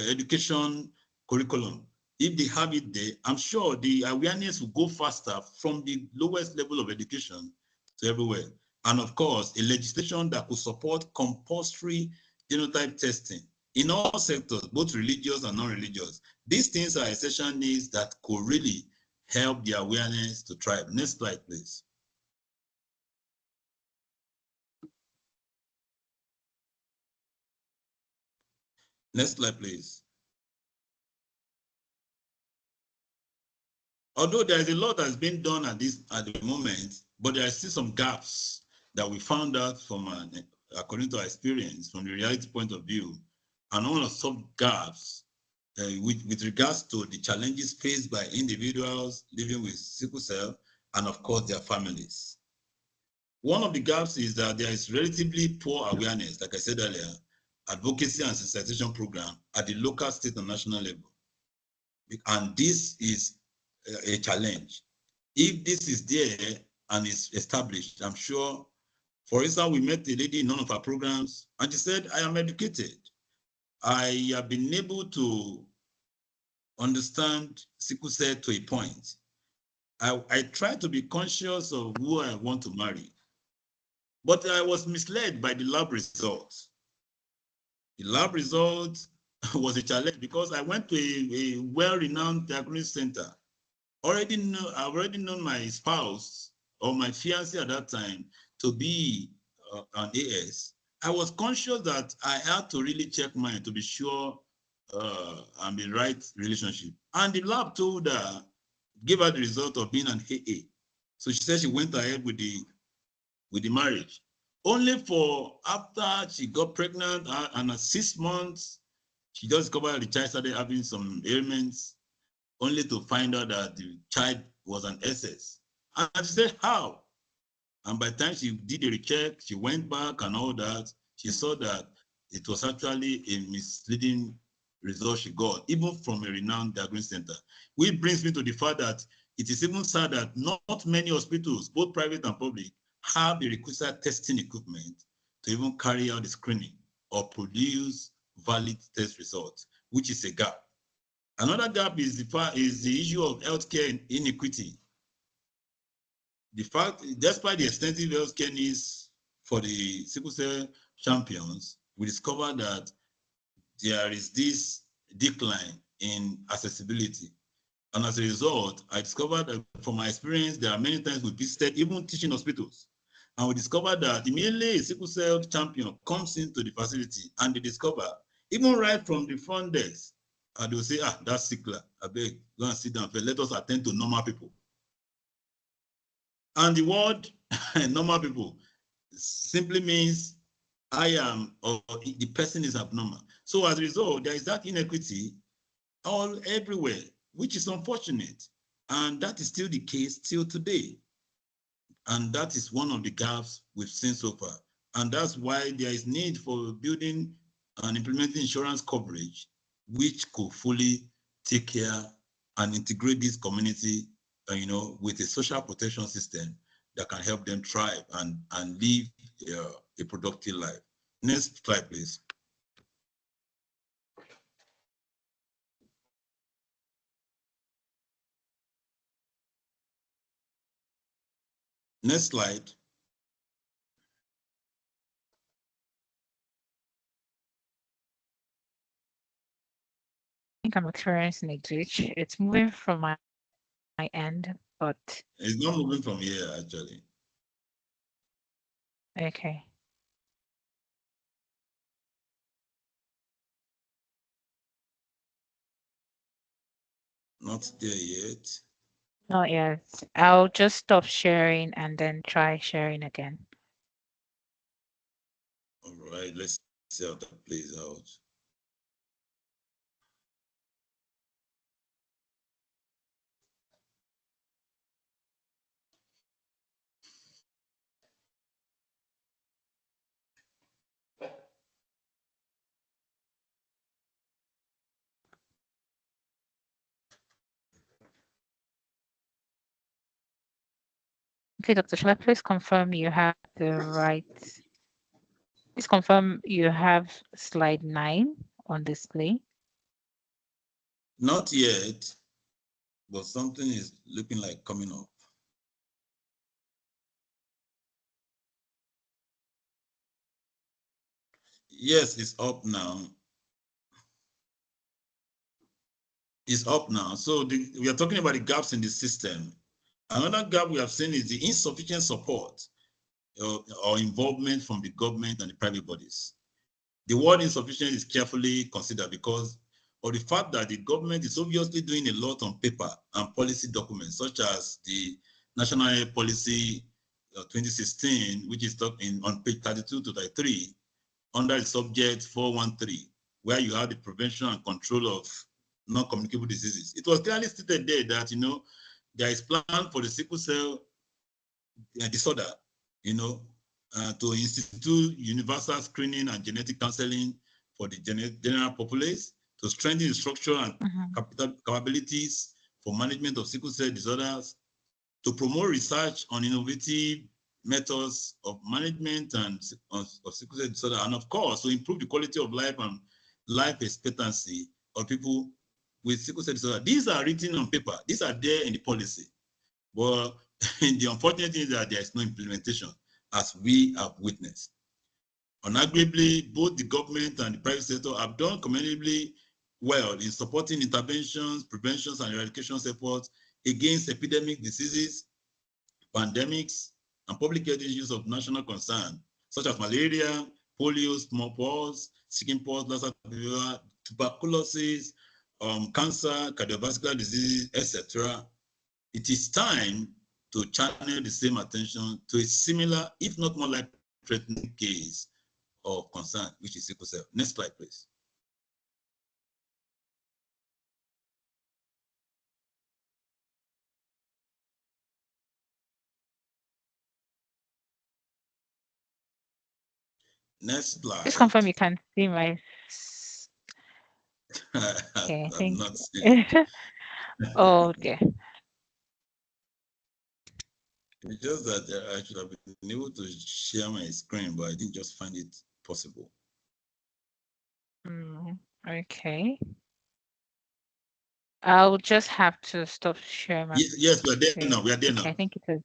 education curriculum, if they have it there, I'm sure the awareness will go faster from the lowest level of education to everywhere. And of course, a legislation that could support compulsory genotype testing in all sectors, both religious and non-religious. These things are essential needs that could really help the awareness to thrive. Next slide, please. Next slide, please. Although there is a lot that's been done at the moment, but there are still some gaps that we found out from, according to our experience, from the reality point of view, and all of some gaps with regards to the challenges faced by individuals living with sickle cell and, of course, their families. One of the gaps is that there is relatively poor awareness, like I said earlier, advocacy and sensitization program at the local, state, and national level. And this is a challenge. If this is there and is established, I'm sure, for instance, we met a lady in one of our programs, and she said, I am educated. I have been able to understand sickle cell to a point. I try to be conscious of who I want to marry, but I was misled by the lab results. The lab results was a challenge because I went to a well-renowned diagnostic center. I've already known my spouse or my fiancé at that time to be an AS. I was conscious that I had to really check mine to be sure I'm in the right relationship. And the lab told her, gave her the result of being an AA. So she said she went ahead with the marriage. Only for after she got pregnant and at 6 months, she just discovered the child started having some ailments, only to find out that the child was an SS. And she said, how? And by the time she did a recheck, she went back and all that, she saw that it was actually a misleading result she got, even from a renowned diagnostic center. Which brings me to the fact that it is even sad that not many hospitals, both private and public, have the requisite testing equipment to even carry out the screening or produce valid test results, which is a gap. Another gap is the issue of healthcare inequity. The fact, despite the extensive healthcare needs for the sickle cell champions, we discovered that there is this decline in accessibility. And as a result, I discovered that from my experience, there are many times we visited even teaching hospitals. And we discovered that immediately a sickle cell champion comes into the facility and they discover, even right from the front desk, and they will say, that's sickler. I beg, go and sit down. Let us attend to normal people. And the word normal people simply means I am, or the person is abnormal. So as a result, there is that inequity all everywhere, which is unfortunate. And that is still the case till today. And that is one of the gaps we've seen so far. And that's why there is need for building and implementing insurance coverage, which could fully take care and integrate this community, with a social protection system that can help them thrive and live a productive life. Next slide, please. Next slide. I think I'm experiencing a glitch. It's moving from my end, but It's not moving from here, actually. okay. Not there yet. Not yet. I'll just stop sharing and then try sharing again. All right, let's see how that plays out. Okay, Dr. Shall I please confirm you have the right? Please confirm you have slide 9 on display. Not yet, but something is looking like coming up. Yes, it's up now. Is up now. So we are talking about the gaps in the system. Another gap we have seen is the insufficient support or involvement from the government and the private bodies. The word insufficient is carefully considered because of the fact that the government is obviously doing a lot on paper and policy documents, such as the National Health Policy 2016, which is on page 32 to 33, under the subject 413, where you have the prevention and control of non-communicable diseases. It was clearly stated there that, there is plan for the sickle cell disorder, to institute universal screening and genetic counseling for the general populace, to strengthen the structure and capabilities for management of sickle cell disorders, to promote research on innovative methods of management and of sickle cell disorder, and of course, to improve the quality of life and life expectancy of people with sickle cell disorder. These are written on paper. These are there in the policy. But the unfortunate thing is that there is no implementation, as we have witnessed. Unarguably, both the government and the private sector have done commendably well in supporting interventions, preventions, and eradication efforts against epidemic diseases, pandemics, and public health issues of national concern, such as malaria, polio, smallpox, chickenpox, Lassa fever, tuberculosis, cancer, cardiovascular disease, etc. It is time to channel the same attention to a similar, if not more life-threatening case of concern, which is sickle cell. Next slide, please. Next slide. Please confirm you can see my. Okay, I I'm think. not seeing. Oh, okay. It's just that I should have been able to share my screen, but I didn't just find it possible. Okay. I'll just have to stop sharing my. Yes, we are there now. We are there Okay, now. I think it is.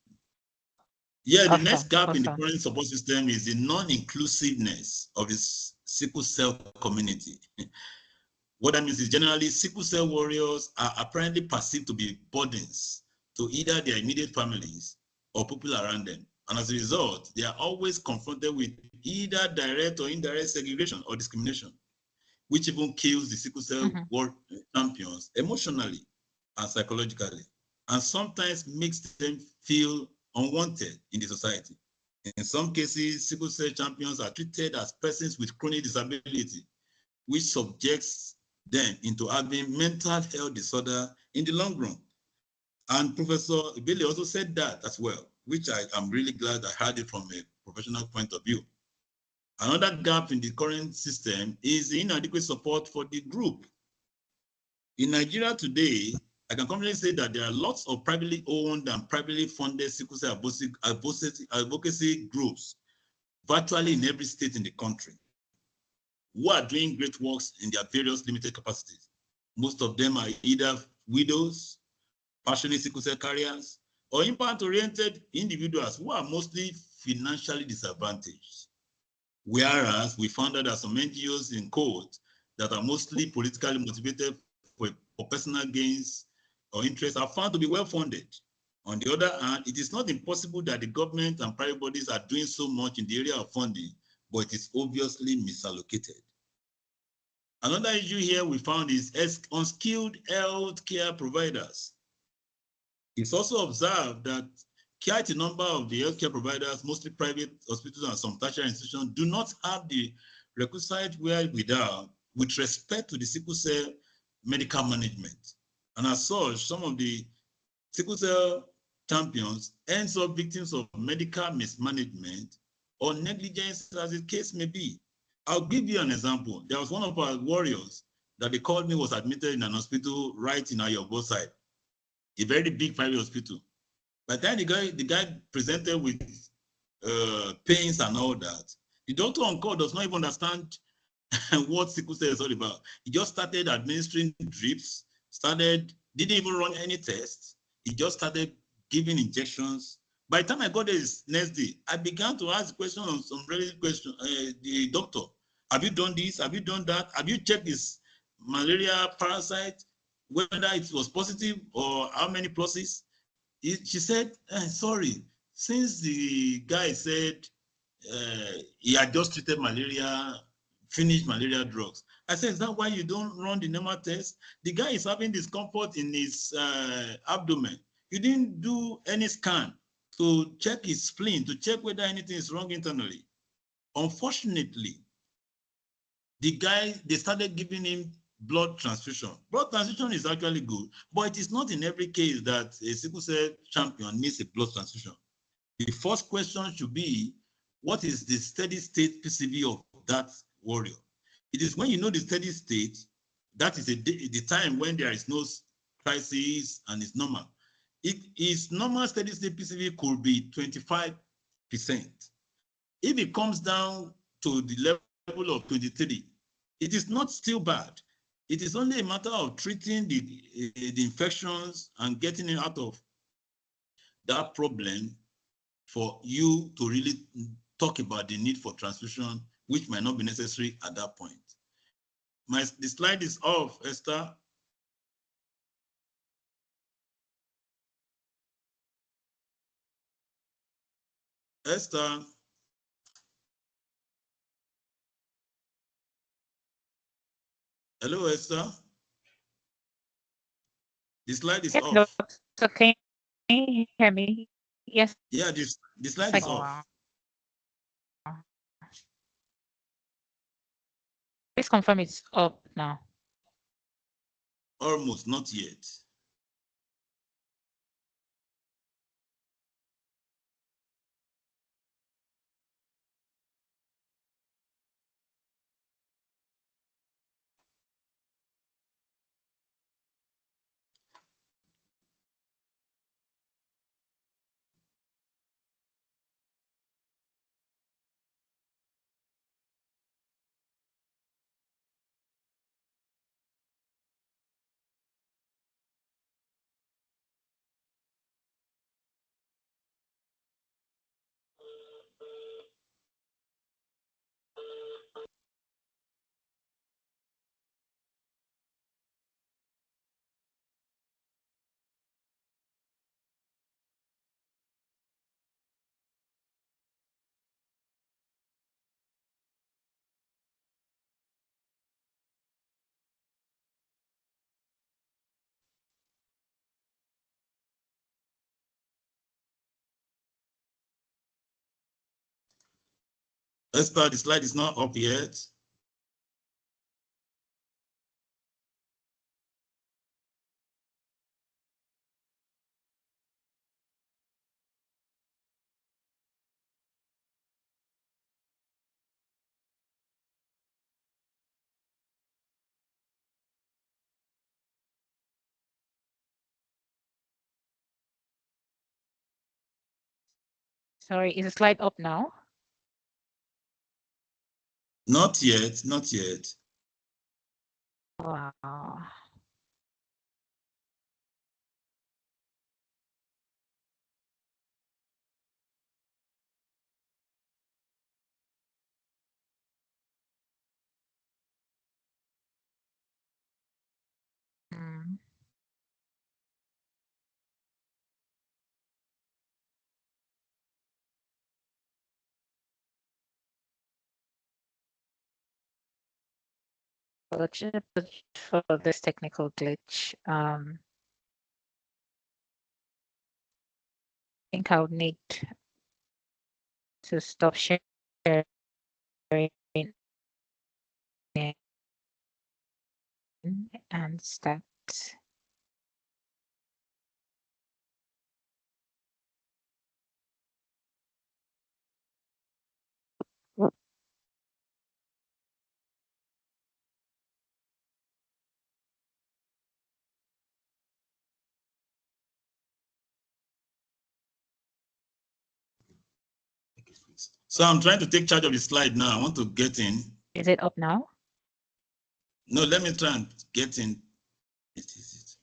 Yeah, the Awesome, next gap in the awesome. current support system is the non-inclusiveness of the sickle cell community. What that means is generally sickle cell warriors are apparently perceived to be burdens to either their immediate families or people around them. And as a result, they are always confronted with either direct or indirect segregation or discrimination, which even kills the sickle cell war champions emotionally and psychologically, and sometimes makes them feel unwanted in the society. In some cases, sickle cell champions are treated as persons with chronic disability, which subjects them into having mental health disorder in the long run. And Professor Billy also said that as well, which I am really glad I heard it from a professional point of view. Another gap in the current system is the inadequate support for the group. In Nigeria today, I can confidently say that there are lots of privately owned and privately funded sickle cell advocacy groups virtually in every state in the country who are doing great works in their various limited capacities. Most of them are either widows, passionate sickle cell carriers, or impact-oriented individuals who are mostly financially disadvantaged. Whereas we found out that some NGOs in court that are mostly politically motivated for personal gains or interests are found to be well-funded. On the other hand, it is not impossible that the government and private bodies are doing so much in the area of funding, but it is obviously misallocated. Another issue here we found is unskilled healthcare providers. It's also observed that quite a number of the healthcare providers, mostly private hospitals and some tertiary institutions, do not have the requisite wherewithal with respect to the sickle cell medical management. And as such, some of the sickle cell champions ends up victims of medical mismanagement or negligence, as the case may be. I'll give you an example. There was one of our warriors that they called me, was admitted in an hospital right in Ayobo side, a very big private hospital. By the time the guy presented with pains and all that, the doctor on call does not even understand what sickle cell is all about. He just started administering drips, didn't even run any tests. He just started giving injections. By the time I got there next day, I began to ask questions on some related questions. The doctor, have you done this? Have you done that? Have you checked his malaria parasite, whether it was positive or how many pluses? She said, sorry, since the guy said he had just treated malaria, finished malaria drugs. I said, is that why you don't run the normal test? The guy is having discomfort in his abdomen. You didn't do any scan to check his spleen, to check whether anything is wrong internally. Unfortunately, they started giving him blood transfusion. Blood transfusion is actually good, but it is not in every case that a sickle cell champion needs a blood transfusion. The first question should be, what is the steady state PCV of that warrior? It is when you know the steady state, that is the time when there is no crisis and it's normal. Its normal steady state PCV could be 25%. If it comes down to the level of 23, it is not still bad. It is only a matter of treating the infections and getting it out of that problem for you to really talk about the need for transfusion, which might not be necessary at that point. The slide is off, Esther. Esther. Hello, Esther. The slide is off. So can you hear me? Yes. Yeah, the slide is off. Please confirm it's up now. Almost, not yet. Esther, the slide is not up yet. Sorry, is the slide up now? Not yet, not yet. Wow. Hmm. Apologies for this technical glitch. I think I would need to stop sharing and start. So I'm trying to take charge of the slide now. I want to get in. Is it up now? No, let me try and get in. It is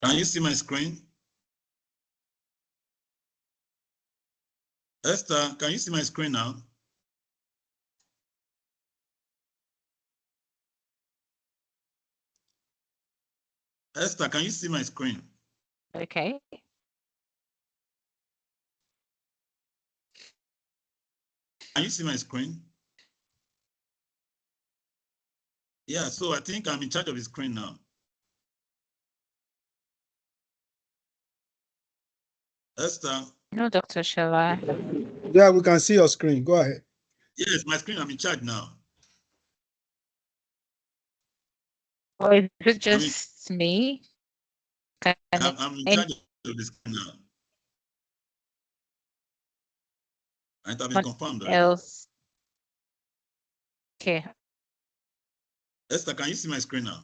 it. Can you see my screen? Esther, can you see my screen now? Esther, can you see my screen? Okay. Can you see my screen? Yeah, so I think I'm in charge of the screen now. Esther? No, Dr. Shella. Yeah, we can see your screen. Go ahead. Yes, my screen, I'm in charge now. Or is it just me? I'm in charge of the screen now. And it has been confirmed already. Else. Okay. Esther, can you see my screen now?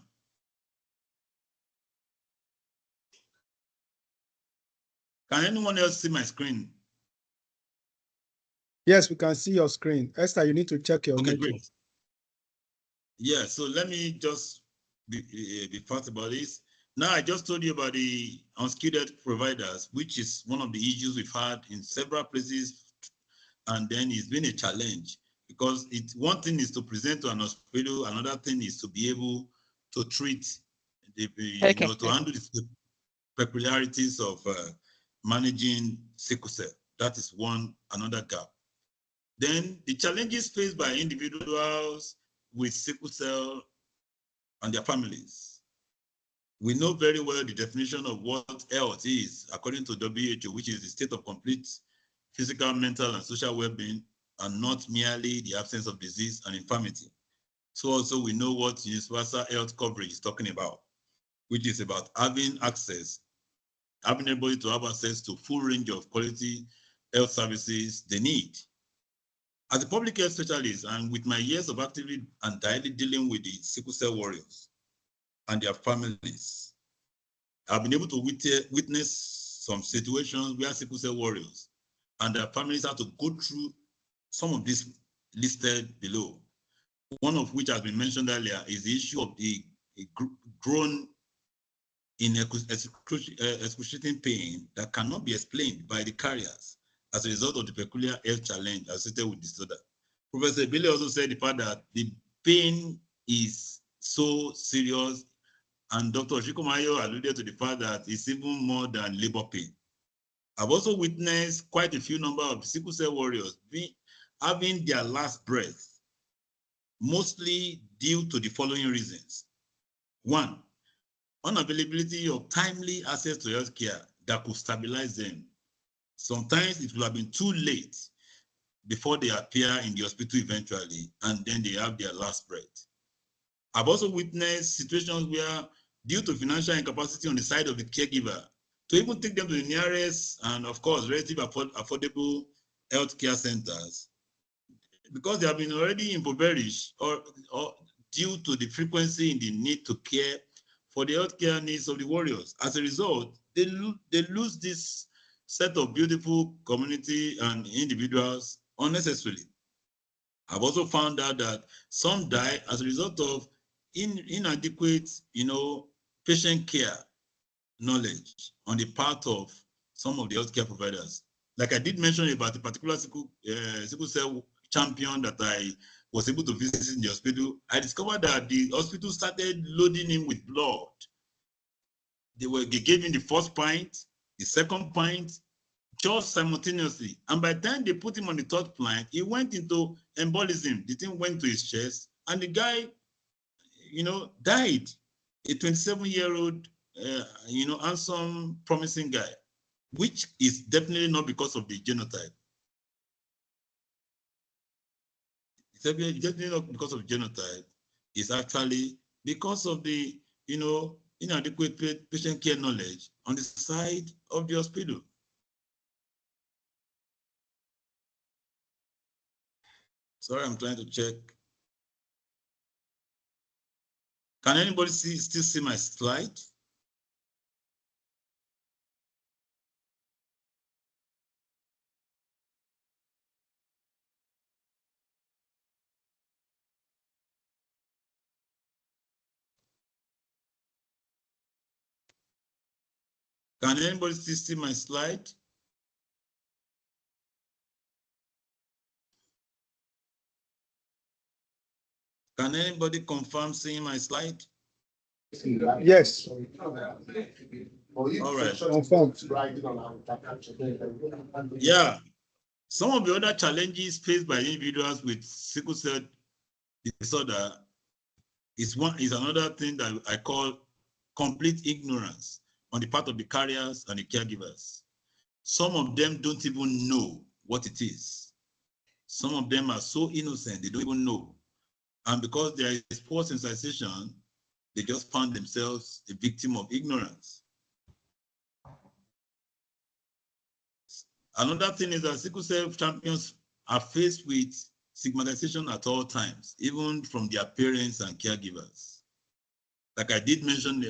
Can anyone else see my screen? Yes, we can see your screen. Esther, you need to check your network. Great. Yeah, so let me just be fast about this. Now, I just told you about the unskilled providers, which is one of the issues we've had in several places, and then it's been a challenge because one thing is to present to an hospital, another thing is to be able to treat, to handle the peculiarities of managing sickle cell. That is another gap. Then the challenges faced by individuals with sickle cell and their families. We know very well the definition of what health is, according to WHO, which is the state of complete physical, mental, and social well-being, and not merely the absence of disease and infirmity. So also we know what universal health coverage is talking about, which is about having ability to have access to full range of quality health services they need. As a public health specialist, and with my years of actively and directly dealing with the sickle cell warriors and their families, I've been able to witness some situations where sickle cell warriors and their families have to go through some of these listed below. One of which has been mentioned earlier is the issue of the grown in excruciating pain that cannot be explained by the carriers as a result of the peculiar health challenge associated with disorder. Professor Billy also said the fact that the pain is so serious, and Dr. Shikomayo alluded to the fact that it's even more than labor pain. I've also witnessed quite a few number of sickle cell warriors having their last breath, mostly due to the following reasons. One, unavailability of timely access to health care that could stabilize them. Sometimes it will have been too late before they appear in the hospital eventually, and then they have their last breath. I've also witnessed situations where, due to financial incapacity on the side of the caregiver, to even take them to the nearest and, of course, relatively affordable healthcare centers, because they have been already impoverished or due to the frequency in the need to care for the healthcare needs of the warriors. As a result, they lose this set of beautiful community and individuals unnecessarily. I've also found out that some die as a result of inadequate, patient care knowledge on the part of some of the healthcare providers. Like I did mention about a particular sickle cell champion that I was able to visit in the hospital. I discovered that the hospital started loading him with blood. They gave him the first pint, the second pint, just simultaneously. And by the time they put him on the third pint, he went into embolism. The thing went to his chest, and the guy, died. A 27-year-old, handsome, promising guy, which is definitely not because of the genotype. It's definitely not because of genotype. It's actually because of the, inadequate patient care knowledge on the side of the hospital. Sorry, I'm trying to check. Can anybody still see my slide? Can anybody still see my slide? Can anybody confirm seeing my slide? Yes. All right. Confirmed. Yeah. Some of the other challenges faced by individuals with sickle cell disorder is another thing that I call complete ignorance on the part of the carriers and the caregivers. Some of them don't even know what it is. Some of them are so innocent, they don't even know. And because there is poor sensitization, they just found themselves a victim of ignorance. Another thing is that sickle cell champions are faced with stigmatization at all times, even from their parents and caregivers. Like I did mention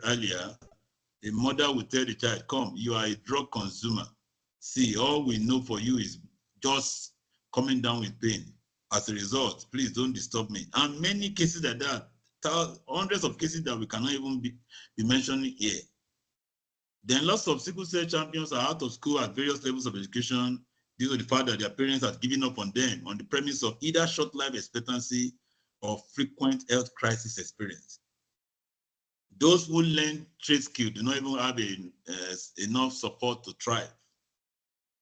earlier, a mother will tell the child, come, you are a drug consumer. See, all we know for you is just coming down with pain. As a result, please don't disturb me. And many cases like that, hundreds of cases that we cannot even be mentioning here. Then lots of sickle cell champions are out of school at various levels of education due to the fact that their parents have given up on them on the premise of either short life expectancy or frequent health crisis experience. Those who learn trade skill do not even have enough support to thrive.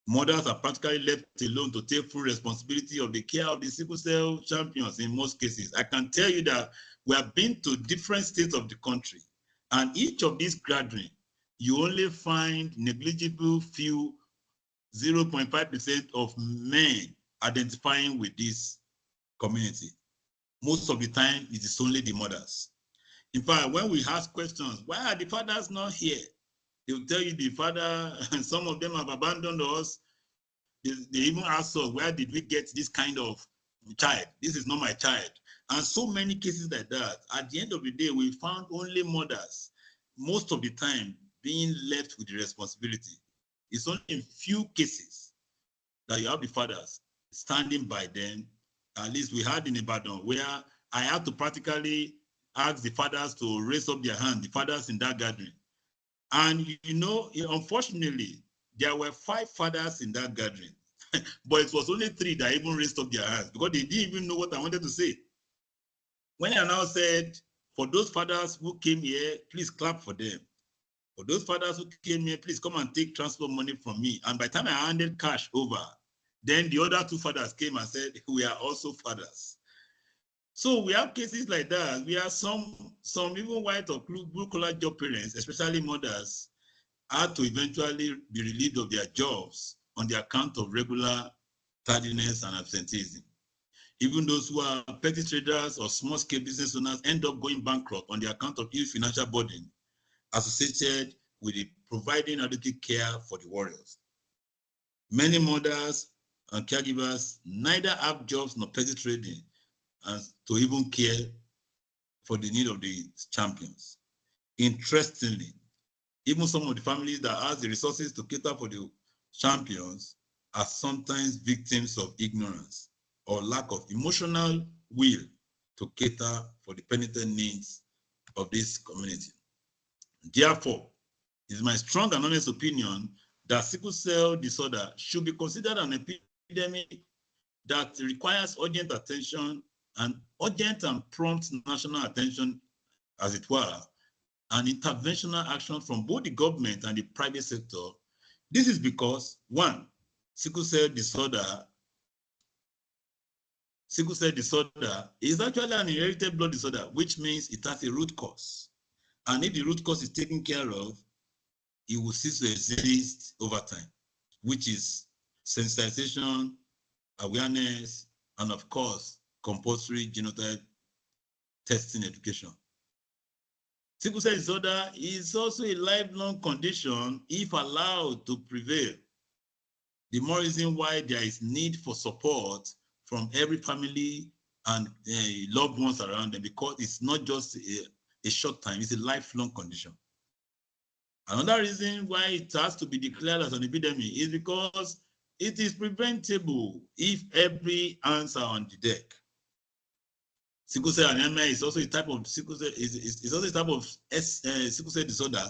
Mothers are practically left alone to take full responsibility of the care of the sickle cell champions in most cases. I can tell you that we have been to different states of the country, and each of these gatherings, you only find negligible few 0.5% of men identifying with this community. Most of the time, it is only the mothers. In fact, when we ask questions, why are the fathers not here? They will tell you the father, and some of them have abandoned us. They even ask us, where did we get this kind of child? This is not my child. And so many cases like that. At the end of the day, we found only mothers, most of the time, being left with the responsibility. It's only in few cases that you have the fathers standing by them. At least we had in Ibadan, where I had to practically ask the fathers to raise up their hand, the fathers in that gathering. And unfortunately, there were 5 fathers in that gathering, but it was only 3 that even raised up their hands because they didn't even know what I wanted to say. When I now said, for those fathers who came here, please clap for them. For those fathers who came here, please come and take transport money from me. And by the time I handed cash over, then the other 2 fathers came and said, we are also fathers. So we have cases like that. We have some even white or blue-collar job parents, especially mothers, had to eventually be relieved of their jobs on the account of regular tardiness and absenteeism. Even those who are petty traders or small-scale business owners end up going bankrupt on the account of huge financial burden associated with the providing adequate care for the warriors. Many mothers and caregivers neither have jobs nor petty trading and to even care for the need of the champions. Interestingly, Even some of the families that has the resources to cater for the champions are sometimes victims of ignorance or lack of emotional will to cater for the penitent needs of this community. Therefore, it is my strong and honest opinion that sickle cell disorder should be considered an epidemic that requires urgent attention and urgent and prompt national attention, as it were, and interventional action from both the government and the private sector. This is because, one, sickle cell disorder is actually an inherited blood disorder, which means it has a root cause. And if the root cause is taken care of, it will cease to exist over time, which is sensitization, awareness, and of course, compulsory genotype testing education. Sickle cell disorder is also a lifelong condition if allowed to prevail. The more reason why there is need for support from every family and loved ones around them, because it's not just a short time, it's a lifelong condition. Another reason why it has to be declared as an epidemic is because it is preventable if every hands are on the deck. Sickle cell anemia is also a type of sickle cell sickle cell disorder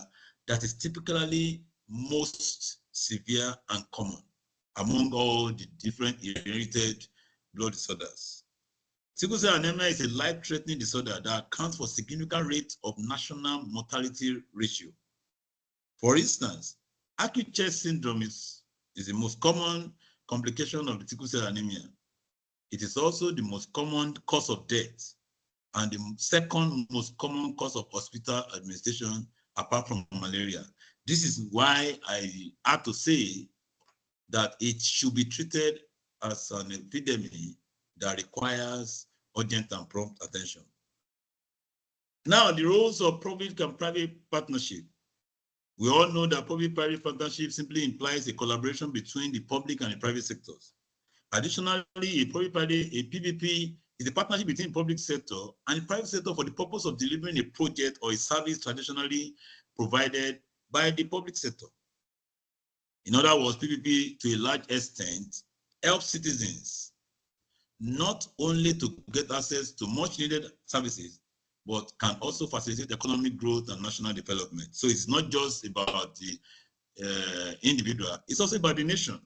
that is typically most severe and common among all the different inherited blood disorders. Sickle cell anemia is a life-threatening disorder that accounts for significant rate of national mortality ratio. For instance, acute chest syndrome is the most common complication of the sickle cell anemia. It is also the most common cause of death and the second most common cause of hospital administration apart from malaria. This is why I have to say that it should be treated as an epidemic that requires urgent and prompt attention. Now, the roles of public and private partnership. We all know that public-private partnership simply implies a collaboration between the public and the private sectors. Additionally, a PPP is a partnership between the public sector and the private sector for the purpose of delivering a project or a service traditionally provided by the public sector. In other words, PPP to a large extent helps citizens not only to get access to much needed services, but can also facilitate economic growth and national development. So it's not just about the individual, it's also about the nation.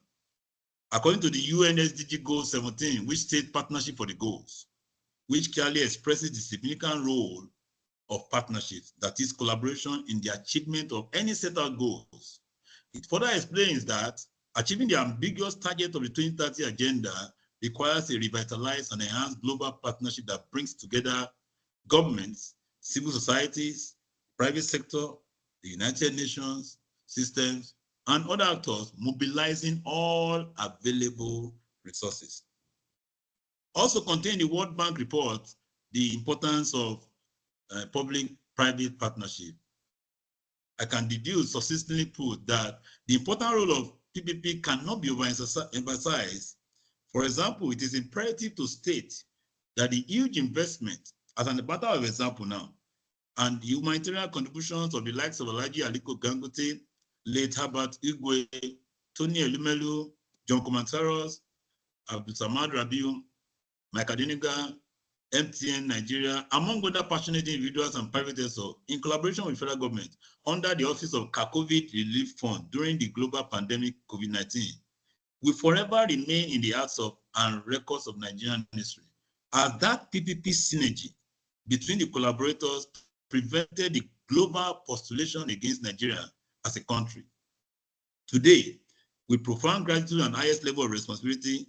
According to the UN SDG Goal 17, which states partnership for the goals, which clearly expresses the significant role of partnerships, that is collaboration in the achievement of any set of goals. It further explains that achieving the ambiguous target of the 2030 agenda requires a revitalized and enhanced global partnership that brings together governments, civil societies, private sector, the United Nations systems, and other actors mobilizing all available resources. Also contained in the World Bank report, the importance of public-private partnership. I can deduce succinctly put that the important role of PPP cannot be overemphasized. For example, it is imperative to state that the huge investment, as a matter of example now, and the humanitarian contributions of the likes of Alhaji Aliko Dangote, late Herbert Igwe, Tony Elumelu, John Komantaros, Abdul Samad Rabiu, Mike Adeniga, MTN Nigeria, among other passionate individuals and private sector, in collaboration with federal government, under the Office of COVID Relief Fund during the global pandemic COVID-19, will forever remain in the hearts of and records of Nigerian history, as that PPP synergy between the collaborators prevented the global postulation against Nigeria as a country. Today, with profound gratitude and highest level of responsibility,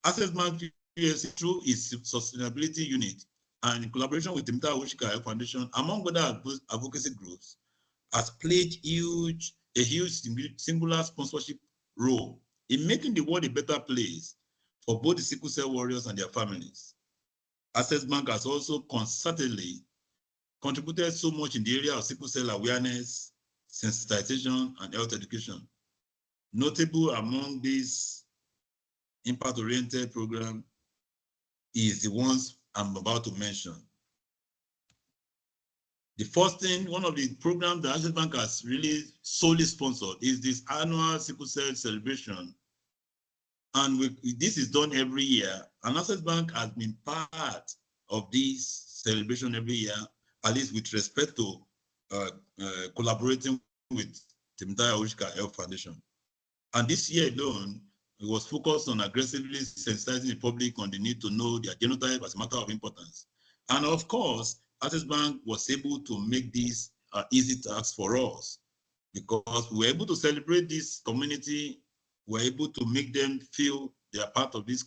Access Bank PLC through its sustainability unit and in collaboration with the Temita Awosika Foundation, among other advocacy groups, has played a huge singular sponsorship role in making the world a better place for both the sickle cell warriors and their families. Access Bank has also concertedly contributed so much in the area of sickle cell awareness, sensitization, and health education. Notable among these impact-oriented programs is the ones I'm about to mention. The first thing, one of the programs that Access Bank has really solely sponsored is this annual sickle cell celebration. And this is done every year. And Access Bank has been part of this celebration every year, at least with respect to collaborating with Temitayo Ushka Health Foundation. And this year alone, it was focused on aggressively sensitizing the public on the need to know their genotype as a matter of importance. And of course, Access Bank was able to make this easy task for us because we were able to celebrate this community, we were able to make them feel they are part of this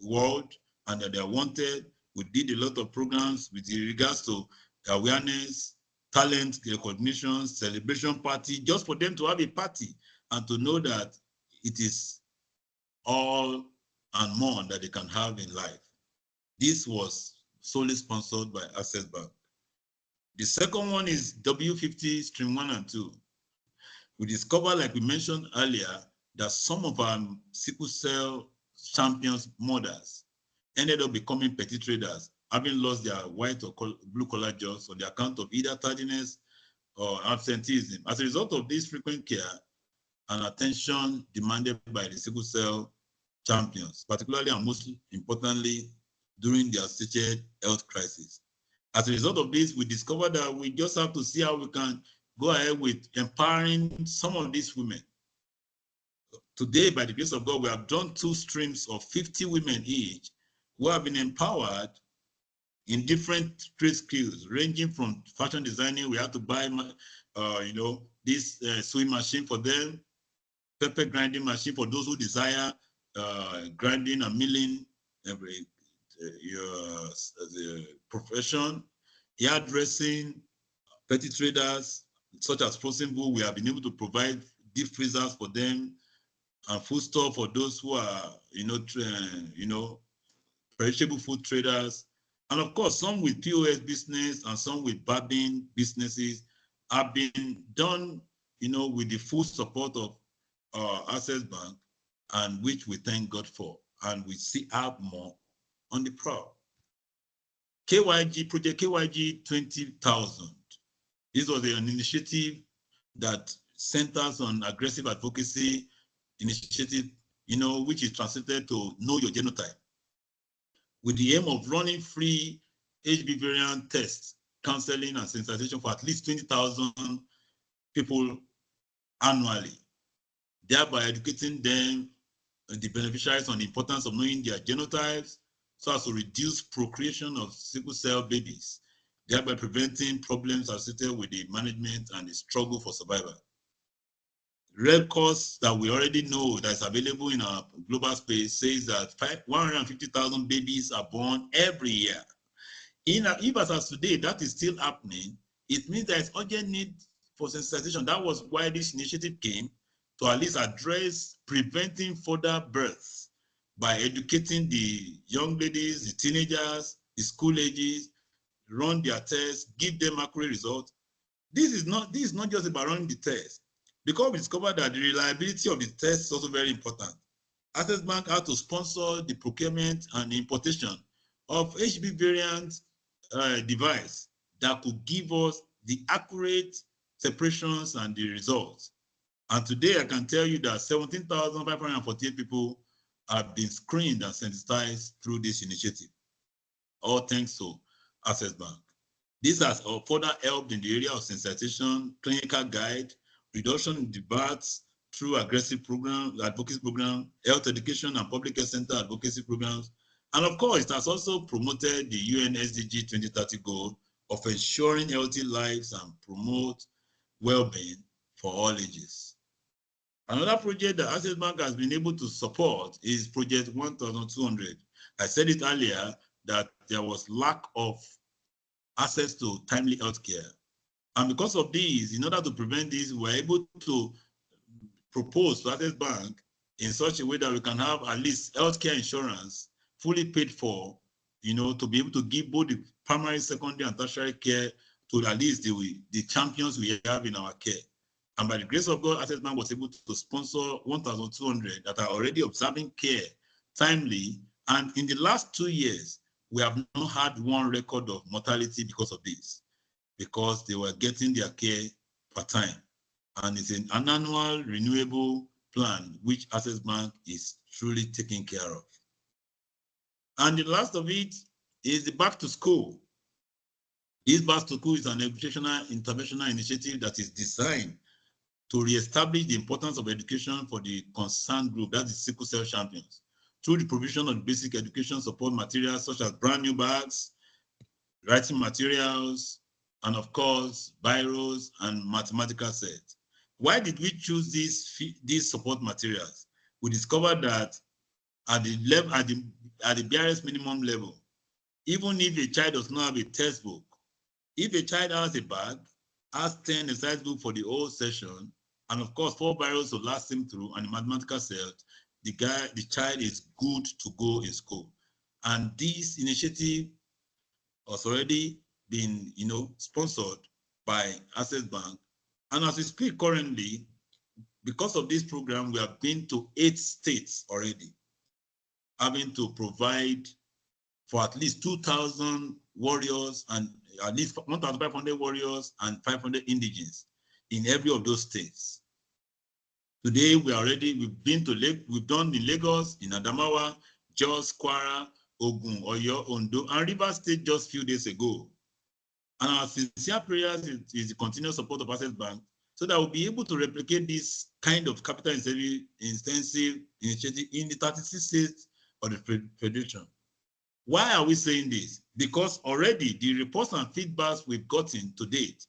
world and that they are wanted. We did a lot of programs with regards to awareness, talent recognition, celebration party, just for them to have a party and to know that it is all and more that they can have in life. This was solely sponsored by Access Bank. The second one is W50 Stream 1 and 2. We discovered, like we mentioned earlier, that some of our sickle cell champions mothers ended up becoming petty traders, having lost their white or blue collar jobs on the account of either tardiness or absenteeism. As a result of this frequent care and attention demanded by the sickle cell champions, particularly and most importantly, during the associated health crisis. As a result of this, we discovered that we just have to see how we can go ahead with empowering some of these women. Today, by the grace of God, we have done 2 streams of 50 women each who have been empowered in different trade skills, ranging from fashion designing. We had to buy, this sewing machine for them, pepper grinding machine for those who desire grinding and milling the profession, hairdressing, petty traders, such as frozen food. We have been able to provide deep freezers for them and food store for those who are, perishable food traders. And of course, some with POS business and some with barbing businesses have been done, with the full support of Access Bank, and which we thank God for. And we see out more on the proud. KYG, Project KYG 20,000. This was an initiative that centers on aggressive advocacy initiative, which is translated to know your genotype, with the aim of running free HB variant tests, counseling, and sensitization for at least 20,000 people annually, thereby educating them, the beneficiaries, on the importance of knowing their genotypes so as to reduce procreation of sickle cell babies, thereby preventing problems associated with the management and the struggle for survival. Records that we already know that is available in our global space says that 150,000 babies are born every year. If as of today that is still happening, it means there is urgent need for sensitization. That was why this initiative came, to at least address preventing further births by educating the young ladies, the teenagers, the school ages, run their tests, give them accurate results. This is not just about running the test, because we discovered that the reliability of the test is also very important. Access Bank had to sponsor the procurement and importation of HB variant device that could give us the accurate separations and the results. And today I can tell you that 17,548 people have been screened and sensitized through this initiative, all thanks to Access Bank. This has further helped in the area of sensitization, clinical guide, reduction in debates through aggressive program, advocacy program, health education and public health center advocacy programs. And of course, it has also promoted the UN SDG 2030 goal of ensuring healthy lives and promote well-being for all ages. Another project that Access Bank has been able to support is Project 1200. I said it earlier that there was lack of access to timely healthcare. And because of this, in order to prevent this, we were able to propose to Access Bank in such a way that we can have at least healthcare insurance fully paid for, to be able to give both the primary, secondary, and tertiary care to at least the champions we have in our care. And by the grace of God, Access Bank was able to sponsor 1,200 that are already observing care timely. And in the last 2 years, we have not had one record of mortality because of this. because they were getting their care per time. And it's an annual renewable plan, which Access Bank is truly taking care of. And the last of it is the back to school. This back to school is an educational interventional initiative that is designed to reestablish the importance of education for the concerned group, that is sickle cell champions, through the provision of basic education support materials such as brand new bags, writing materials, and of course, biros and mathematical sets. Why did we choose these support materials? We discovered that at the level, at the barest minimum level, even if a child does not have a textbook, if a child has a bag, has 10 exercise book for the whole session, and of course 4 biros to last him through, and a mathematical set, the child is good to go in school. And this initiative has already been, sponsored by Access Bank. And as we speak currently, because of this program, we have been to 8 states already, having to provide for at least 2,000 warriors and at least 1,500 warriors and 500 indigenes in every of those states. Today, we've done in Lagos, in Adamawa, Jos, Kwara, Ogun, Oyo, Ondo, and Rivers State just a few days ago. And our sincere prayers is the continuous support of Access Bank so that we'll be able to replicate this kind of capital intensive initiative in the 36 states of the Federation. Why are we saying this? Because already the reports and feedbacks we've gotten to date,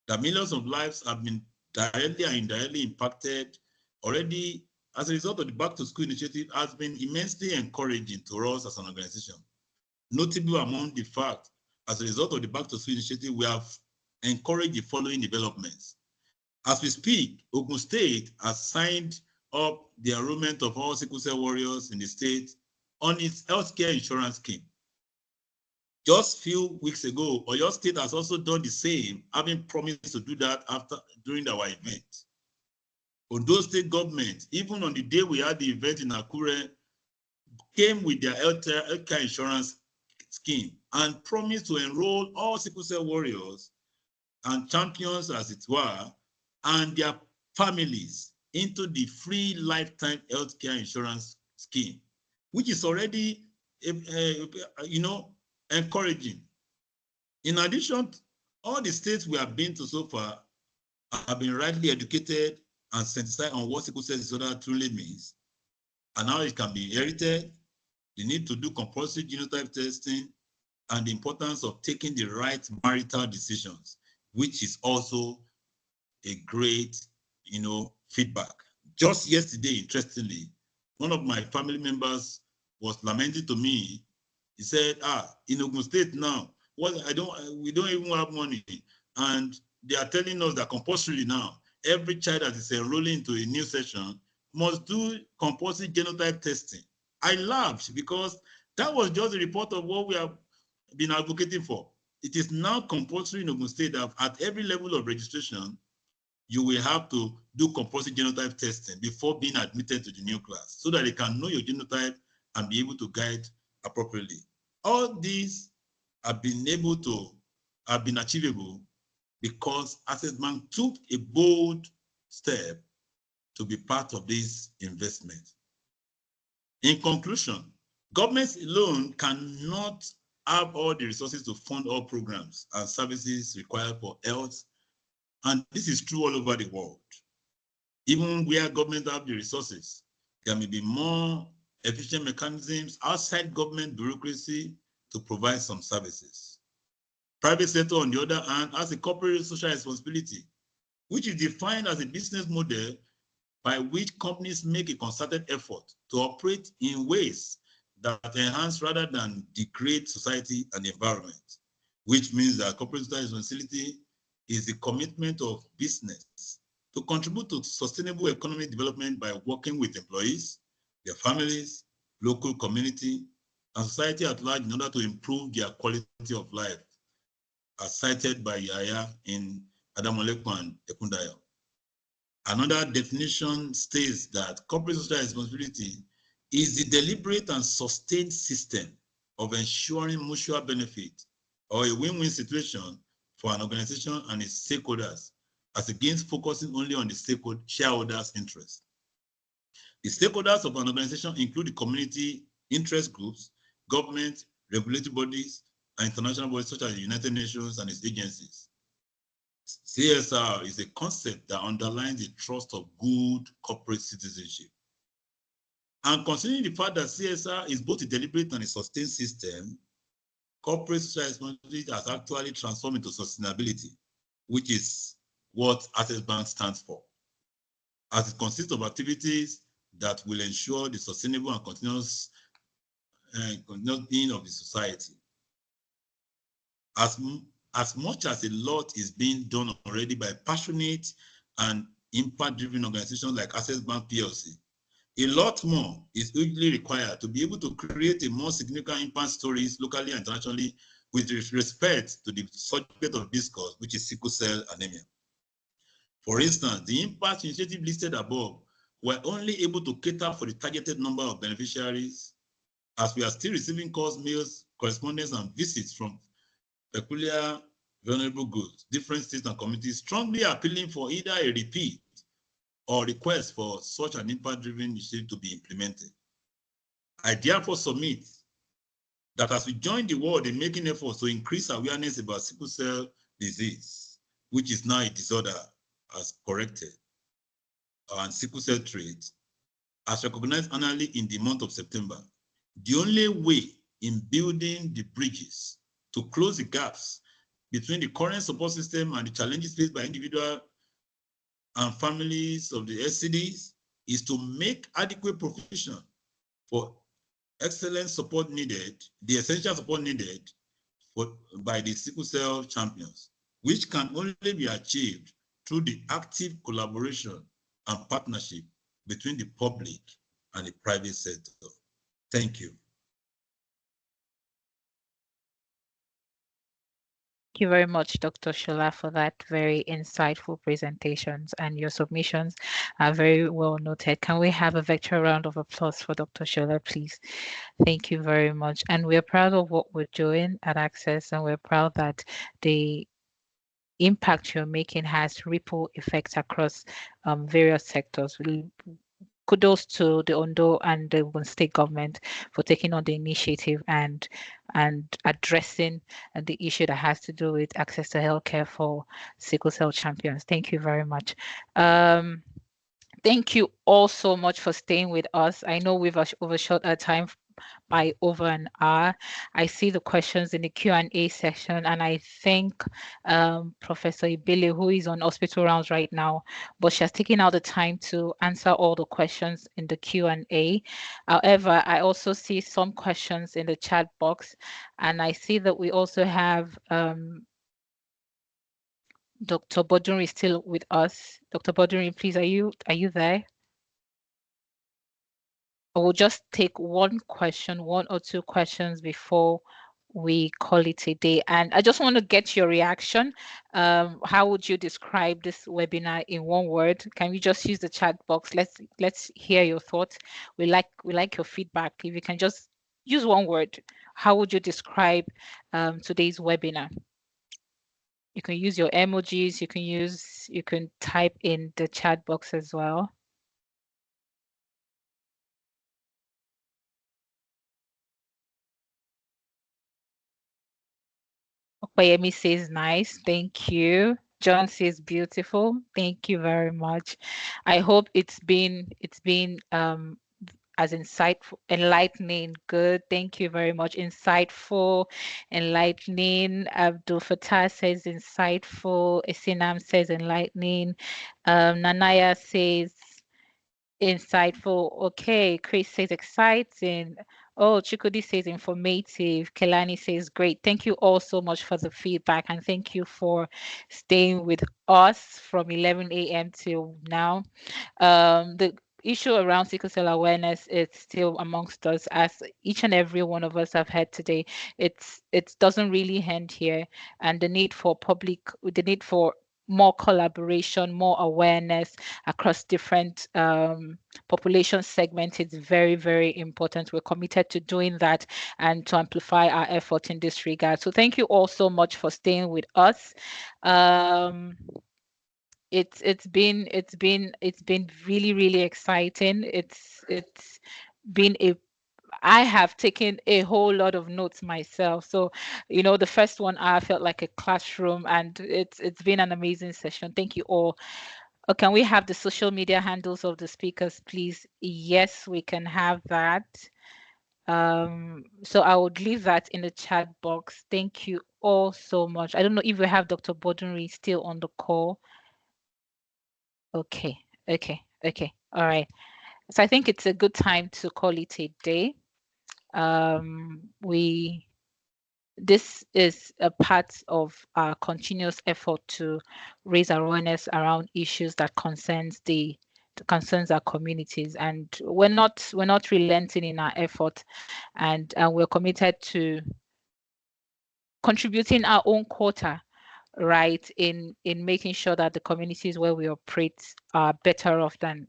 that millions of lives have been directly and indirectly impacted already as a result of the Back to School initiative has been immensely encouraging to us as an organization. Notable among the fact, as a result of the Back to School initiative, we have encouraged the following developments. As we speak, Ogun State has signed up the enrollment of all sickle cell warriors in the state on its healthcare insurance scheme. Just a few weeks ago, Oyo State has also done the same, having promised to do that during our event. Ondo State government, even on the day we had the event in Akure, came with their healthcare insurance scheme and promised to enroll all sickle cell warriors and champions, as it were, and their families into the free lifetime healthcare insurance scheme, which is already, encouraging. In addition, all the states we have been to so far have been rightly educated and sensitized on what sickle cell disorder truly means and how it can be inherited, the need to do compulsory genotype testing, and the importance of taking the right marital decisions, which is also a great, feedback. Just yesterday, interestingly, one of my family members was lamenting to me. He said, in Ogun State now, we don't even have money. And they are telling us that compulsorily now, every child that is enrolling into a new session must do compulsory genotype testing. I laughed because that was just a report of what we have been advocating for. It is now compulsory in Ogun State that at every level of registration, you will have to do compulsory genotype testing before being admitted to the new class so that they can know your genotype and be able to guide appropriately. All these have been achievable because Access Bank took a bold step to be part of this investment. In conclusion, governments alone cannot have all the resources to fund all programs and services required for health, and this is true all over the world. Even where government have the resources, there may be more efficient mechanisms outside government bureaucracy to provide some services. Private sector, on the other hand, has a corporate social responsibility, which is defined as a business model by which companies make a concerted effort to operate in ways that enhance rather than degrade society and the environment, which means that corporate social responsibility is the commitment of business to contribute to sustainable economic development by working with employees, their families, local community, and society at large in order to improve their quality of life, as cited by Yaya in Adamolekwa and Ekundayo. Another definition states that corporate social responsibility is the deliberate and sustained system of ensuring mutual benefit or a win-win situation for an organization and its stakeholders, as against focusing only on the shareholders' interests. The stakeholders of an organization include the community interest groups, government, regulatory bodies, and international bodies such as the United Nations and its agencies. CSR is a concept that underlines the trust of good corporate citizenship. And considering the fact that CSR is both a deliberate and a sustained system, corporate social responsibility has actually transformed into sustainability, which is what Access Bank stands for, as it consists of activities that will ensure the sustainable and continuous being of the society. As much as a lot is being done already by passionate and impact-driven organizations like Access Bank PLC, a lot more is urgently required to be able to create a more significant impact stories locally and internationally with respect to the subject of discourse, which is sickle cell anemia. For instance, the impact initiative listed above were only able to cater for the targeted number of beneficiaries, as we are still receiving calls, mails, correspondence, and visits from peculiar vulnerable groups, different states and communities, strongly appealing for either a repeat or request for such an impact-driven initiative to be implemented. I therefore submit that as we join the world in making efforts to increase awareness about sickle cell disease, which is now a disorder as corrected, and sickle cell trait, as recognized annually in the month of September, the only way in building the bridges to close the gaps between the current support system and the challenges faced by individuals and families of the SCDs is to make adequate provision for excellent support needed, the essential support needed by the sickle cell champions, which can only be achieved through the active collaboration and partnership between the public and the private sector. Thank you. Thank you very much, Dr. Shola, for that very insightful presentations, and your submissions are very well noted. Can we have a virtual round of applause for Dr. Shola, please? Thank you very much. And we're proud of what we're doing at Access, and we're proud that the impact you're making has ripple effects across various sectors. Kudos to the Ondo and the Ogun State government for taking on the initiative and addressing the issue that has to do with access to healthcare for sickle cell champions. Thank you very much. Thank you all so much for staying with us. I know we've overshot our time by over an hour. I see the questions in the Q&A session, and I thank Professor Ibele, who is on hospital rounds right now, but she has taken out the time to answer all the questions in the Q&A. However, I also see some questions in the chat box, and I see that we also have Dr. Boduri still with us. Dr. Boduri, please, are you there? I will just take one or two questions before we call it a day. And I just want to get your reaction. How would you describe this webinar in one word? Can we just use the chat box? Let's hear your thoughts. We like your feedback. If you can just use one word, how would you describe today's webinar? You can use your emojis. You can type in the chat box as well. Oyemi says nice. Thank you. John says beautiful. Thank you very much. I hope it's been as insightful, enlightening. Good. Thank you very much. Insightful, enlightening. Abdul Fattah says insightful. Isinam says enlightening. Nanaya says insightful. Okay. Chris says exciting. Oh, Chikudi says informative. Kelani says great. Thank you all so much for the feedback, and thank you for staying with us from 11 a.m. till now. The issue around sickle cell awareness is still amongst us, as each and every one of us have heard today. It doesn't really end here, and the need for more collaboration, more awareness across different population segments. It's very, very important. We're committed to doing that and to amplify our effort in this regard. So thank you all so much for staying with us. It's been really, really exciting. It's been a I have taken a whole lot of notes myself. So, the first 1 hour felt like a classroom, and it's been an amazing session. Thank you all. Can we have the social media handles of the speakers, please? Yes, we can have that. So I would leave that in the chat box. Thank you all so much. I don't know if we have Dr. Bodunri still on the call. Okay. All right. So I think it's a good time to call it a day. This is a part of our continuous effort to raise awareness around issues that concerns our communities, and we're not relenting in our effort, and we're committed to contributing our own quota, right, in making sure that the communities where we operate are better off than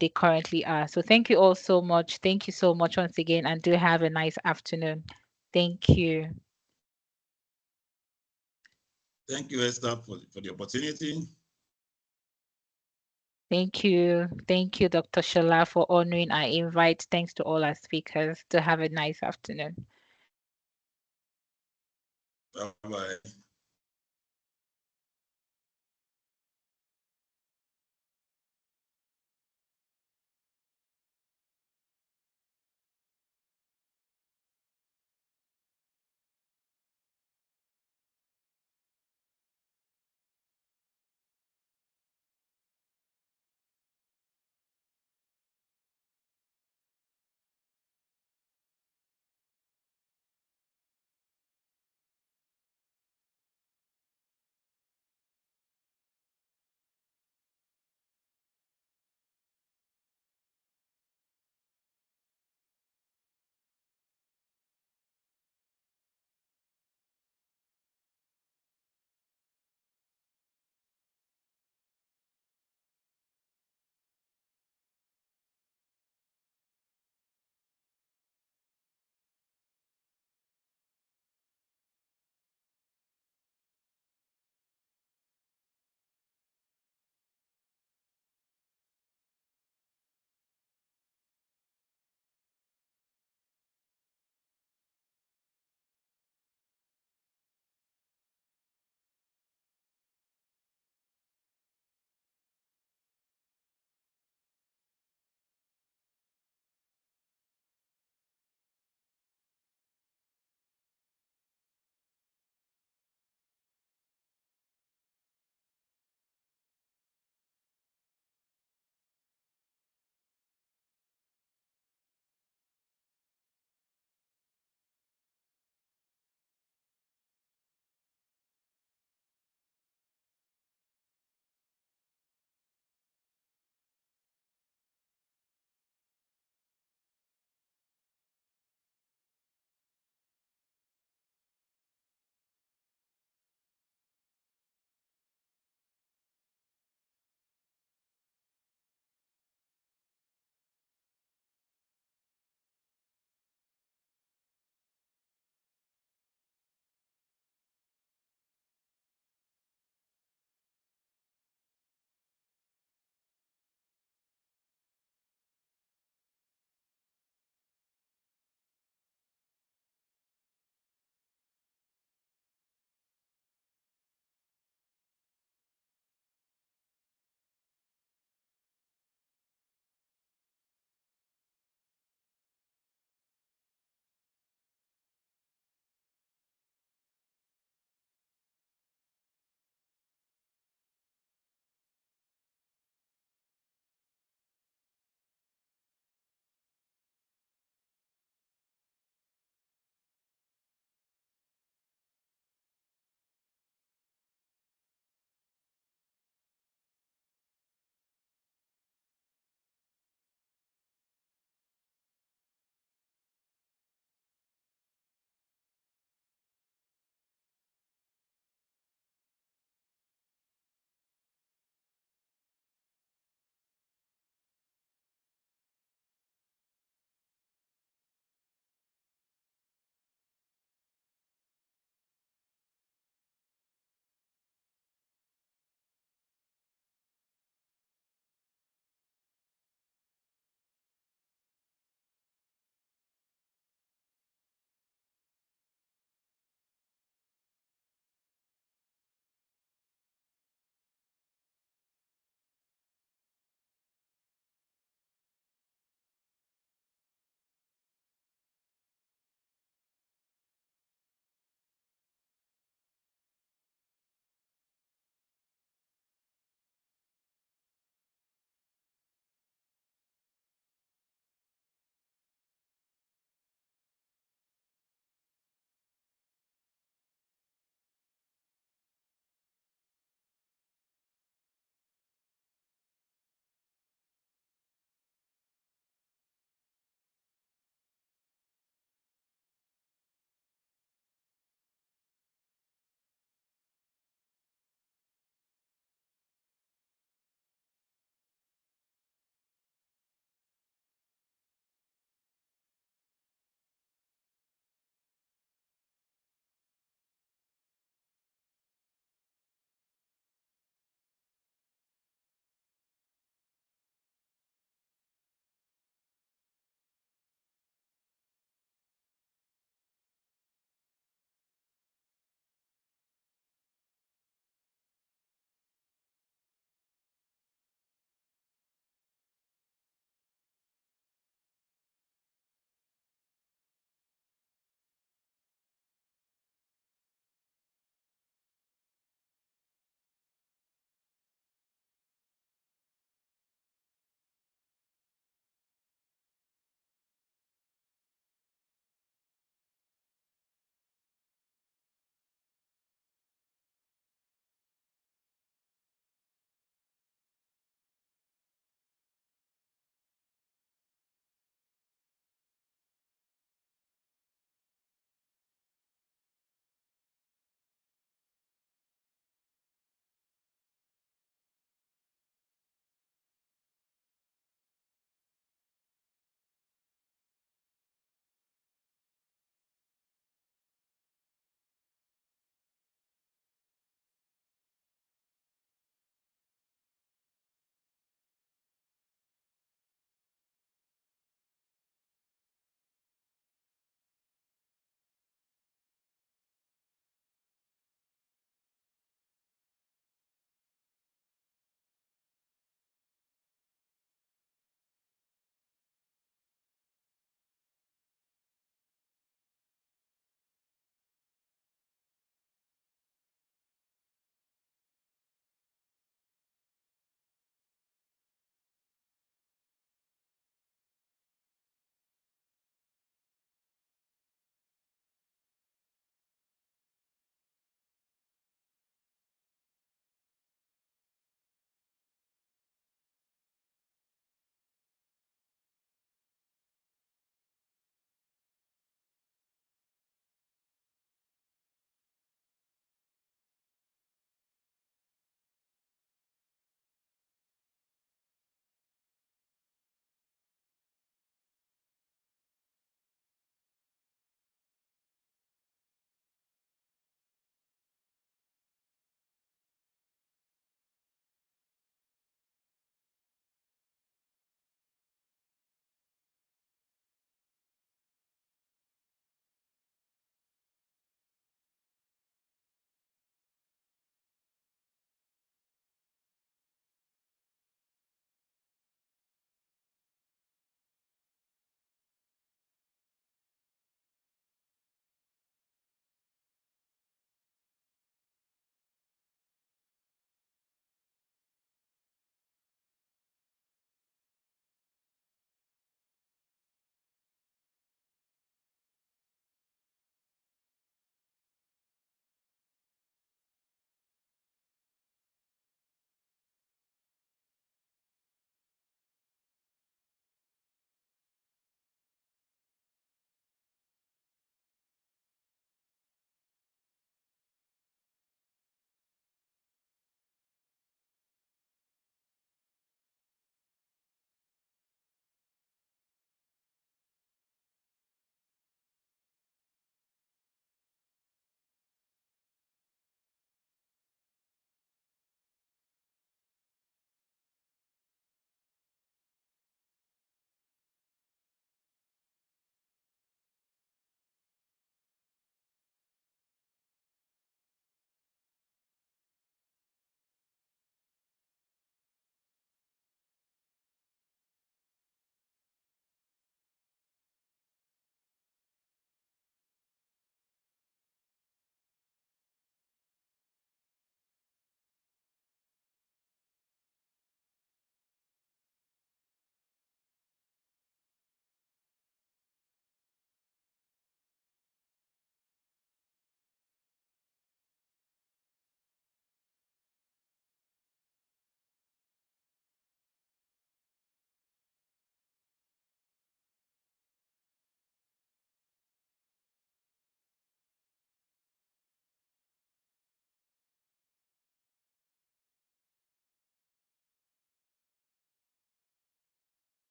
they currently are. So thank you all so much. Thank you so much once again, and do have a nice afternoon. Thank you. Thank you, Esther, for the opportunity. Thank you. Thank you, Dr. Shola, for honoring our invite. Thanks to all our speakers. To have a nice afternoon. Bye-bye.